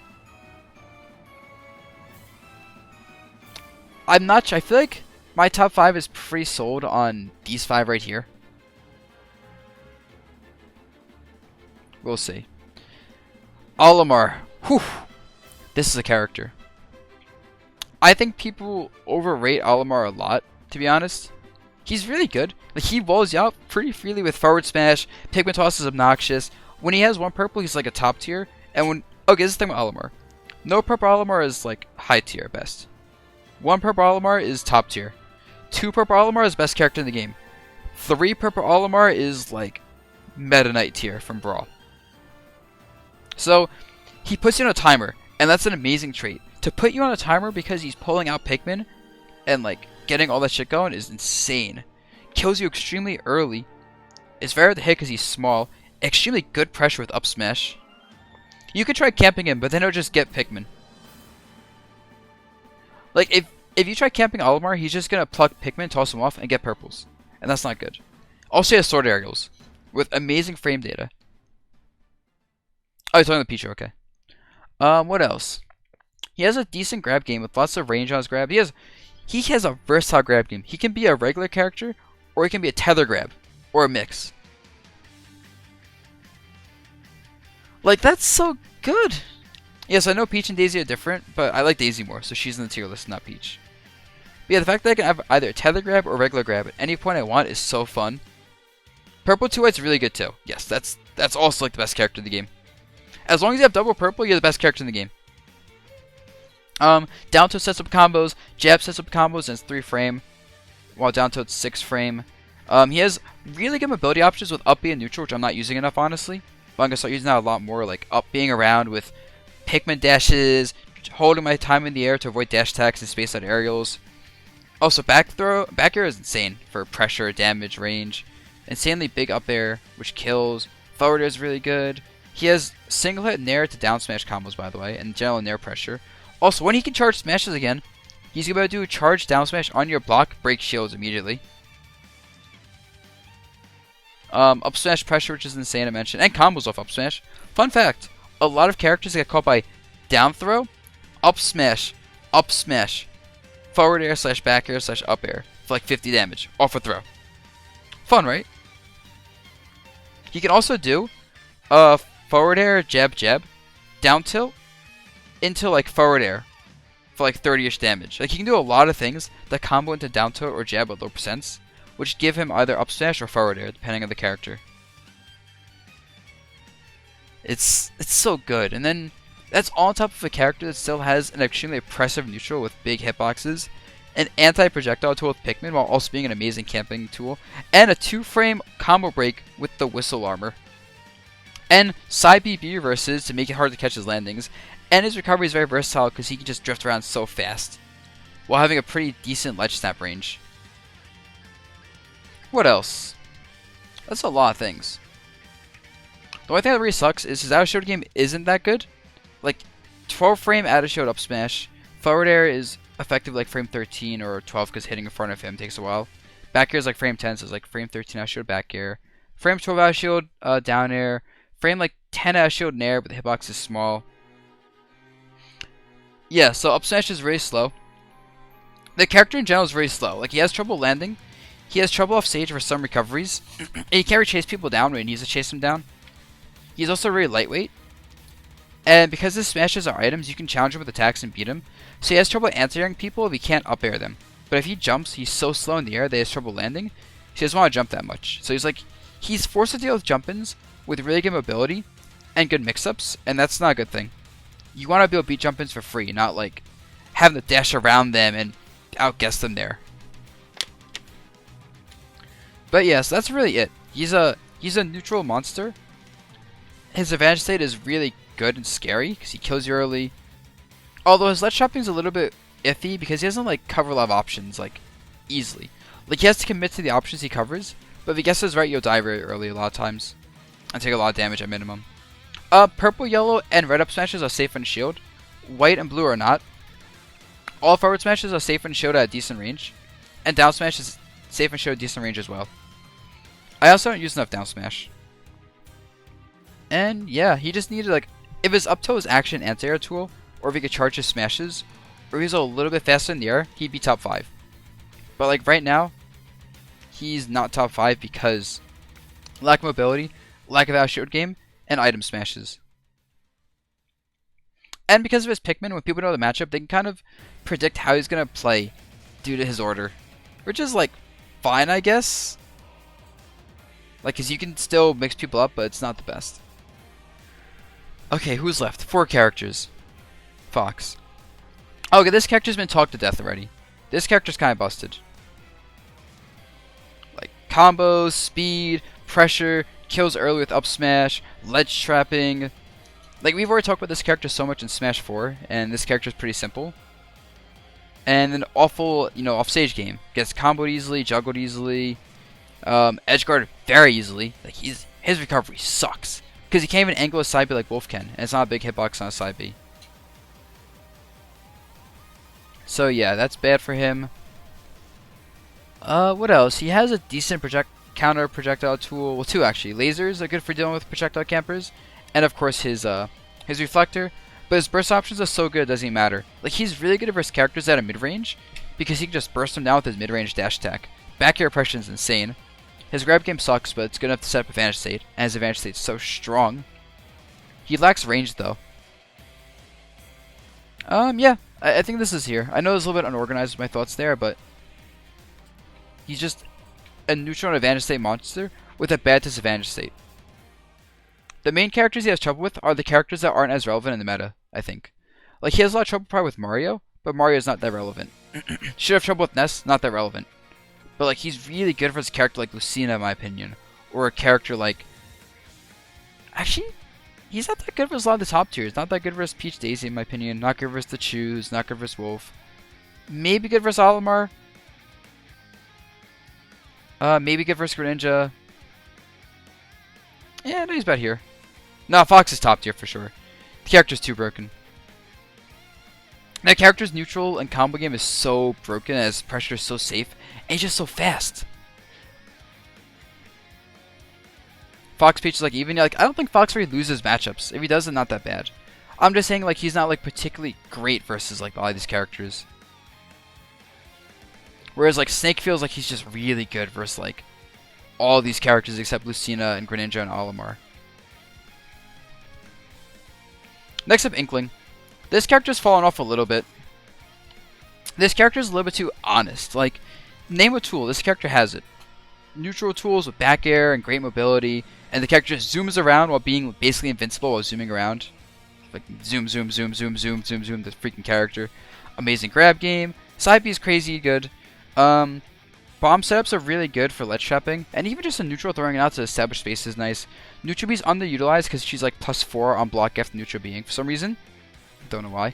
I'm not sure. I feel like my top 5 is pretty sold on these 5 right here. We'll see. Olimar. Whew. This is a character. I think people overrate Olimar a lot, to be honest. He's really good. Like, he walls you out pretty freely with forward smash. Pigment toss is obnoxious. When he has 1 purple, he's like a top tier. And when... Okay, this is the thing with Olimar. No purple Olimar is like high tier at best. 1 purple Olimar is top tier. 2 purple Olimar is best character in the game. 3 purple Olimar is like Meta Knight tier from Brawl. So, he puts you on a timer, and that's an amazing trait. To put you on a timer because he's pulling out Pikmin and like getting all that shit going is insane. Kills you extremely early. It's very hard to hit because he's small. Extremely good pressure with up smash. You could try camping him, but then he'll just get Pikmin. Like, if you try camping Olimar, he's just gonna pluck Pikmin, toss him off, and get purples. And that's not good. Also, he has sword aerials with amazing frame data. Oh, he's talking to Pichu, okay. What else? He has a decent grab game with lots of range on his grab. He has a versatile grab game. He can be a regular character, or he can be a tether grab, or a mix. Like, that's so good. Yes, I know Peach and Daisy are different, but I like Daisy more, so she's in the tier list, not Peach. But yeah, the fact that I can have either a tether grab or regular grab at any point I want is so fun. Purple 2-White's really good too. Yes, that's also like the best character in the game. As long as you have double purple, you're the best character in the game. Down tilt sets up combos, jab sets up combos, and it's 3 frame, while down tilt's 6 frame. He has really good mobility options with up B and neutral, which I'm not using enough, honestly. But I'm going to start using that a lot more, like up being around with Pikmin dashes, holding my time in the air to avoid dash attacks and space out aerials. Also, back air is insane for pressure, damage, range. Insanely big up air, which kills. Forward air is really good. He has single hit nair to down smash combos, by the way, and general nair pressure. Also, when he can charge smashes again, he's going to do charge down smash on your block, break shields immediately. Up smash pressure, which is insane to mention, and combos off up smash. Fun fact, a lot of characters get caught by down throw, up smash, forward air slash back air slash up air for like 50 damage off a throw. Fun, right? He can also do forward air, jab, down tilt, into like forward air for like 30-ish damage. Like, he can do a lot of things that combo into down tilt or jab at low percents, which give him either up smash or forward air, depending on the character. It's so good. And then that's all on top of a character that still has an extremely oppressive neutral with big hitboxes, an anti-projectile tool with Pikmin while also being an amazing camping tool, and a 2-frame combo break with the whistle armor. And side BB reverses to make it hard to catch his landings, and his recovery is very versatile because he can just drift around so fast, while having a pretty decent ledge snap range. What else? That's a lot of things. The only thing that really sucks is his out of shield game isn't that good. Like, 12 frame out of shield up smash. Forward air is effective like frame 13 or 12 because hitting in front of him takes a while. Back air is like frame 10, so it's like frame 13 out of shield back air. Frame 12 out of shield down air. Frame like 10 out of shield nair, but the hitbox is small. Yeah, so up smash is very slow. The character in general is very slow. Like, he has trouble landing. He has trouble off stage for some recoveries. And he can't really chase people down when he needs to chase them down. He's also very lightweight. And because his smashes are items, you can challenge him with attacks and beat him. So he has trouble anti-airing people if he can't up air them. But if he jumps, he's so slow in the air that he has trouble landing. So he doesn't want to jump that much. So he's forced to deal with jump-ins with really good mobility and good mix-ups, and that's not a good thing. You want to be able to beat jump-ins for free, not like having to dash around them and outguess them there. But yes, that's really it. He's a neutral monster. His advantage state is really good and scary because he kills you early. Although his ledge shopping is a little bit iffy because he doesn't like cover a lot of options like easily. Like, he has to commit to the options he covers, but if he guesses right, you'll die very early a lot of times and take a lot of damage at minimum. Purple, yellow, and red up smashes are safe on shield. White and blue are not. All forward smashes are safe on shield at a decent range, and down smash is safe and show decent range as well. I also don't use enough down smash. And yeah, he just needed like, if his up tilt was action anti-air tool, or if he could charge his smashes, or he's a little bit faster in the air, he'd be top 5. But like right now, he's not top 5 because lack of mobility, lack of out shield game, and item smashes. And because of his Pikmin, when people know the matchup, they can kind of predict how he's going to play due to his order. Which is like, fine I guess. Like, cause you can still mix people up, but it's not the best. Okay, who's left? 4 characters. Fox. Okay, this character's been talked to death already. This character's kind of busted. Like, combos, speed, pressure, kills early with up smash, ledge trapping. Like, we've already talked about this character so much in Smash 4, and this character is pretty simple. And an awful, off-stage game. Gets comboed easily, juggled easily, edge guarded very easily. Like, his recovery sucks. Because he can't even angle a side B like Wolf can, and it's not a big hitbox on a side B. So yeah, that's bad for him. What else? He has a decent counter projectile tool. Well, 2 actually. Lasers are good for dealing with projectile campers. And of course his reflector, but his burst options are so good it doesn't even matter. Like, he's really good versus characters that are mid-range, because he can just burst them down with his mid-range dash attack. Back air oppression is insane. His grab game sucks, but it's good enough to set up advantage state, and his advantage state's so strong. He lacks range though. Yeah, I think this is here. I know it's a little bit unorganized with my thoughts there, but he's just a neutral and advantage state monster with a bad disadvantage state. The main characters he has trouble with are the characters that aren't as relevant in the meta, I think. Like, he has a lot of trouble probably with Mario, but Mario's not that relevant. Should have trouble with Ness, not that relevant. But like, he's really good for his character like Lucina, in my opinion. Or a character like... Actually, he's not that good versus a lot of the top tiers. Not that good versus Peach Daisy, in my opinion. Not good versus the Chews, not good versus Wolf. Maybe good versus Olimar. Maybe good versus Greninja. Yeah, no, he's about here. No, Fox is top tier for sure. The character's too broken. That character's neutral and combo game is so broken, as pressure is so safe, and he's just so fast. Fox Peach is like, even like, I don't think Fox really loses matchups. If he does, it's not that bad. I'm just saying, like, he's not like particularly great versus like all of these characters. Whereas like Snake feels like he's just really good versus like all these characters except Lucina and Greninja and Olimar. Next up, Inkling. This character's fallen off a little bit. This character's a little bit too honest. Like, name a tool, this character has it. Neutral tools with back air and great mobility, and the character just zooms around while being basically invincible while zooming around. Like, zoom, zoom, zoom, zoom, zoom, zoom, zoom, this freaking character. Amazing grab game. Side B is crazy good. Bomb setups are really good for ledge trapping, and even just a neutral throwing it out to establish space is nice. Neutral B's underutilized because she's like +4 on block after neutral being for some reason. Don't know why.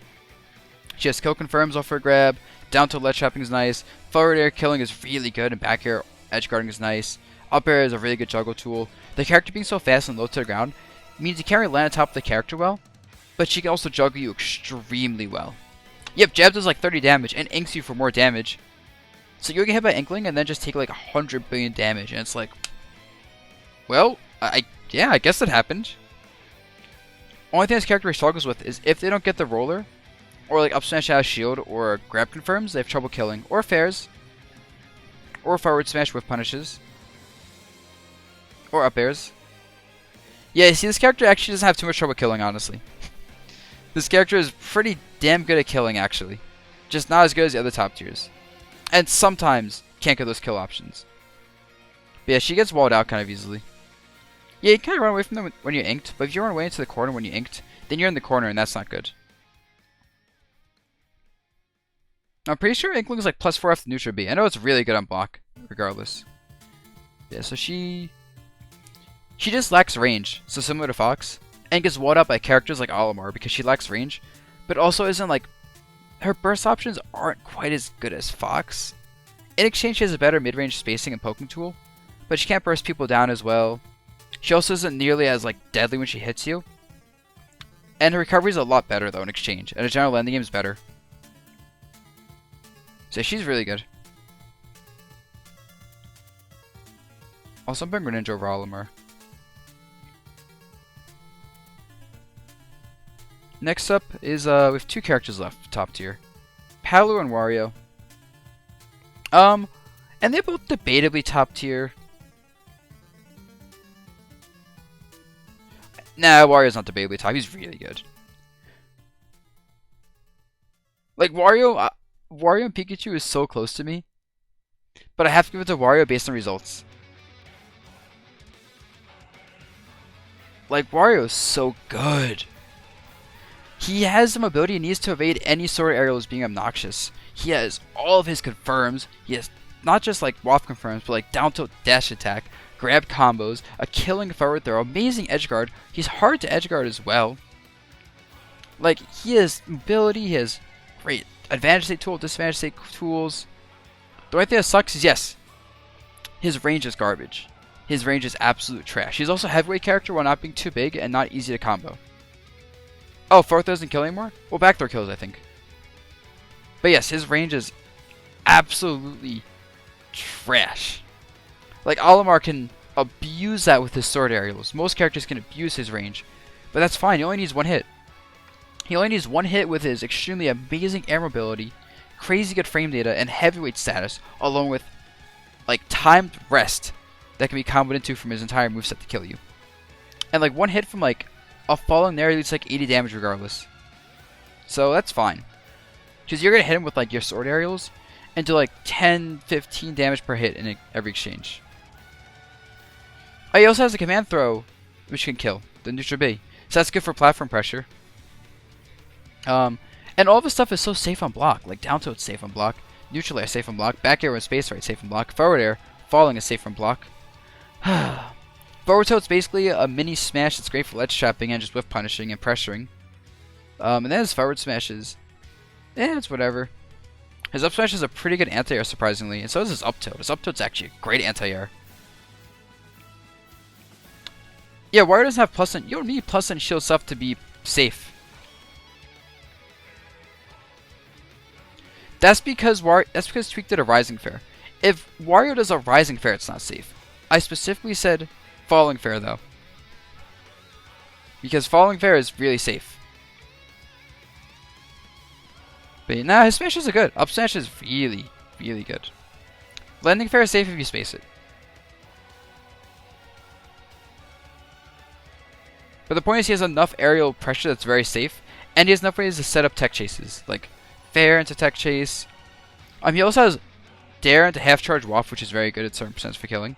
She has kill confirms off her grab. Down to ledge trapping is nice. Forward air killing is really good, and back air edge guarding is nice. Up air is a really good juggle tool. The character being so fast and low to the ground means you can't really land on top of the character well, but she can also juggle you extremely well. Yep, jab does like 30 damage and inks you for more damage. So you'll get hit by Inkling and then just take like 100 billion damage, and it's like, well, yeah, I guess it happened. Only thing this character struggles with is if they don't get the roller, or like up smash out of shield, or grab confirms, they have trouble killing, or fairs, or forward smash with punishes, or up airs. Yeah, you see, this character actually doesn't have too much trouble killing, honestly. This character is pretty damn good at killing, actually. Just not as good as the other top tiers. And sometimes can't get those kill options. But yeah, she gets walled out kind of easily. Yeah, you kind of run away from them when you're inked, but if you run away into the corner when you're inked, then you're in the corner, and that's not good. I'm pretty sure Inkling is like +4 after neutral B. I know it's really good on block, regardless. Yeah, so she just lacks range, so similar to Fox, and gets walled out by characters like Olimar because she lacks range, but also isn't like, her burst options aren't quite as good as Fox. In exchange, she has a better mid-range spacing and poking tool, but she can't burst people down as well. She also isn't nearly as like deadly when she hits you. And her recovery is a lot better though in exchange, and her general landing game is better. So she's really good. Also, I'm bringing Greninja over Olimar. Next up is, we have 2 characters left, top tier. Palu and Wario. And they're both debatably top tier. Nah, Wario's not debatably top. He's really good. Like, Wario and Pikachu is so close to me. But I have to give it to Wario based on results. Like, Wario is so good. He has some ability and needs to evade any sort of aerials being obnoxious. He has all of his confirms. He has not just like waft confirms, but like down tilt dash attack, grab combos, a killing forward throw, amazing edge guard. He's hard to edge guard as well. Like, he has mobility, he has great advantage state tool, disadvantage state tools. The only thing that sucks is, yes, his range is garbage. His range is absolute trash. He's also a heavyweight character while not being too big and not easy to combo. Oh, forward throw doesn't kill anymore? Well, backthrow kills, I think. But yes, his range is absolutely trash. Like, Olimar can abuse that with his sword aerials. Most characters can abuse his range. But that's fine, he only needs 1 hit. He only needs 1 hit with his extremely amazing air mobility, crazy good frame data, and heavyweight status, along with, like, timed rest that can be comboed into from his entire moveset to kill you. And, like, 1 hit from, like, a falling there leads like 80 damage regardless. So that's fine. Because you're going to hit him with like your sword aerials and do like 10, 15 damage per hit in every exchange. Oh, he also has a command throw which can kill the neutral B. So that's good for platform pressure. And all this stuff is so safe on block. Like down tilt safe on block. Neutral air safe on block. Back air and space right safe on block. Forward air falling is safe on block. Forward tilt's basically a mini smash that's great for ledge trapping and just whiff punishing and pressuring. And then his forward smashes, it's whatever. His up smash is a pretty good anti-air surprisingly, and so is his up tilt. His up tilt's actually a great anti-air. Yeah, Wario doesn't have plus and you don't need plus and shield stuff to be safe. That's because Tweak did a Rising Fair. If Wario does a Rising Fair, it's not safe. I specifically said Falling Fair though, because Falling Fair is really safe. But nah, his smashes are good. Up smash is really, really good. Landing Fair is safe if you space it. But the point is he has enough aerial pressure that's very safe, and he has enough ways to set up tech chases, like Fair into tech chase. He also has Dare into half charge waft, which is very good at certain percents for killing.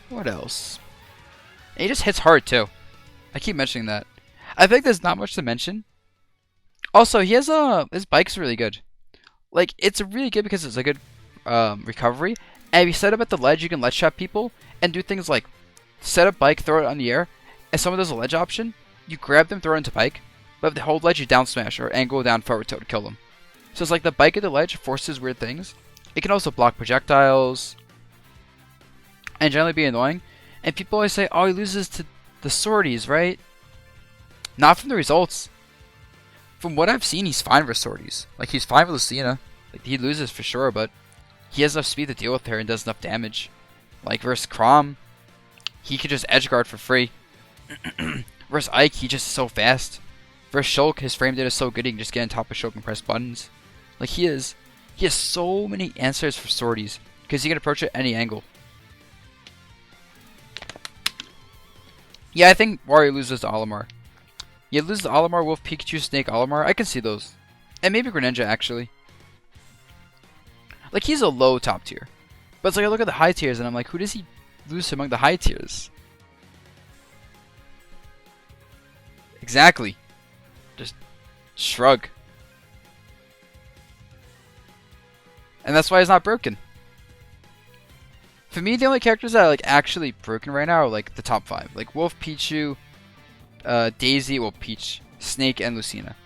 What else? And he just hits hard too. I keep mentioning that. I think there's not much to mention. Also, he has his bike's really good. Like, it's really good because it's a good recovery. And if you set up at the ledge, you can ledge trap people and do things like set up bike, throw it on the air. If someone does a ledge option, you grab them, throw it into bike. But if they hold ledge, you down smash or angle down forward tilt to kill them. So it's like the bike at the ledge forces weird things. It can also block projectiles and generally be annoying. And people always say, oh, he loses to the sorties, right? Not from the results. From what I've seen, he's fine with sorties. Like, he's fine with Lucina. Like, he loses for sure, but he has enough speed to deal with her and does enough damage. Like, versus Chrom, he could just edge guard for free. Versus Ike, he just so fast. Versus Shulk, his frame data is so good, he can just get on top of Shulk and press buttons. Like, he has so many answers for sorties, because he can approach it any angle. Yeah, I think Wario loses to Olimar. Yeah, loses to Olimar, Wolf, Pikachu, Snake, Olimar. I can see those. And maybe Greninja, actually. Like, he's a low top tier. But it's like, I look at the high tiers, and I'm like, who does he lose to among the high tiers? Exactly. Just shrug. And that's why he's not broken. For me, the only characters that are like actually broken right now are like the top 5. Like Wolf, Pichu, Daisy, well Peach, Snake, and Lucina.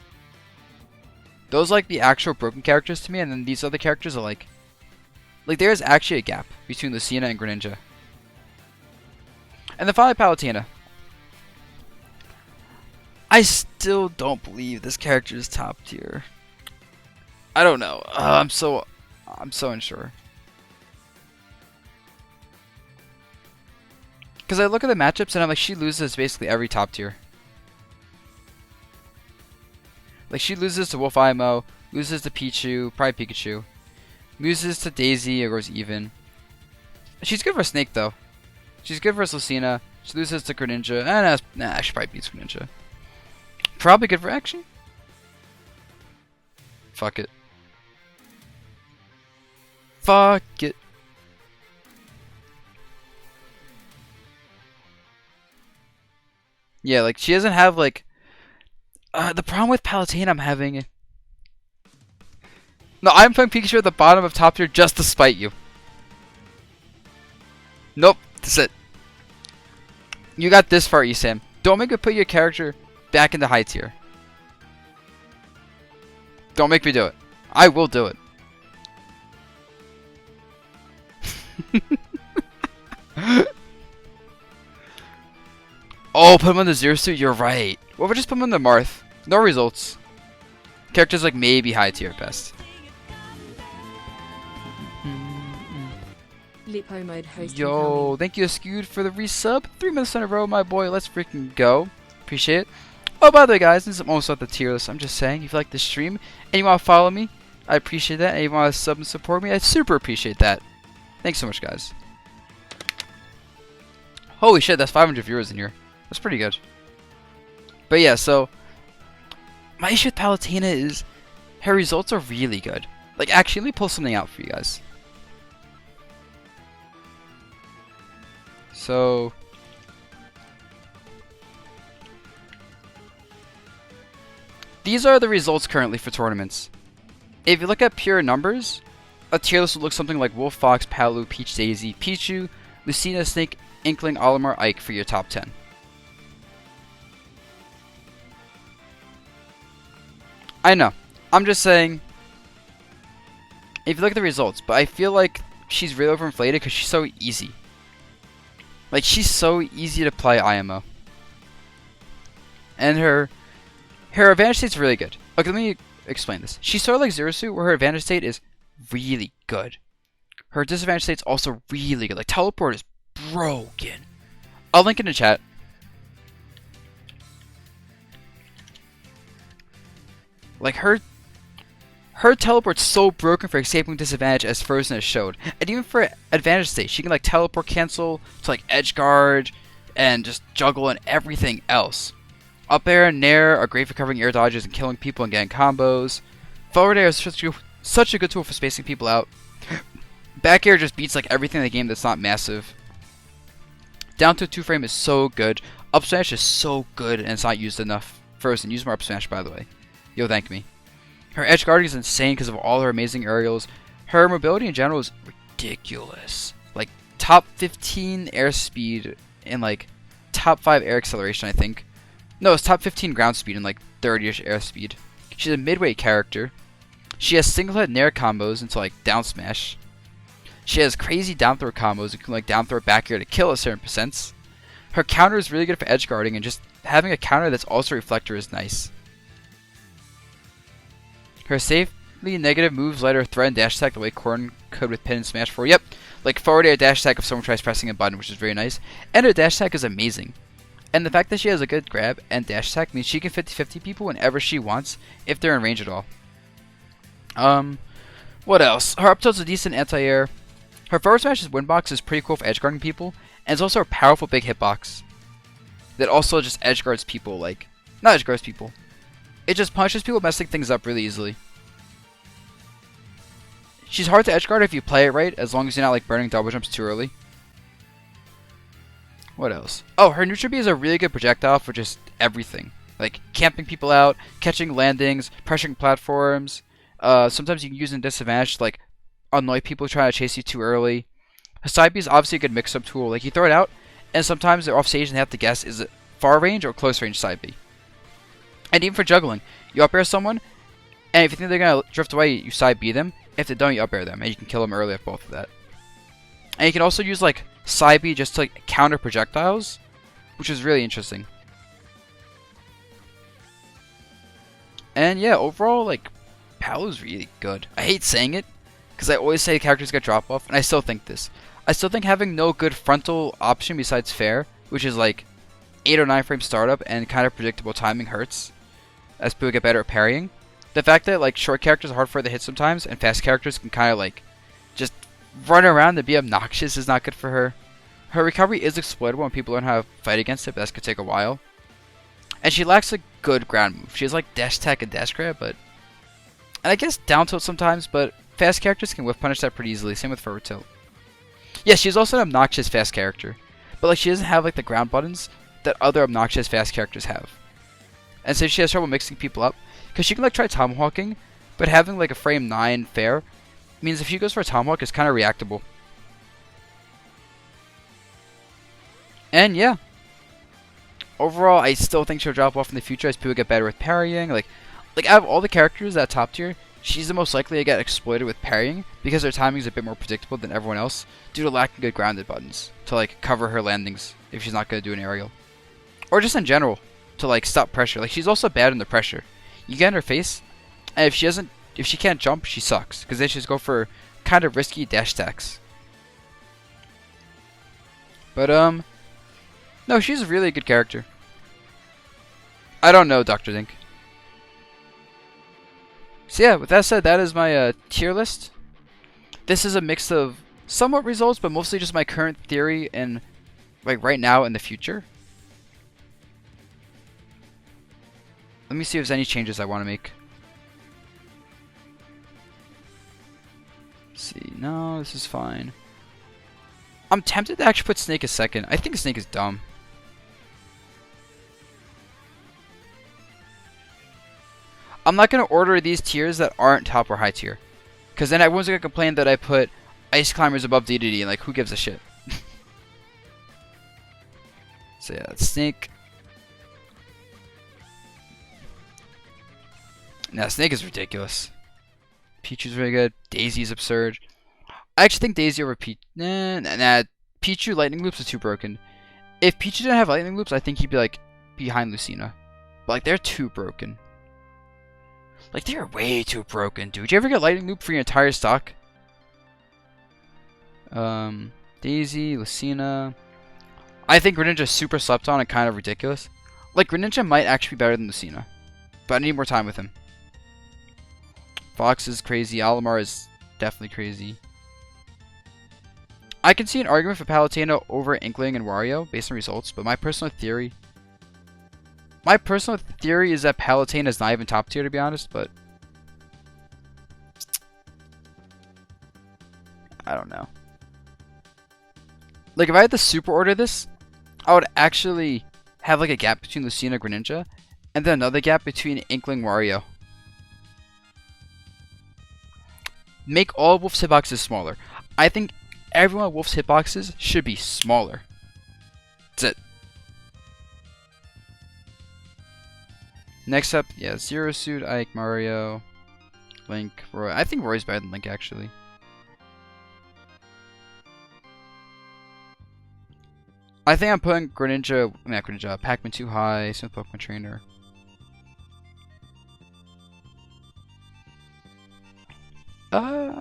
Those are like the actual broken characters to me, and then these other characters are like there is actually a gap between Lucina and Greninja. And then finally Palutena. I still don't believe this character is top tier. I don't know. I'm so unsure. Because I look at the matchups and I'm like, she loses basically every top tier. Like, she loses to Wolf IMO, loses to Pichu, probably Pikachu, loses to Daisy, or goes even. She's good for Snake, though. She's good for Lucina. She loses to Greninja. Nah, she probably beats Greninja. Probably good for Action. Fuck it. Fuck it. Yeah, like, she doesn't have, like... the problem with Palutena I'm having... No, I'm putting Pikachu at the bottom of top tier just to spite you. Nope, that's it. You got this far, Esam. Don't make me put your character back in the high tier. Don't make me do it. I will do it. Oh, put him on the Zero Suit? You're right. Well, we'll just put him on the Marth. No results. Characters like maybe high tier at best. Lipo mode hosting Yo, coming. thank you, Skewed, for the resub. 3 minutes in a row, my boy. Let's freaking go. Appreciate it. Oh, by the way, guys, this is almost not the tier list. I'm just saying, if you like this stream and you want to follow me, I appreciate that. And you want to sub and support me, I super appreciate that. Thanks so much, guys. Holy shit, that's 500 viewers in here. That's pretty good. But yeah, so my issue with Palutena is her results are really good. Like, actually, let me pull something out for you guys. So these are the results currently for tournaments. If you look at pure numbers, a tier list would look something like Wolf, Fox, Palu, Peach, Daisy, Pichu, Lucina, Snake, Inkling, Olimar, Ike for your top 10. I know. I'm just saying, if you look at the results, but I feel like she's really overinflated because she's so easy. Like, she's so easy to play IMO. And her advantage state's really good. Okay, let me explain this. She's sort of like Zero Suit, where her advantage state is really good. Her disadvantage state's also really good. Like, Teleport is broken. I'll link in the chat. Like, her teleport's so broken for escaping disadvantage, as Frozen has showed. And even for advantage state, she can like teleport cancel to like edge guard and just juggle and everything else. Up air and nair are great for covering air dodges and killing people and getting combos. Forward air is such a good tool for spacing people out. Back air just beats like everything in the game that's not massive. Down to 2 frame is so good. Up smash is so good and it's not used enough. Frozen, use more up smash, by the way. You'll thank me. Her edge guarding is insane because of all her amazing aerials. Her mobility in general is ridiculous. Like, top 15 airspeed and like top 5 air acceleration, I think. No, it's top 15 ground speed and like 30ish airspeed. She's a midweight character. She has single hit nair combos into like down smash. She has crazy down throw combos, including like down throw back air to kill a certain percents. Her counter is really good for edge guarding, and just having a counter that's also reflector is nice. Her safely negative moves let her threaten dash attack the way Corn could with pin and smash 4. Yep, like forward air dash attack if someone tries pressing a button, which is very nice. And her dash attack is amazing. And the fact that she has a good grab and dash attack means she can 50-50 people whenever she wants, if they're in range at all. What else? Her up tilt's a decent anti-air. Her forward smash's win box is pretty cool for edge guarding people, and it's also a powerful big hitbox that also just edge guards people, like, not edge guards people. It just punishes people messing things up really easily. She's hard to edge guard if you play it right, as long as you're not like burning double jumps too early. What else? Oh, her neutral B is a really good projectile for just everything. Like camping people out, catching landings, pressuring platforms. Sometimes you can use it in disadvantage to like annoy people trying to chase you too early. Her side B is obviously a good mix-up tool. Like you throw it out, and sometimes they're off stage and they have to guess is it far range or close range side B. And even for juggling, you up air someone, and if you think they're gonna drift away, you side B them. If they don't, you up air them, and you can kill them early with both of that. And you can also use like side B just to like counter projectiles, which is really interesting. And yeah, overall, like Palu's really good. I hate saying it because I always say characters get drop off, and I still think this. I still think having no good frontal option besides fair, which is like 8 or 9 frame startup and kind of predictable timing, hurts as people get better at parrying. The fact that like short characters are hard for her to hit sometimes and fast characters can kind of like just run around and be obnoxious is not good for her. Her recovery is exploitable when people learn how to fight against it, but that's gonna take a while. And she lacks a good ground move. She has like dash attack and dash grab, and I guess down tilt sometimes, but fast characters can whiff punish that pretty easily. Same with forward tilt. Yeah, she's also an obnoxious fast character, but like she doesn't have like the ground buttons that other obnoxious fast characters have. And so she has trouble mixing people up, because she can like try tomahawking, but having like a frame 9 fair means if she goes for a tomahawk, it's kind of reactable. And yeah, overall, I still think she'll drop off in the future as people get better with parrying. Like out of all the characters at top tier, she's the most likely to get exploited with parrying because her timing is a bit more predictable than everyone else due to lacking good grounded buttons to like cover her landings if she's not going to do an aerial. Or just in general, to like stop pressure. Like she's also bad under pressure. You get in her face, and if she can't jump, she sucks because they just go for kind of risky dash attacks. But no, she's a really good character. I don't know, Dr. Dink. So yeah, with that said, that is my tier list. This is a mix of somewhat results, but mostly just my current theory and like right now and the future. Let me see if there's any changes I want to make. Let's see, no, this is fine. I'm tempted to actually put Snake as second. I think Snake is dumb. I'm not going to order these tiers that aren't top or high tier. Because then everyone's going to complain that I put Ice Climbers above DDD, and like, who gives a shit? So yeah, Snake. Nah, Snake is ridiculous. Pichu's very good. Daisy's absurd. I actually think Daisy over Pichu. Nah. Pichu lightning loops are too broken. If Pichu didn't have lightning loops, I think he'd be like behind Lucina. But like, they're too broken. Like, they're way too broken, dude. Did you ever get lightning loop for your entire stock? Daisy, Lucina. I think Greninja's super slept on and kind of ridiculous. Like, Greninja might actually be better than Lucina, but I need more time with him. Fox is crazy. Olimar is definitely crazy. I can see an argument for Palutena over Inkling and Wario based on results, but my personal theory is that Palutena is not even top tier, to be honest, but I don't know. Like, if I had to super order this, I would actually have like a gap between Lucina and Greninja, and then another gap between Inkling Wario. Make all of Wolf's hitboxes smaller. I think everyone at Wolf's hitboxes should be smaller. That's it. Next up, yeah, Zero Suit, Ike, Mario, Link, Roy. I think Roy's better than Link, actually. I think I'm putting Pac-Man too high, Smith Pokemon Trainer.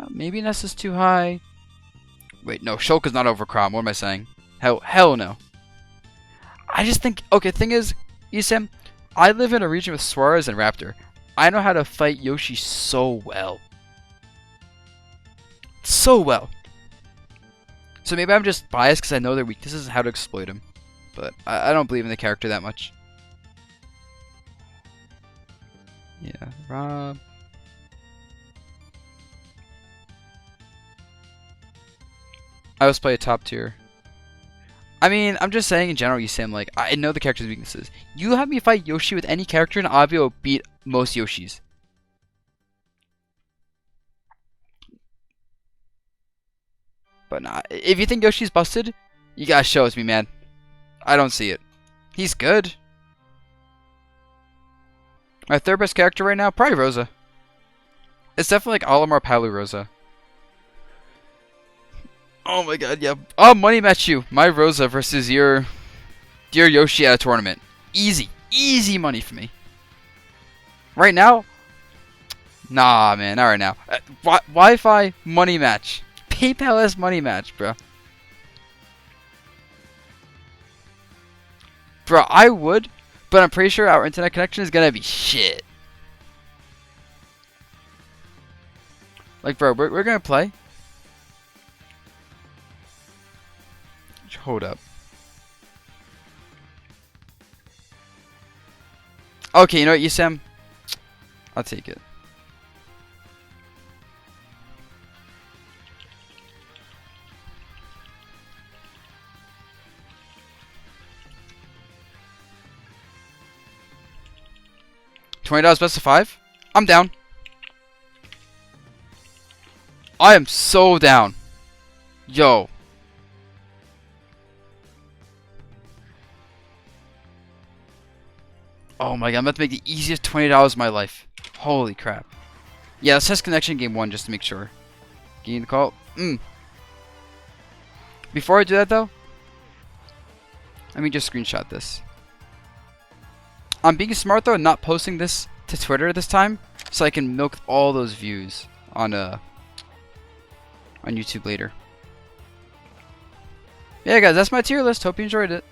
Maybe Nessa's too high. Wait, no, Shulka's not over Chrom. What am I saying? Hell no. I just think, okay, thing is, Isam, I live in a region with Suarez and Raptor. I know how to fight Yoshi so well. So well. So maybe I'm just biased because I know their weaknesses and how to exploit them. But I don't believe in the character that much. Yeah, Rob. I always play a top tier. I mean, I'm just saying in general, Sam, like, I know the character's weaknesses. You have me fight Yoshi with any character and Avio will beat most Yoshis. But nah, if you think Yoshi's busted, you gotta show it to me, man. I don't see it. He's good. My third best character right now, probably Rosa. It's definitely like Olimar Palu Rosa. Oh my god, yeah. I'll money match you. My Rosa versus your Yoshi at a tournament. Easy. Easy money for me. Right now? Nah, man. Not right now. Wi-Fi money match. PayPal-S money match, bro. Bro, I would, but I'm pretty sure our internet connection is gonna be shit. Like, bro, we're gonna play. Hold up. Okay, you know what, Sam? I'll take it. $20 best of 5? I'm down. I am so down. Yo. Oh my god, I'm about to make the easiest $20 of my life. Holy crap. Yeah, let's test connection game 1 just to make sure. Getting the call. Before I do that though, let me just screenshot this. I'm being smart though and not posting this to Twitter this time, so I can milk all those views on YouTube later. Yeah guys, that's my tier list. Hope you enjoyed it.